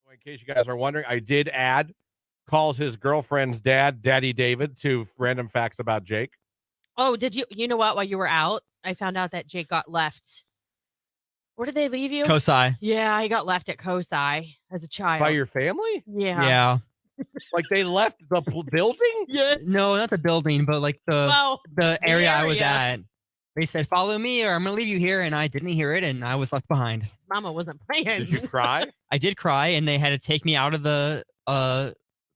In case you guys are wondering, I did add calls his girlfriend's dad, Daddy David, to random facts about Jake. Oh, did you? You know what? While you were out, I found out that Jake got left. Where did they leave you? Kosai. Yeah, he got left at Kosai as a child. By your family? Yeah. Yeah. Like they left the building? Yes. No, not the building, but like the area I was at. They said, follow me or I'm going to leave you here. And I didn't hear it. And I was left behind. His mama wasn't playing. Did you cry? I did cry. And they had to take me out of the part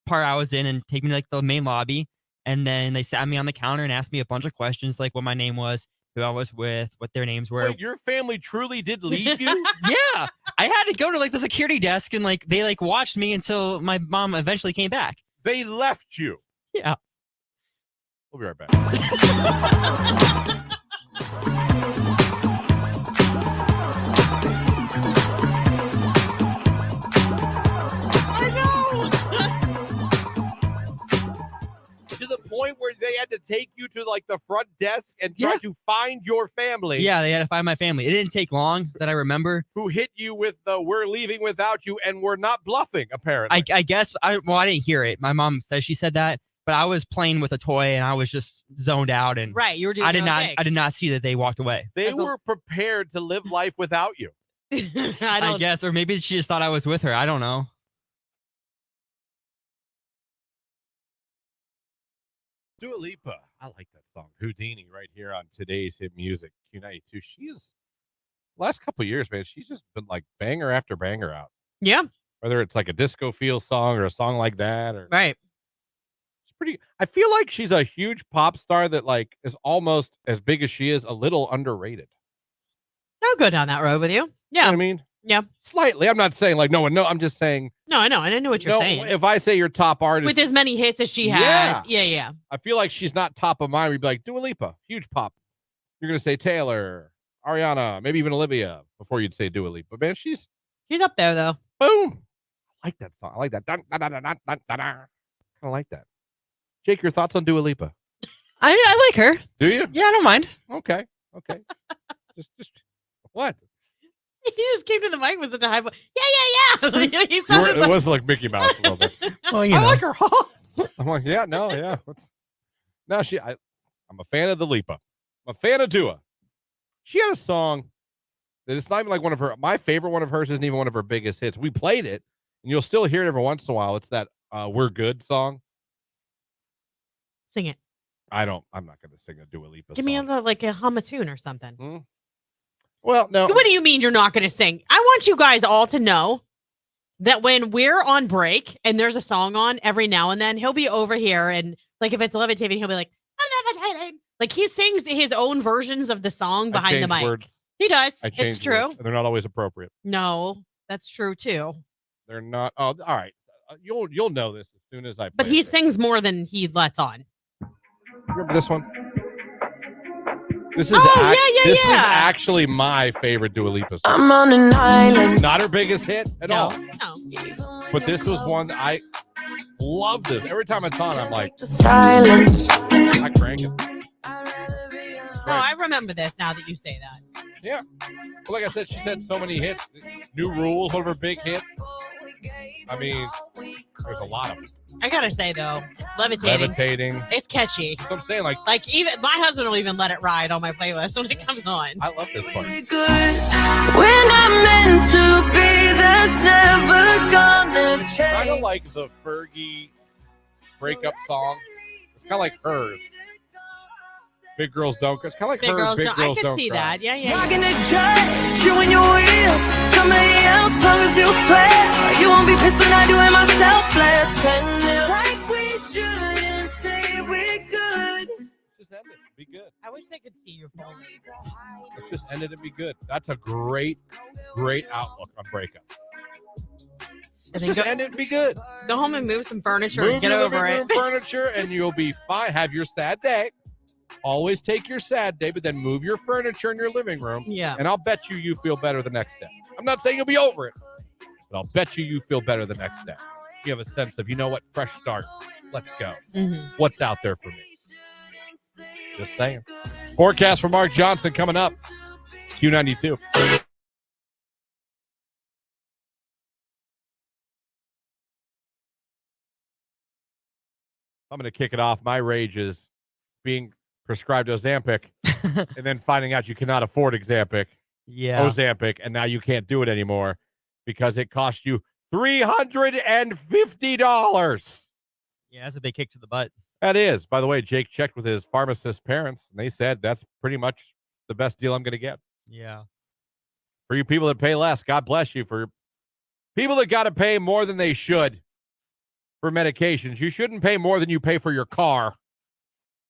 I was in and take me to like the main lobby. And then they sat me on the counter and asked me a bunch of questions, like what my name was. who I was with, what their names were. Wait, your family truly did leave you? Yeah. I had to go to like the security desk and like they like watched me until my mom eventually came back. They left you. Yeah. We'll be right back. To the point where they had to take you to like the front desk and try to find your family. Yeah, they had to find my family. It didn't take long that I remember. Who hit you with the "we're leaving without you" and we're not bluffing, apparently. I guess, I didn't hear it. My mom says she said that, but I was playing with a toy and I was just zoned out. And right, you were doing I did okay. I did not see that they walked away. They were prepared to live life without you. I guess, or maybe she just thought I was with her. I don't know. Dua Lipa. I like that song. Houdini right here on today's hit music. Q92. She is, last couple of years, man, she's just been like banger after banger out. Yeah. Whether it's like a disco feel song or a song like that. Or right. It's pretty, I feel like she's a huge pop star that like is almost as big as she is, a little underrated. I'll go down that road with you. Yeah. You know what I mean? Yeah. Slightly. I'm not saying like no one. No, I'm just saying. No, I know. And I know what you're saying. If I say your top artist with as many hits as she has. Yeah. I feel like she's not top of mind. We'd be like Dua Lipa, huge pop. You're going to say Taylor, Ariana, maybe even Olivia before you'd say Dua Lipa. Man, she's up there though. Boom. I like that song. I like that. Dun, dun, dun, dun, dun, dun, dun. Kind of like that. Jake, your thoughts on Dua Lipa? I like her. Do you? Yeah, I don't mind. Okay. just what? He just came to the mic with such a high voice. Yeah. It was like Mickey Mouse a little bit. Well, I like her. I'm like, yeah. No. I'm a fan of the Lipa. I'm a fan of Dua. She had a song that it's not even like one of her. My favorite one of hers isn't even one of her biggest hits. We played it, and you'll still hear it every once in a while. It's that "We're Good" song. Sing it. I'm not going to sing a Dua Lipa Give song. me like a hum a tune or something. Well, no. What do you mean you're not going to sing? I want you guys all to know that when we're on break and there's a song on every now and then, he'll be over here and like if it's levitating, he'll be like, I'm levitating. Like he sings his own versions of the song behind the mic. Words. He does. I It's true. Words, and they're not always appropriate. No, that's true too. They're not. Oh, all right. You'll know this as soon as I play But he it. sings more than he lets on. Remember this one? This is this is actually my favorite Dua Lipa song. I'm on an island. Not her biggest hit at all. No. But this was one that I love this. Every time it's on, I'm like, Silence. I crank it. No, I remember this now that you say that. Yeah. Well, like I said, she's had so many hits. New Rules, one of her big hits. I mean, there's a lot of them. I gotta say though, levitating. It's catchy. That's what I'm saying, like even my husband will even let it ride on my playlist when it comes on. I love this part. We're not meant to be. That's never gonna change. Kind of like the Fergie breakup song. It's kind of like hers. Big Girls Don't Cry. It's kind of like hers. Big Girls I Don't can see Cry. that. Yeah. Not gonna judge you when you will. Somebody else, long as you swear. You won't be pissed when I do it myself. Let's end it like we should and say we're good. Just end it. Be good. I wish they could see your phone. Let's just end it and be good. That's a great outlook on breakup. Let's just end it and be good. Go home and move some furniture Move and get your over living it. room furniture and you'll be fine. Have your sad day. Always take your sad day, but then move your furniture in your living room. Yeah. And I'll bet you feel better the next day. I'm not saying you'll be over it, but I'll bet you feel better the next day. You have a sense of, you know what, fresh start. Let's go. Mm-hmm. What's out there for me? Just saying. Forecast from Mark Johnson coming up. It's Q92. I'm going to kick it off. My rage is being prescribed Ozempic and then finding out you cannot afford Ozempic, and now you can't do it anymore because it cost you $350. Yeah, that's a big kick to the butt. That is. By the way, Jake checked with his pharmacist parents, and they said that's pretty much the best deal I'm going to get. Yeah. For you people that pay less, God bless you. For people that got to pay more than they should for medications, you shouldn't pay more than you pay for your car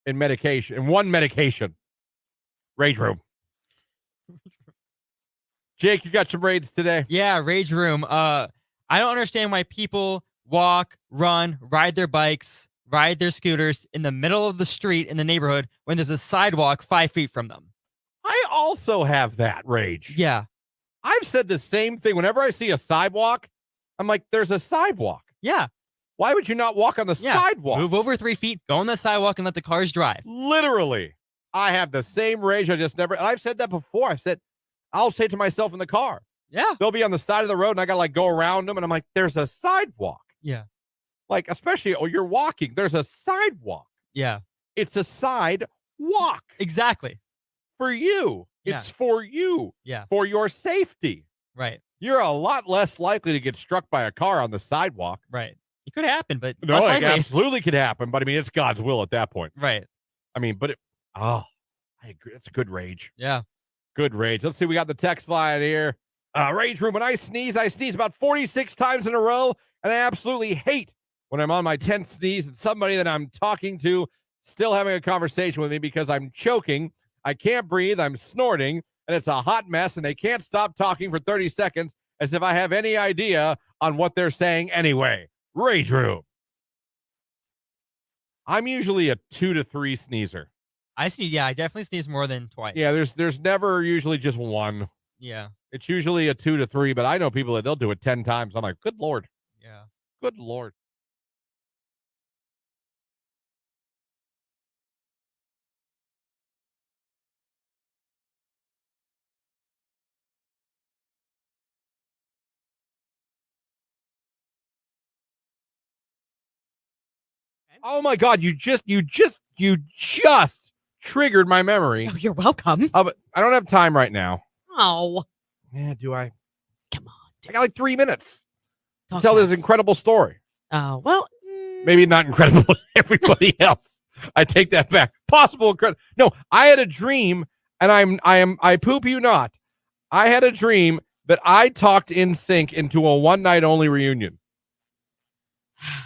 in medication, in one medication. Rage room. Jake, you got some raids today? Yeah, rage room. I don't understand why people walk, run, ride their bikes, ride their scooters in the middle of the street in the neighborhood when there's a sidewalk 5 feet from them. I also have that rage. Yeah. I've said the same thing. Whenever I see a sidewalk, I'm like, there's a sidewalk. Yeah. Why would you not walk on the sidewalk? Move over 3 feet, go on the sidewalk, and let the cars drive. Literally. I have the same rage. I've said that before. I'll say it to myself in the car. Yeah. They'll be on the side of the road and I got to like go around them. And I'm like, there's a sidewalk. Yeah. Like, especially, you're walking. There's a sidewalk. Yeah. It's a sidewalk. Exactly. For you. Yeah. It's for you. Yeah. For your safety. Right. You're a lot less likely to get struck by a car on the sidewalk. Right. It could happen, but No, less it likely. absolutely could happen. But I mean, it's God's will at that point. Right. I mean, I agree. It's a good rage. Yeah. Good rage. Let's see. We got the text line here. Rage room. When I sneeze about 46 times in a row. And I absolutely hate when I'm on my 10th sneeze and somebody that I'm talking to still having a conversation with me because I'm choking. I can't breathe. I'm snorting. And it's a hot mess. And they can't stop talking for 30 seconds as if I have any idea on what they're saying anyway. Rage room. I'm usually a 2 to 3 sneezer. I definitely sneeze more than twice. Yeah, there's never usually just one. Yeah. It's usually a 2 to 3, but I know people that they'll do it 10 times. I'm like, good Lord. Yeah. Good Lord. Oh my God, you just triggered my memory. Oh, you're welcome. But I don't have time right now. Oh. Yeah, do I? Come on. I got like 3 minutes to tell this incredible story. Oh, well. Maybe not incredible to everybody else. I take that back. Possible incredible. No, I had a dream, and I poop you not. I had a dream that I talked NSYNC into a one-night only reunion.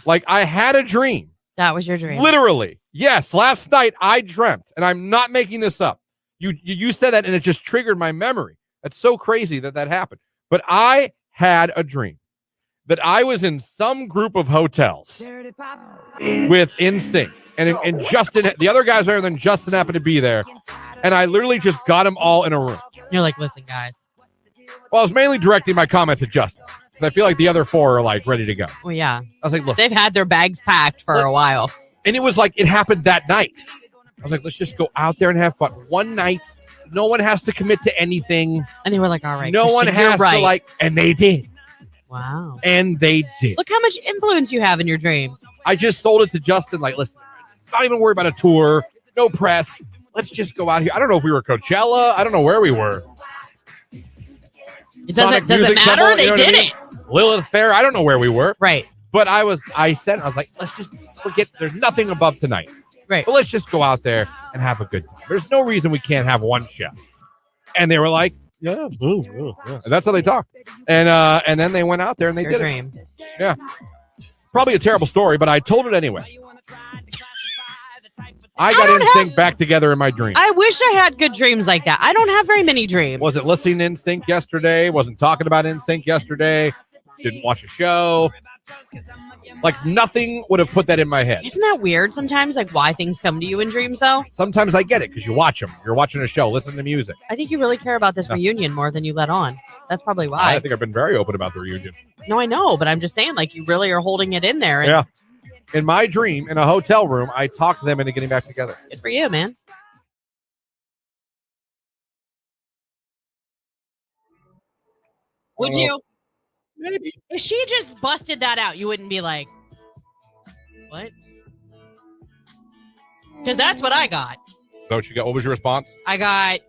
Like, I had a dream. That was your dream. Literally. Yes, last night I dreamt, and I'm not making this up. You said that, and it just triggered my memory. That's so crazy that happened. But I had a dream that I was in some group of hotels with NSYNC. And Justin, the other guys there, then Justin happened to be there. And I literally just got them all in a room. You're like, listen, guys. Well, I was mainly directing my comments at Justin. Because I feel like the other 4 are like ready to go. Well, yeah. I was like, look. They've had their bags packed for a while. And it was like, it happened that night. I was like, let's just go out there and have fun. One night. No one has to commit to anything. And they were like, all right. No one has to and they did. Wow. And they did. Look how much influence you have in your dreams. I just sold it to Justin. Like, listen, not even worry about a tour. No press. Let's just go out here. I don't know if we were Coachella. I don't know where we were. It doesn't matter. They did it. Lilith Fair. I don't know where we were. Right. But I was like, let's just forget. There's nothing above tonight. Right. But let's just go out there and have a good time. There's no reason we can't have one show. And they were like, yeah. And that's how they talk. And then they went out there and they did it. Yeah. Probably a terrible story, but I told it anyway. I got NSYNC back together in my dream. I wish I had good dreams like that. I don't have very many dreams. Wasn't listening to NSYNC yesterday. Wasn't talking about NSYNC yesterday. Didn't watch a show. Like, nothing would have put that in my head. Isn't that weird sometimes, like why things come to you in dreams, though? Sometimes I get it because you watch them. You're watching a show, listen to music. I think you really care about this reunion more than you let on. That's probably why. I think I've been very open about the reunion. No, I know, but I'm just saying, like, you really are holding it in there. And yeah. In my dream, in a hotel room, I talked them into getting back together. Good for you, man. Would you? Maybe. If she just busted that out, you wouldn't be like, what? Because that's what I got. So what you got? What was your response? I got.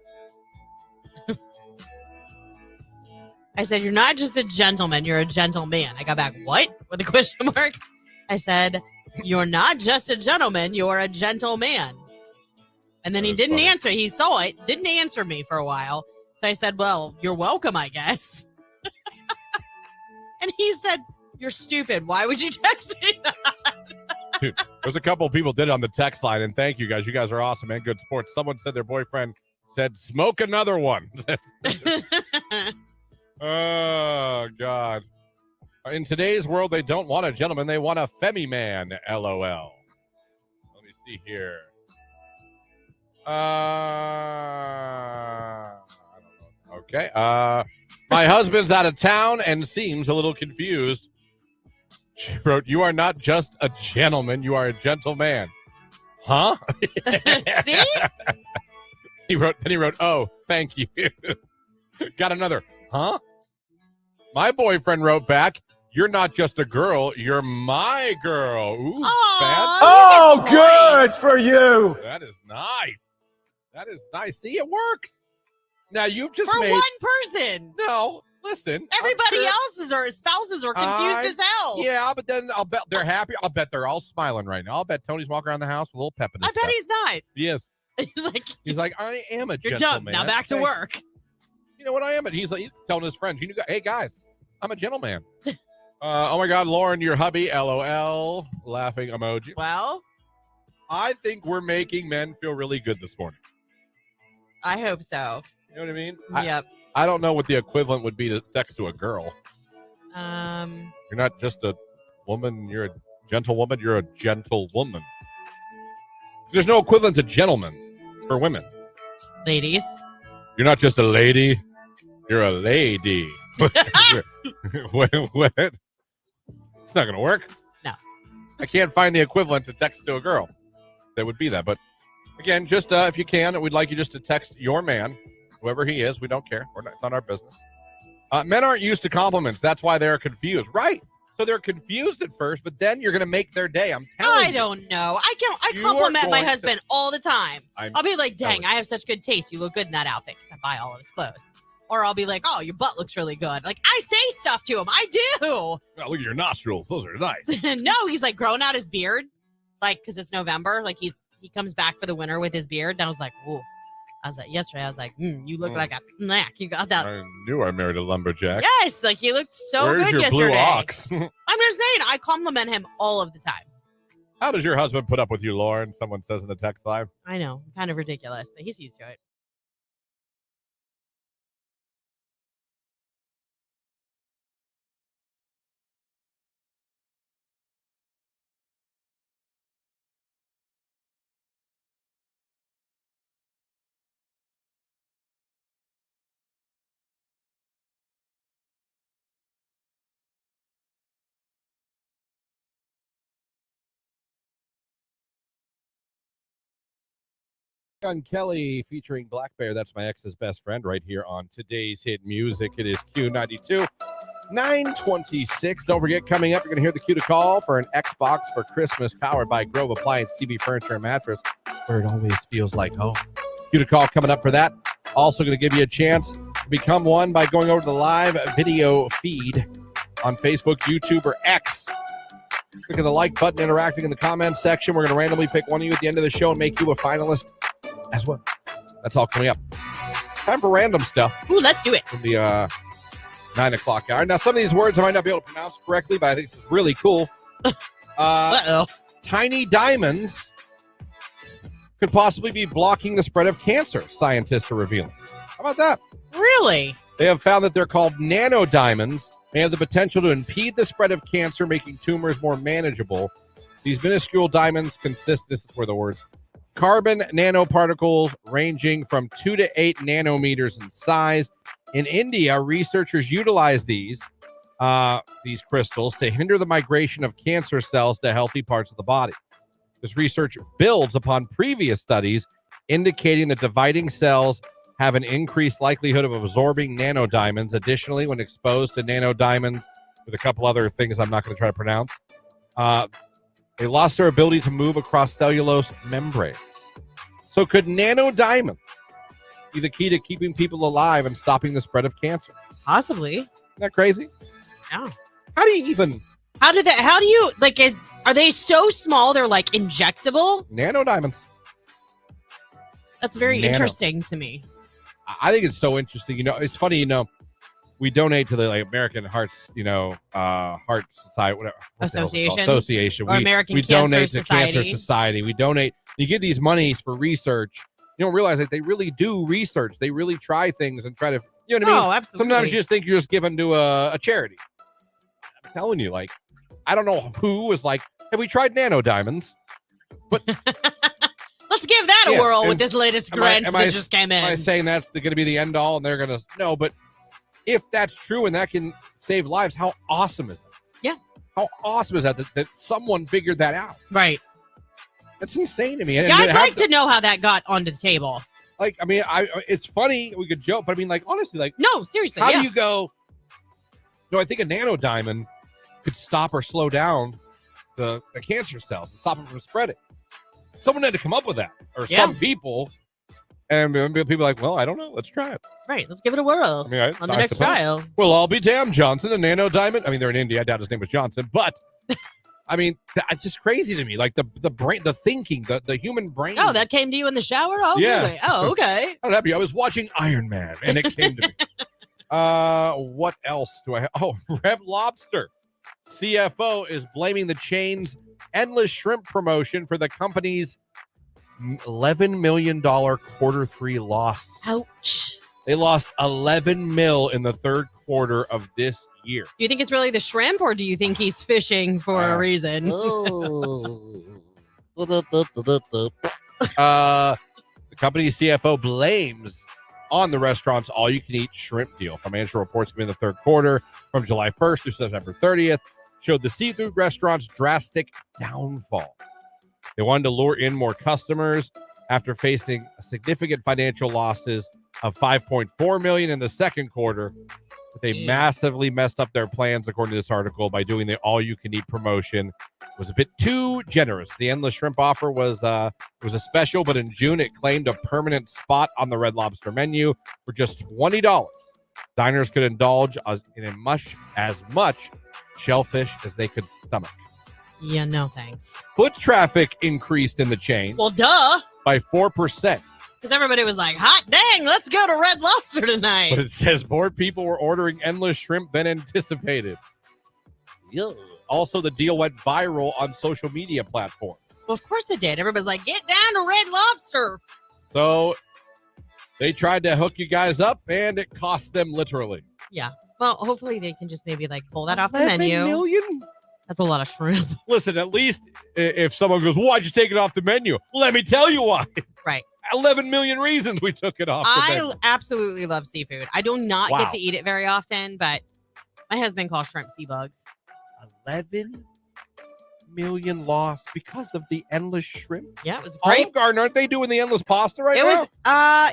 I said, you're not just a gentleman, you're a gentleman. I got back, what? With a question mark. I said, you're not just a gentleman, you're a gentleman. And then he didn't answer. He saw it, didn't answer me for a while. So I said, well, you're welcome, I guess. And he said, you're stupid. Why would you text me that? Dude, there's a couple of people did it on the text line, and thank you guys. You guys are awesome, man. Good sports. Someone said their boyfriend Said, smoke another one. Oh, God. In today's world, they don't want a gentleman. They want a femi man, LOL. Let me see here. I don't know. Okay. My husband's out of town and seems a little confused. She wrote, you are not just a gentleman. You are a gentleman. Huh? See? He wrote, oh, thank you. Got another, huh? My boyfriend wrote back, you're not just a girl, you're my girl. Ooh, bad. Oh, good for you. That is nice. That is nice. See, it works. Now you've just For made one person. No, listen. Everybody sure, else's or spouses are confused as hell. Yeah, but then I'll bet they're happy. I'll bet they're all smiling right now. I'll bet Tony's walking around the house with a little pep in his I bet step. he's not. Yes. He's like, I am a you're gentleman. done. Now back to work. You know what I am? And he's telling his friends, hey guys, I'm a gentleman. Oh my God, Lauren, your hubby, LOL, laughing emoji. Well, I think we're making men feel really good this morning. I hope so. You know what I mean? Yep. I don't know what the equivalent would be to text to a girl. You're not just a woman, you're a gentlewoman, you're a gentle woman. There's no equivalent to gentleman for women. Ladies. You're not just a lady, you're a lady. What? It's not going to work. No. I can't find the equivalent to text to a girl that would be that. But again, just if you can, we'd like you just to text your man, whoever he is. We don't care. It's not our business. Men aren't used to compliments. That's why they're confused. Right. So they're confused at first, but then you're going to make their day. I'm telling you. I don't know. I You compliment are my going husband all the time. I'm I'll be like, dang, telling you. I have such good taste. You look good in that outfit because I buy all of his clothes. Or I'll be like, oh, your butt looks really good. Like, I say stuff to him. I do. Oh, look at your nostrils. Those are nice. No, he's like growing out his beard. Like, because it's November. Like, he comes back for the winter with his beard. And I was like, whoa. I was like, yesterday, I was like, you look like a snack. You got that. I knew I married a lumberjack. Yes, like he looked so Where's good your yesterday. blue ox? I'm just saying, I compliment him all of the time. How does your husband put up with you, Lauren? Someone says in the text live. I know, kind of ridiculous, but he's used to it. On Kelly featuring Black Bear. That's my ex's best friend right here on today's hit music. It is Q92 926. Don't forget, coming up, you're going to hear the cue to call for an Xbox for Christmas powered by Grove Appliance TV Furniture and Mattress, where it always feels like home. Cue to call coming up for that. Also going to give you a chance to become one by going over to the live video feed on Facebook, YouTube, or X. Click on the like button, interacting in the comments section. We're going to randomly pick one of you at the end of the show and make you a finalist as well. That's all coming up. Time for random stuff. Ooh, let's do it. From the 9 o'clock hour. Now, some of these words I might not be able to pronounce correctly, but I think this is really cool. Tiny diamonds could possibly be blocking the spread of cancer, scientists are revealing. How about that? Really? They have found that they're called nanodiamonds. They have the potential to impede the spread of cancer, making tumors more manageable. These minuscule diamonds consist, this is where the words, carbon nanoparticles ranging from 2 to 8 nanometers in size. In India, researchers utilize these crystals to hinder the migration of cancer cells to healthy parts of the body. This research builds upon previous studies indicating that dividing cells have an increased likelihood of absorbing nanodiamonds. Additionally, when exposed to nanodiamonds with a couple other things I'm not going to try to pronounce, they lost their ability to move across cellulose membranes. So could nanodiamonds be the key to keeping people alive and stopping the spread of cancer? Possibly. Isn't that crazy? Yeah. How do you even... How do you, like, are they so small they're, like, injectable? Nanodiamonds. That's very interesting to me. I think it's so interesting. You know, it's funny, we donate to the American Hearts, Heart Society, whatever. Association. Or American we Cancer donate Society. to Cancer Society. We donate. You give these monies for research You don't realize that they really do research. They really try things and try to, you know what I mean? Oh, absolutely. Sometimes you just think you're just giving to a charity. I'm telling you, like, I don't know who was like, have we tried nano diamonds? But let's give that a whirl with this latest grant that just came in. Am I saying that's going to be the end all and they're going to, no, but if that's true and that can save lives, how awesome is that? Yeah. How awesome is that someone figured that out? Right. That's insane to me. Yeah, I'd like to know how that got onto the table. Like, I mean, it's funny. We could joke, but I mean, like, honestly, like, no, seriously. How do you go? No, I think a nano diamond could stop or slow down the cancer cells and stop them from spreading. Someone had to come up with that, or some people. And people are like, well, I don't know. Let's try it. Right. Let's give it a whirl on the next trial. We'll all be damned, Johnson, a nano diamond. I mean, they're in India. I doubt his name was Johnson, but. I mean, it's just crazy to me. Like the brain, the thinking, the human brain. Oh, that came to you in the shower? Oh, yeah. Really? Oh, okay. I'm happy. I was watching Iron Man, and it came to me. What else do I have? Oh, Red Lobster. CFO is blaming the chain's endless shrimp promotion for the company's $11 million Q3 loss. Ouch. They lost $11 million in the third quarter of this year. Do you think it's really the shrimp, or do you think he's fishing for a reason? The company's CFO blames on the restaurant's all-you-can-eat shrimp deal. Financial reports come in the third quarter from July 1st through September 30th showed the seafood restaurant's drastic downfall. They wanted to lure in more customers after facing significant financial losses of $5.4 million in the second quarter. But they massively messed up their plans, according to this article, by doing the all-you-can-eat promotion. It was a bit too generous. The endless shrimp offer was a special, but in June it claimed a permanent spot on the Red Lobster menu for just $20. Diners could indulge in as much shellfish as they could stomach. Yeah, no thanks. Foot traffic increased in the chain. Well, duh. By 4%. Because everybody was like, hot dang, let's go to Red Lobster tonight. But it says more people were ordering endless shrimp than anticipated. Also, the deal went viral on social media platforms. Well, of course it did. Everybody's like, get down to Red Lobster. So they tried to hook you guys up, and it cost them literally. Yeah. Well, hopefully they can just maybe like pull that off the menu. $11 million? That's a lot of shrimp. Listen, at least if someone goes, why'd you take it off the menu? Let me tell you why. Right. 11 million reasons we took it off the menu. I absolutely love seafood. I do not get to eat it very often, but my husband calls shrimp sea bugs. 11 million loss because of the endless shrimp. Yeah, it was great. Olive Garden, aren't they doing the endless pasta right now? It was,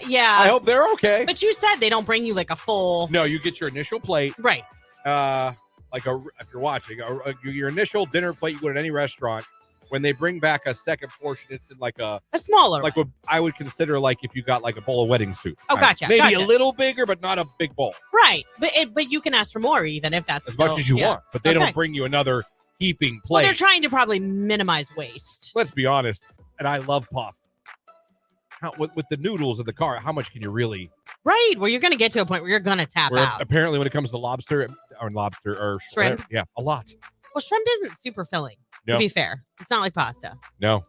yeah. I hope they're okay. But you said they don't bring you like a full. No, you get your initial plate. Right. Like if you're watching, your initial dinner plate you go to any restaurant. When they bring back a second portion, it's in like a smaller, like what I would consider like if you got like a bowl of wedding soup. Oh, gotcha. Maybe a little bigger, but not a big bowl. Right, but you can ask for more even if that's as much as you want. But they don't bring you another heaping plate. Well, they're trying to probably minimize waste. Let's be honest, and I love pasta. With the noodles in the car, how much can you really? Right, well, you're going to get to a point where you're going to tap out. Apparently, when it comes to lobster or shrimp, yeah, a lot. Well, shrimp isn't super filling. No. To be fair, it's not like pasta. No.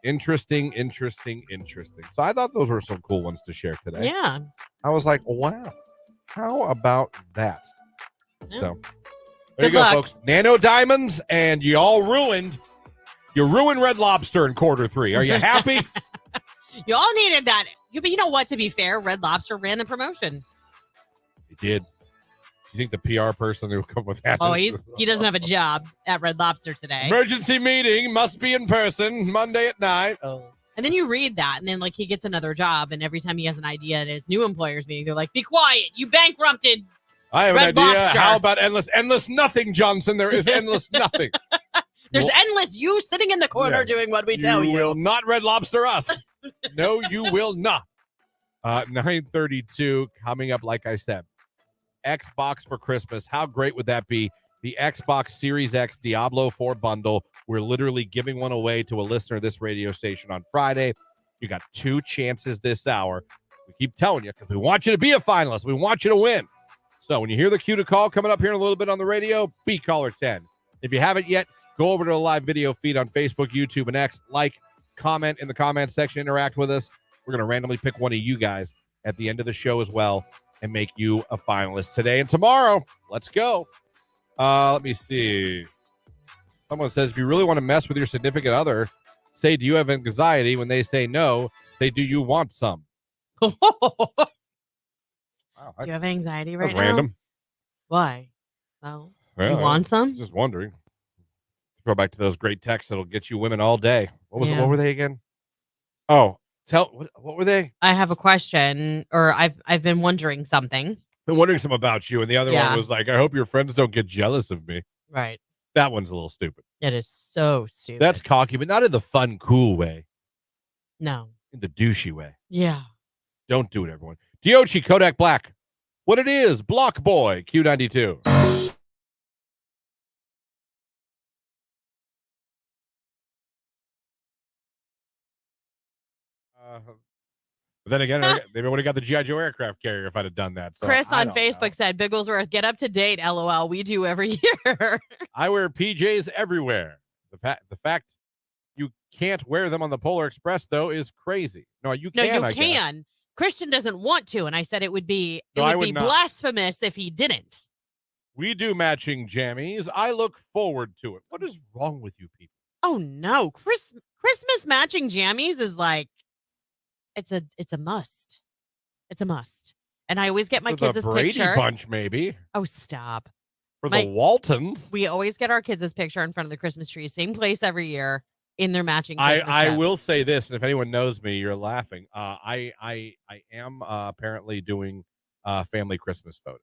Interesting. So I thought those were some cool ones to share today. Yeah. I was like, wow, how about that? Yeah. So there Good you go, luck. folks. Nano diamonds, and you ruined Red Lobster in Q3. Are you happy? You all needed that. But you know what? To be fair, Red Lobster ran the promotion. He did. You think the PR person who come with that? Oh, he doesn't have a job at Red Lobster today. Emergency meeting must be in person Monday at 9. Oh. And then you read that, and then like he gets another job, and every time he has an idea at his new employers meeting, they're like, "Be quiet! You bankrupted." I have Red an idea. Lobster. How about endless nothing, Johnson? There is endless nothing. There's endless you sitting in the corner doing what we tell you. You will not Red Lobster us. No, you will not. 9:32 coming up. Like I said. Xbox for Christmas. How great would that be? The Xbox Series X Diablo 4 bundle. We're literally giving one away to a listener of this radio station on Friday. You got 2 chances this hour. We keep telling you because we want you to be a finalist. We want you to win. So when you hear the cue to call coming up here in a little bit on the radio, be caller 10. If you haven't yet, go over to the live video feed on Facebook, YouTube, and X. Like, comment in the comments section, interact with us. We're going to randomly pick one of you guys at the end of the show as well and make you a finalist today and tomorrow. Let's go. Let me see. Someone says, if you really want to mess with your significant other, say, do you have anxiety? When they say no, say, do you want some? Do you have anxiety right now? Random. Why? Well, Well, you want some? Just wondering. Go back to those great texts that'll get you women all day. What were they again? Oh, what were they? I have a question, or I've been wondering something. Been wondering some about you, and the other one was like, I hope your friends don't get jealous of me. Right. That one's a little stupid. It is so stupid. That's cocky, but not in the fun, cool way. No. In the douchey way. Yeah. Don't do it, everyone. Diochi Kodak Black. What it is, Block Boy, Q92. But then again, they would have got the G.I. Joe aircraft carrier if I'd have done that. So Chris on Facebook said, Bigglesworth, get up to date, LOL. We do every year. I wear PJs everywhere. The fact you can't wear them on the Polar Express, though, is crazy. No, you can. You can. Christian doesn't want to, and I said it would be not. blasphemous if he didn't. We do matching jammies. I look forward to it. What is wrong with you people? Oh no, Christmas matching jammies is like it's a must. It's a must. And I always get my kids' the Brady picture. Bunch, maybe. Oh, stop. For the Waltons. We always get our kids' picture in front of the Christmas tree, same place every year in their matching. I will say this, and if anyone knows me, you're laughing. I am apparently doing family Christmas photo.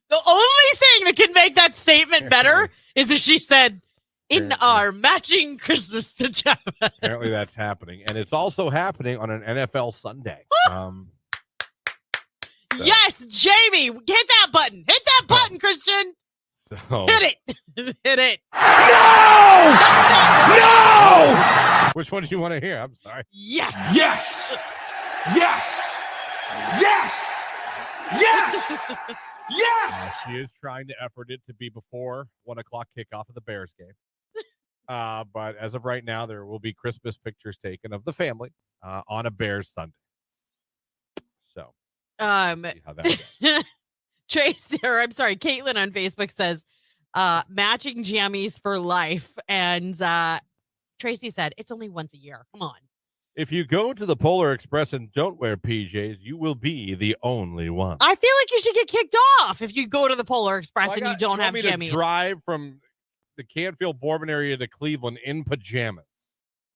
The only thing that can make that statement better is if she said, in our matching Christmas pajamas. Apparently that's happening. And it's also happening on an NFL Sunday. Yes, Jamie, hit that button. Hit that button, Christian. So, hit it. Hit it. No! No! Which one do you want to hear? I'm sorry. Yes. Yes. Yes. Yes. Yes. Yes. She is trying to effort it to be before 1 o'clock kickoff of the Bears game. But as of right now, there will be Christmas pictures taken of the family on a Bears Sunday. So, see how that goes. Tracy, or I'm sorry, Caitlin on Facebook says, matching jammies for life. And Tracy said, it's only once a year. Come on. If you go to the Polar Express and don't wear PJs, you will be the only one. I feel like you should get kicked off if you go to the Polar Express and you don't have jammies. To drive from the Canfield Bourbon area to Cleveland in pajamas.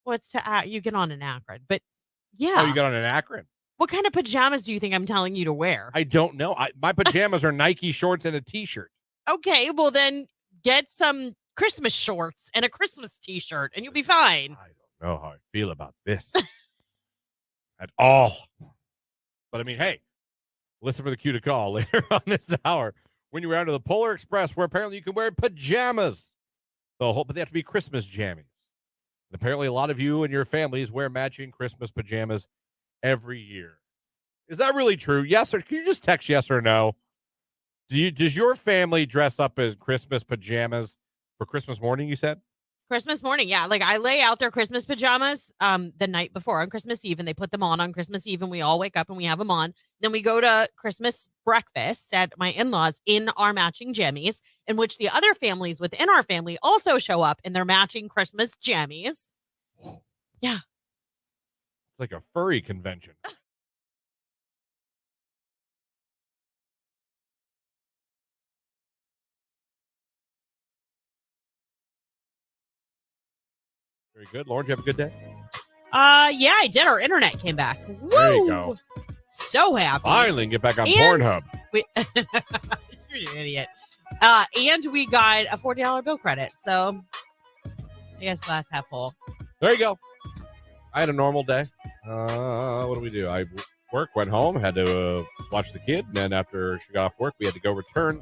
What's you get on an Akron, but yeah. Oh, you got on an Akron? What kind of pajamas do you think I'm telling you to wear? I don't know. My pajamas are Nike shorts and a t-shirt. Okay, well then get some Christmas shorts and a Christmas t-shirt and you'll be fine. I don't know how I feel about this at all. But I mean, hey, listen for the cue to call later on this hour when you're out to the Polar Express, where apparently you can wear pajamas. But they have to be Christmas jammies. And apparently a lot of you and your families wear matching Christmas pajamas every year. Is that really true? Yes, or can you just text yes or no? Does your family dress up as Christmas pajamas for Christmas morning, you said? Christmas morning, yeah. Like I lay out their Christmas pajamas the night before on Christmas Eve, and they put them on Christmas Eve, and we all wake up and we have them on. Then we go to Christmas breakfast at my in-laws in our matching jammies, in which the other families within our family also show up in their matching Christmas jammies. Yeah. It's like a furry convention. Very good. Lauren, did you have a good day? Yeah, I did. Our internet came back. Woo! There you go. So happy. Finally get back on Pornhub. You're an idiot. And we got a $40 bill credit. So I guess glass half full. There you go. I had a normal day. What do we do? I went home, had to watch the kid. And then after she got off work, we had to go return.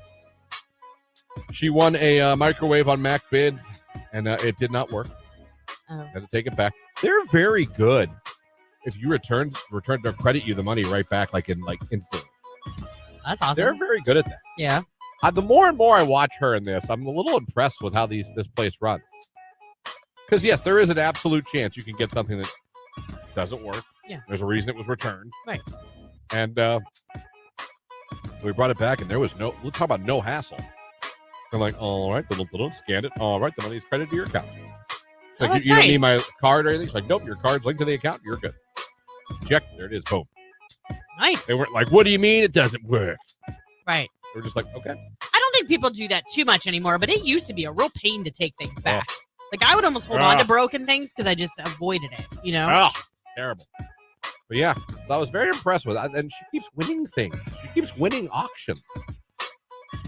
She won a microwave on Mac Bids, and it did not work. Oh. Had to take it back. They're very good. If you return, they'll credit you the money right back, like instantly. That's awesome. They're very good at that. Yeah. The more and more I watch her in this, I'm a little impressed with how this place runs. Because, yes, there is an absolute chance you can get something that doesn't work. Yeah. There's a reason it was returned. Right. And so we brought it back, and there was let's talk about no hassle. They're like, all right, scanned it. All right, the money's credited to your account. Like, that's you don't nice. need my card or anything. It's like, nope, your card's linked to the account. You're good. Check. There it is. Boom. Nice. They weren't like, what do you mean it doesn't work? Right. We're just like, okay. I don't think people do that too much anymore, but it used to be a real pain to take things back. Like, I would almost hold on to broken things because I just avoided it, you know? Oh, terrible. But yeah, so I was very impressed with it. And she keeps winning things. She keeps winning auctions.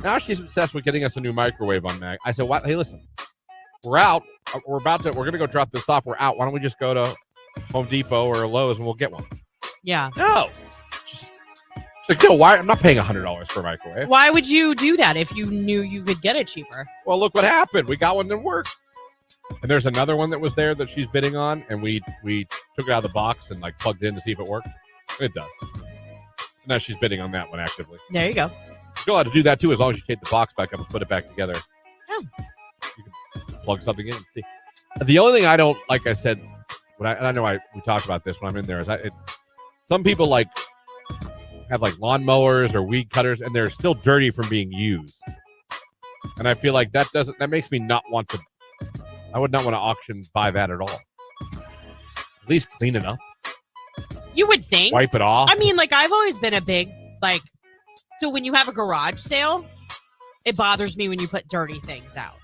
Now she's obsessed with getting us a new microwave on Mag. I said, "What? Hey, listen, we're out. We're going to go drop this off. We're out. Why don't we just go to Home Depot or Lowe's and we'll get one?" Yeah. No. She's like, no, why? I'm not paying $100 for a microwave. Why would you do that if you knew you could get it cheaper? Well, look what happened. We got one that worked. And there's another one that was there that she's bidding on, and we took it out of the box and like plugged it in to see if it worked. It does. So now she's bidding on that one actively. There you go. You're allowed to do that too, as long as you take the box back up and put it back together. Oh. You can plug something in and see. The only thing I don't, like I said, I know we talked about this when I'm in there, is some people like have like lawnmowers or weed cutters, and they're still dirty from being used. And I feel like that makes me not want to. I would not want to buy that at all. At least clean it up. You would think. Wipe it off. I mean, like, I've always been a big, like, so when you have a garage sale, it bothers me when you put dirty things out.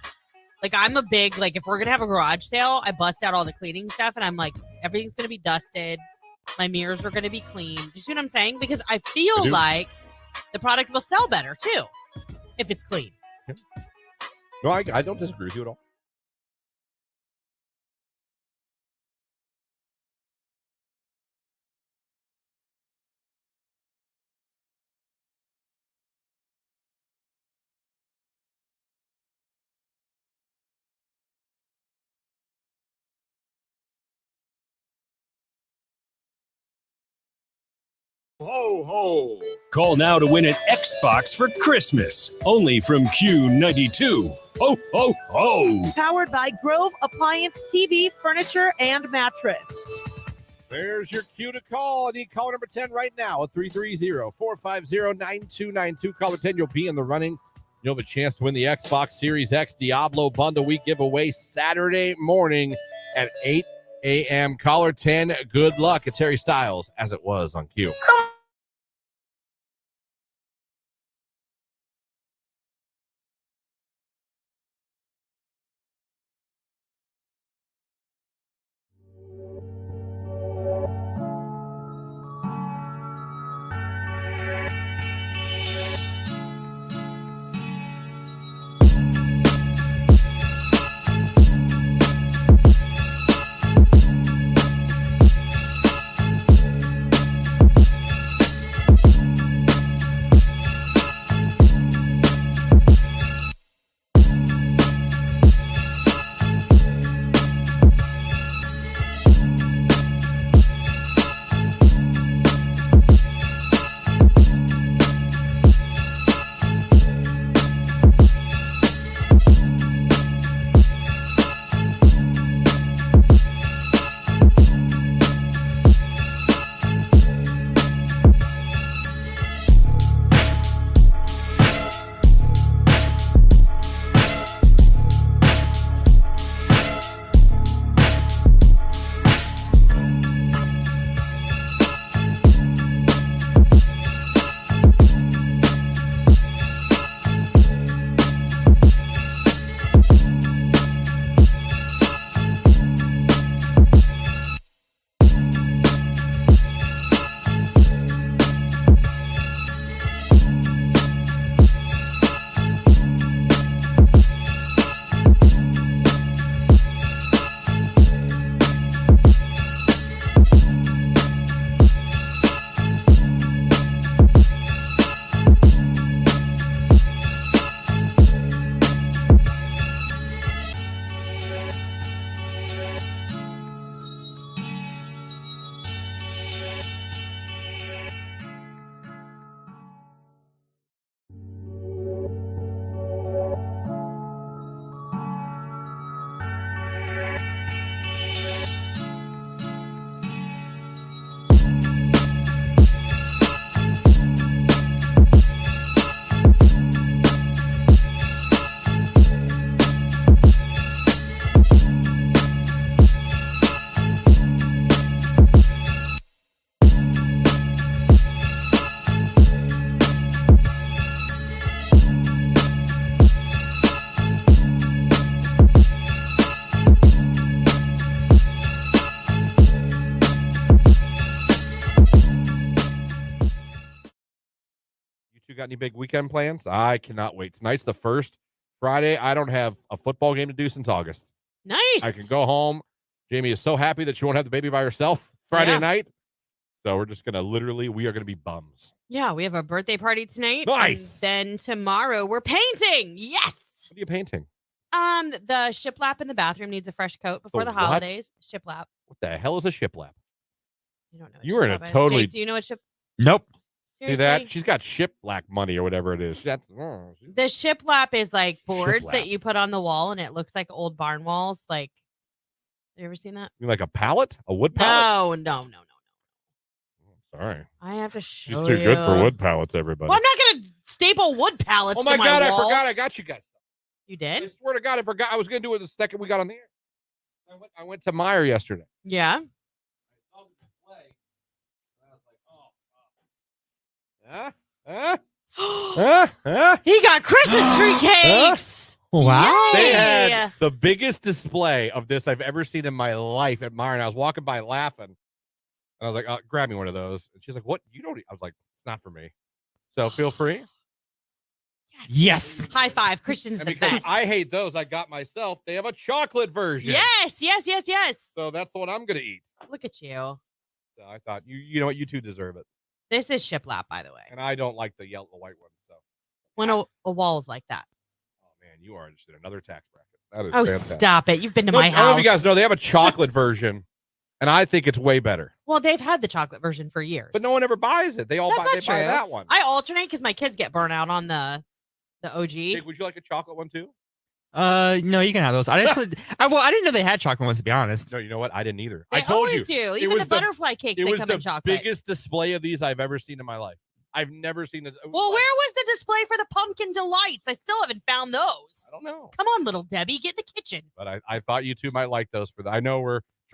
Like, I'm a big, like, if we're going to have a garage sale, I bust out all the cleaning stuff, and I'm like, everything's going to be dusted. My mirrors are going to be clean. Do you see what I'm saying? Because I feel like the product will sell better, too, if it's clean. Yeah. No, I don't disagree with you at all. Ho, ho. Call now to win an Xbox for Christmas. Only from Q92. Ho, ho, ho. Powered by Grove Appliance TV, Furniture, and Mattress. There's your cue to call. I need caller number 10 right now at 330-450-9292. Caller 10, you'll be in the running. You'll have a chance to win the Xbox Series X Diablo Bundle we give away Saturday morning at 8 a.m. Caller 10, good luck. It's Harry Styles, as it was on Q. got any big weekend plans? I cannot wait. Tonight's the first Friday. I don't have a football game to do since August. Nice. I can go home. Jamie is so happy that she won't have the baby by herself Friday night. So we're just going to we are going to be bums. Yeah, we have a birthday party tonight. Nice. And then tomorrow we're painting. Yes. What are you painting? The shiplap in the bathroom needs a fresh coat before the what? holidays. Shiplap. What the hell is a shiplap? You don't know. You were in a shiplap is. totally. Jake, do you know what Nope. See that? She's got shiplap money or whatever it is. The shiplap is like boards Shiplap. that you put on the wall and it looks like old barn walls. Like, you ever seen that? You like a pallet? A wood pallet? No. Sorry. I have to show She's too good for wood pallets, everybody. Well, I'm not going to staple wood pallets Oh my to God, wall. I forgot. I got you guys. You did? I swear to God, I forgot. I was going to do it the second we got on the air. I went to Meijer yesterday. Yeah. He got Christmas tree cakes. Wow. They Yay. had the biggest display of this I've ever seen in my life at Meijer. And I was walking by laughing. And I was like, grab me one of those. And she's like, what? You don't eat? I was like, it's not for me. So feel free. Yes. High five. Christian's And the because best. I hate those, I got myself. They have a chocolate version. Yes. So that's the one I'm going to eat. Look at you. So I thought, you know what? You two deserve it. This is shiplap, by the way. And I don't like the white one. So. When a wall's like that. Oh, man, you are just in another tax bracket. That is Oh, fantastic. stop it. You've been to No, my I don't know house. if you guys know, they have a chocolate version, and I think it's way better. Well, they've had the chocolate version for years. But no one ever buys it. They all That's buy, not they buy true. that one. I alternate because my kids get burnt out on the OG. Hey, would you like a chocolate one too? No, you can have those. I didn't know they had chocolate ones, to be honest. No, you know what? I didn't either. They I told always you. do. Even the butterfly cakes, It they was come the in chocolate. biggest display of these I've ever seen in my life. I've never seen it. Well, where was the display for the pumpkin delights? I still haven't found those. I don't know. Come on, little Debbie, get in the kitchen. But I thought you two might like those for that. I know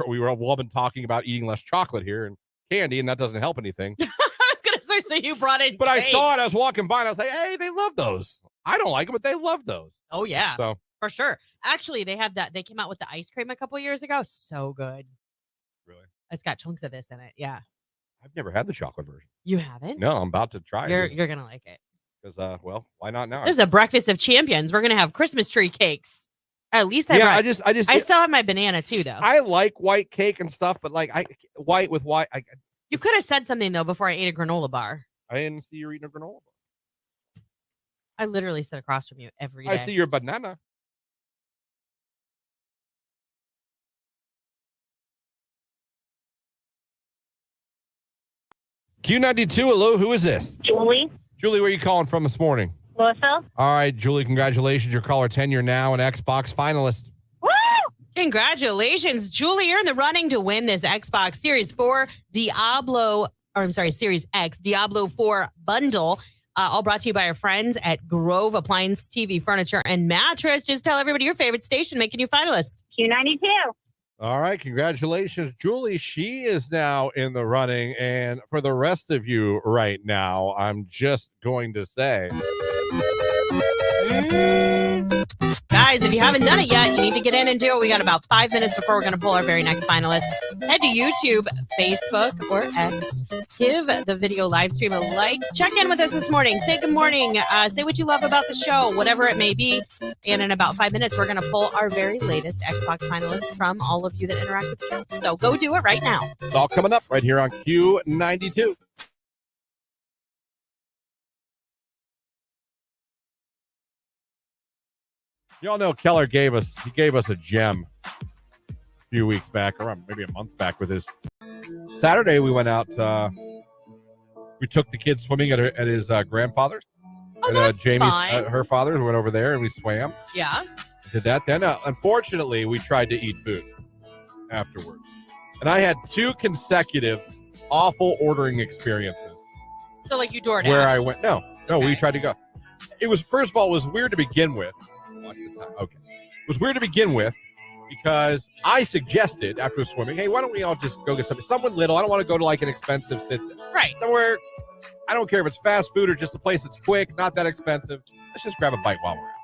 we've all been talking about eating less chocolate here and candy, and that doesn't help anything. I was gonna say, so you brought in. But I cakes. saw it. I was walking by, and I was like, "Hey, they love those. I don't like them, but they love those." Oh yeah, So for sure. Actually, they have that. They came out with the ice cream a couple years ago. So good. Really, it's got chunks of this in it. Yeah. I've never had the chocolate version. You haven't? No, I'm about to try it. You're gonna like it. Because well, why not now? This is a breakfast of champions. We're gonna have Christmas tree cakes. At least I still have my banana too, though. I like white cake and stuff, but like white with white. You could have said something though before I ate a granola bar. I didn't see you eating a granola bar. I literally sit across from you every day. I see your banana. Q92, hello, who is this? Julie. Julie, where are you calling from this morning? Louisville. All right, Julie, congratulations. You're caller 10. You're now an Xbox finalist. Woo! Congratulations, Julie. You're in the running to win this Xbox Series 4 Series X Diablo 4 bundle. All brought to you by our friends at Grove Appliance, TV, Furniture, and Mattress. Just tell everybody your favorite station making you finalist. Q92. All right, congratulations, Julie. She is now in the running. And for the rest of you right now, I'm just going to say... Guys, if you haven't done it yet, you need to get in and do it. We got about 5 minutes before we're going to pull our very next finalist. Head to YouTube, Facebook, or X. Give the video live stream a like. Check in with us this morning. Say good morning. Say what you love about the show, whatever it may be. And in about 5 minutes, we're going to pull our very latest Xbox finalist from all of you that interact with the show. So go do it right now. It's all coming up right here on Q92. Y'all know Keller gave us a gem a few weeks back, or maybe a month back with his Saturday. We went out, we took the kids swimming at his grandfather's. Oh, that's Jamie's, fun. her father's. We went over there and we swam. Yeah. Did that. Then, unfortunately, we tried to eat food afterwards. And I had 2 consecutive awful ordering experiences. So like you DoorDash. Where I went, no, we tried to go. It was, first of all, it was weird to begin with. Watch the time. Okay. It was weird to begin with because I suggested after swimming, hey, why don't we all just go get someone little? I don't want to go to like an expensive right. somewhere. I don't care if it's fast food or just a place that's quick, not that expensive. Let's just grab a bite while we're out.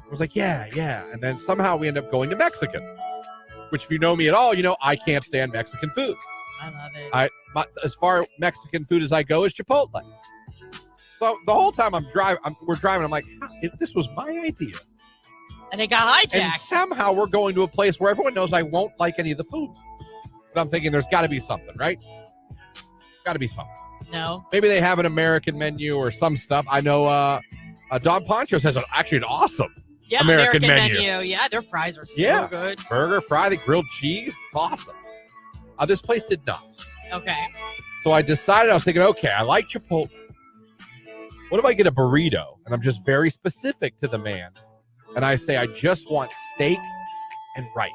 I was like, yeah. And then somehow we end up going to Mexican, which if you know me at all, you know I can't stand Mexican food. I love it. As far Mexican food as I go is Chipotle. So the whole time we're driving, I'm like, if this was my idea. And it got hijacked. And somehow we're going to a place where everyone knows I won't like any of the food. And I'm thinking there's got to be something, right? Got to be something. No. Maybe they have an American menu or some stuff. I know Don Poncho's has actually an awesome American menu. Yeah, their fries are so good. Burger, fry, the grilled cheese. It's awesome. This place did not. Okay. So I decided, I was thinking, okay, I like Chipotle. What if I get a burrito? And I'm just very specific to the man. And I say, I just want steak and rice.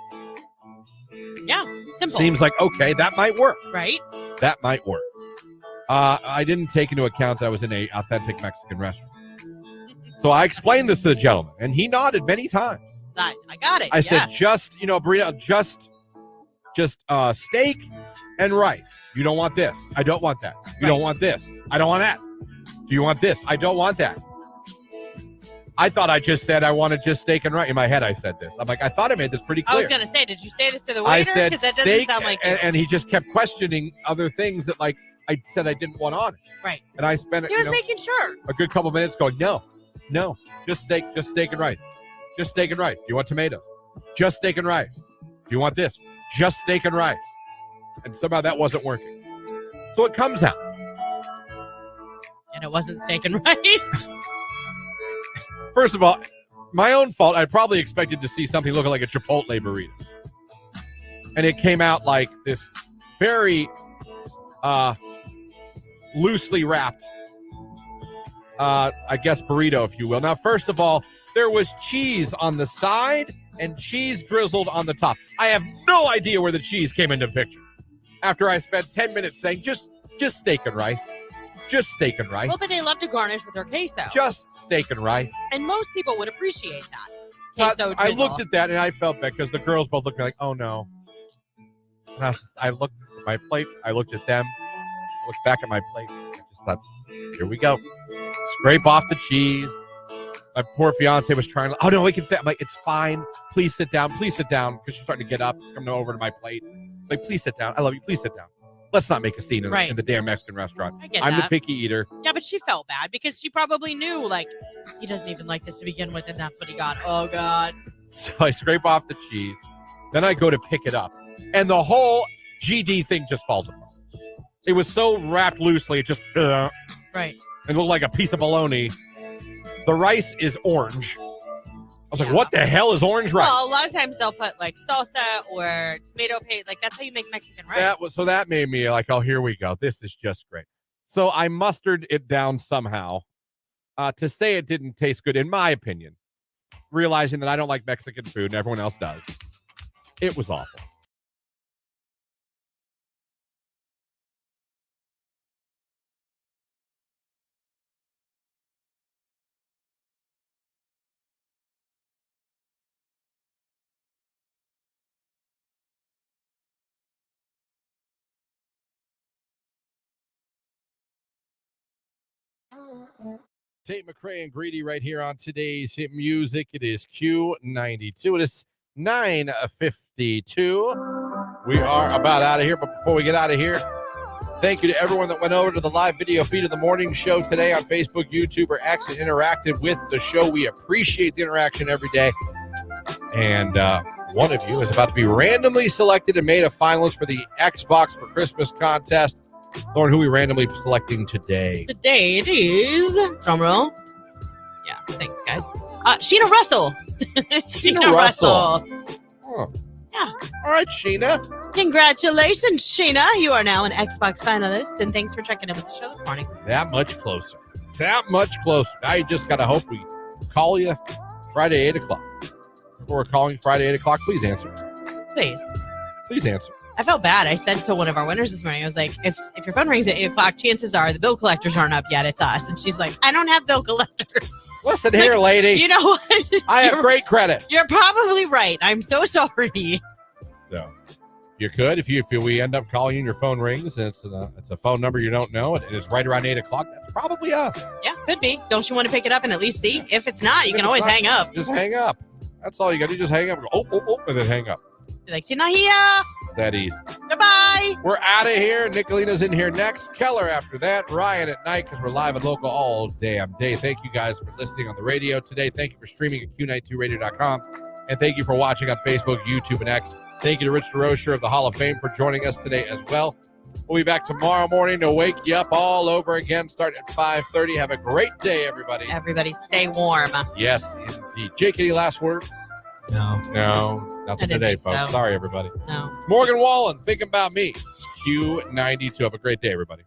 Yeah, simple. Seems like, okay, that might work. Right? That might work. I didn't take into account that I was in an authentic Mexican restaurant. So I explained this to the gentleman, and he nodded many times. I got it. I said, just, burrito, just steak and rice. You don't want this. I don't want that. You don't want this. I don't want that. Do you want this? I don't want that. I thought I just said I wanted just steak and rice. In my head, I said this. I'm like, I thought I made this pretty clear. I was going to say, did you say this to the waiter? I said because that steak, doesn't sound like and he just kept questioning other things that, like, I said I didn't want on it. Right. And I spent He was making sure. a good couple minutes going, no, just steak and rice. Just steak and rice. Do you want tomatoes? Just steak and rice. Do you want this? Just steak and rice. And somehow that wasn't working. So it comes out. And it wasn't steak and rice. First of all, my own fault. I probably expected to see something looking like a Chipotle burrito. And it came out like this very loosely wrapped, I guess, burrito, if you will. Now, first of all, there was cheese on the side and cheese drizzled on the top. I have no idea where the cheese came into the picture. After I spent 10 minutes saying, just steak and rice. Just steak and rice. Well, but they love to garnish with their queso. Just steak and rice. And most people would appreciate that. Queso I drizzle. looked at that and I felt bad because the girls both looked at me like, oh no. And I looked at my plate. I looked at them. I looked back at my plate. I just thought, here we go. Scrape off the cheese. My poor fiance was trying to, oh no, we can fit. I'm like, it's fine. Please sit down. Please sit down. Because she's starting to get up, coming over to my plate. Like, please sit down. I love you. Please sit down. Let's not make a scene in the damn Mexican restaurant. I'm the picky eater. Yeah, but she felt bad because she probably knew, like, he doesn't even like this to begin with, and that's what he got. Oh, God. So I scrape off the cheese. Then I go to pick it up. And the whole GD thing just falls apart. It was so wrapped loosely, it just... Right. It looked like a piece of bologna. The rice is orange. I was like, what the hell is orange rice? Well, a lot of times they'll put, like, salsa or tomato paste. Like, that's how you make Mexican rice. So that made me like, oh, here we go. This is just great. So I mustered it down somehow to say it didn't taste good, in my opinion, realizing that I don't like Mexican food and everyone else does. It was awful. Tate McRae and Greedy right here on today's hit music. It is Q92. It is 9:52. We are about out of here, but before we get out of here, thank you to everyone that went over to the live video feed of the morning show today on Facebook, YouTube, or X and interacted with the show. We appreciate the interaction every day. And one of you is about to be randomly selected and made a finalist for the Xbox for Christmas contest. Lauren, who are we randomly selecting today? Today it is, drumroll. Yeah, thanks, guys. Sheena Russell. Sheena Russell. Oh. Yeah. All right, Sheena. Congratulations, Sheena. You are now an Xbox finalist, and thanks for checking in with the show this morning. That much closer. That much closer. Now you just got to hope we call you Friday, 8 o'clock. Before we're calling Friday, 8 o'clock, please answer. Please. Please answer. I felt bad. I said to one of our winners this morning, I was like, if your phone rings at 8 o'clock, chances are the bill collectors aren't up yet. It's us. And she's like, I don't have bill collectors. Listen here, lady. You know what? I have great credit. You're probably right. I'm so sorry. So you could, if we end up calling you and your phone rings, and it's a phone number you don't know, and it's right around 8 o'clock, that's probably us. Yeah, could be. Don't you want to pick it up and at least see? If it's not, you can always hang up. Just hang up. That's all you got to do. Just hang up and go, oh, and then hang up. Be like, she's not here. that easy. Goodbye. We're out of here. Nicolina's in here next. Keller after that. Ryan at night because we're live and local all damn day. Thank you guys for listening on the radio today. Thank you for streaming at Q92radio.com. And thank you for watching on Facebook, YouTube, and X. Thank you to Rich DeRocher of the Hall of Fame for joining us today as well. We'll be back tomorrow morning to wake you up all over again, starting at 5:30. Have a great day, everybody. Everybody stay warm. Yes, indeed. Jake, any last words? No. Nothing today, folks. so. Sorry, everybody. No. Morgan Wallen, thinking about me. It's Q92. Have a great day, everybody.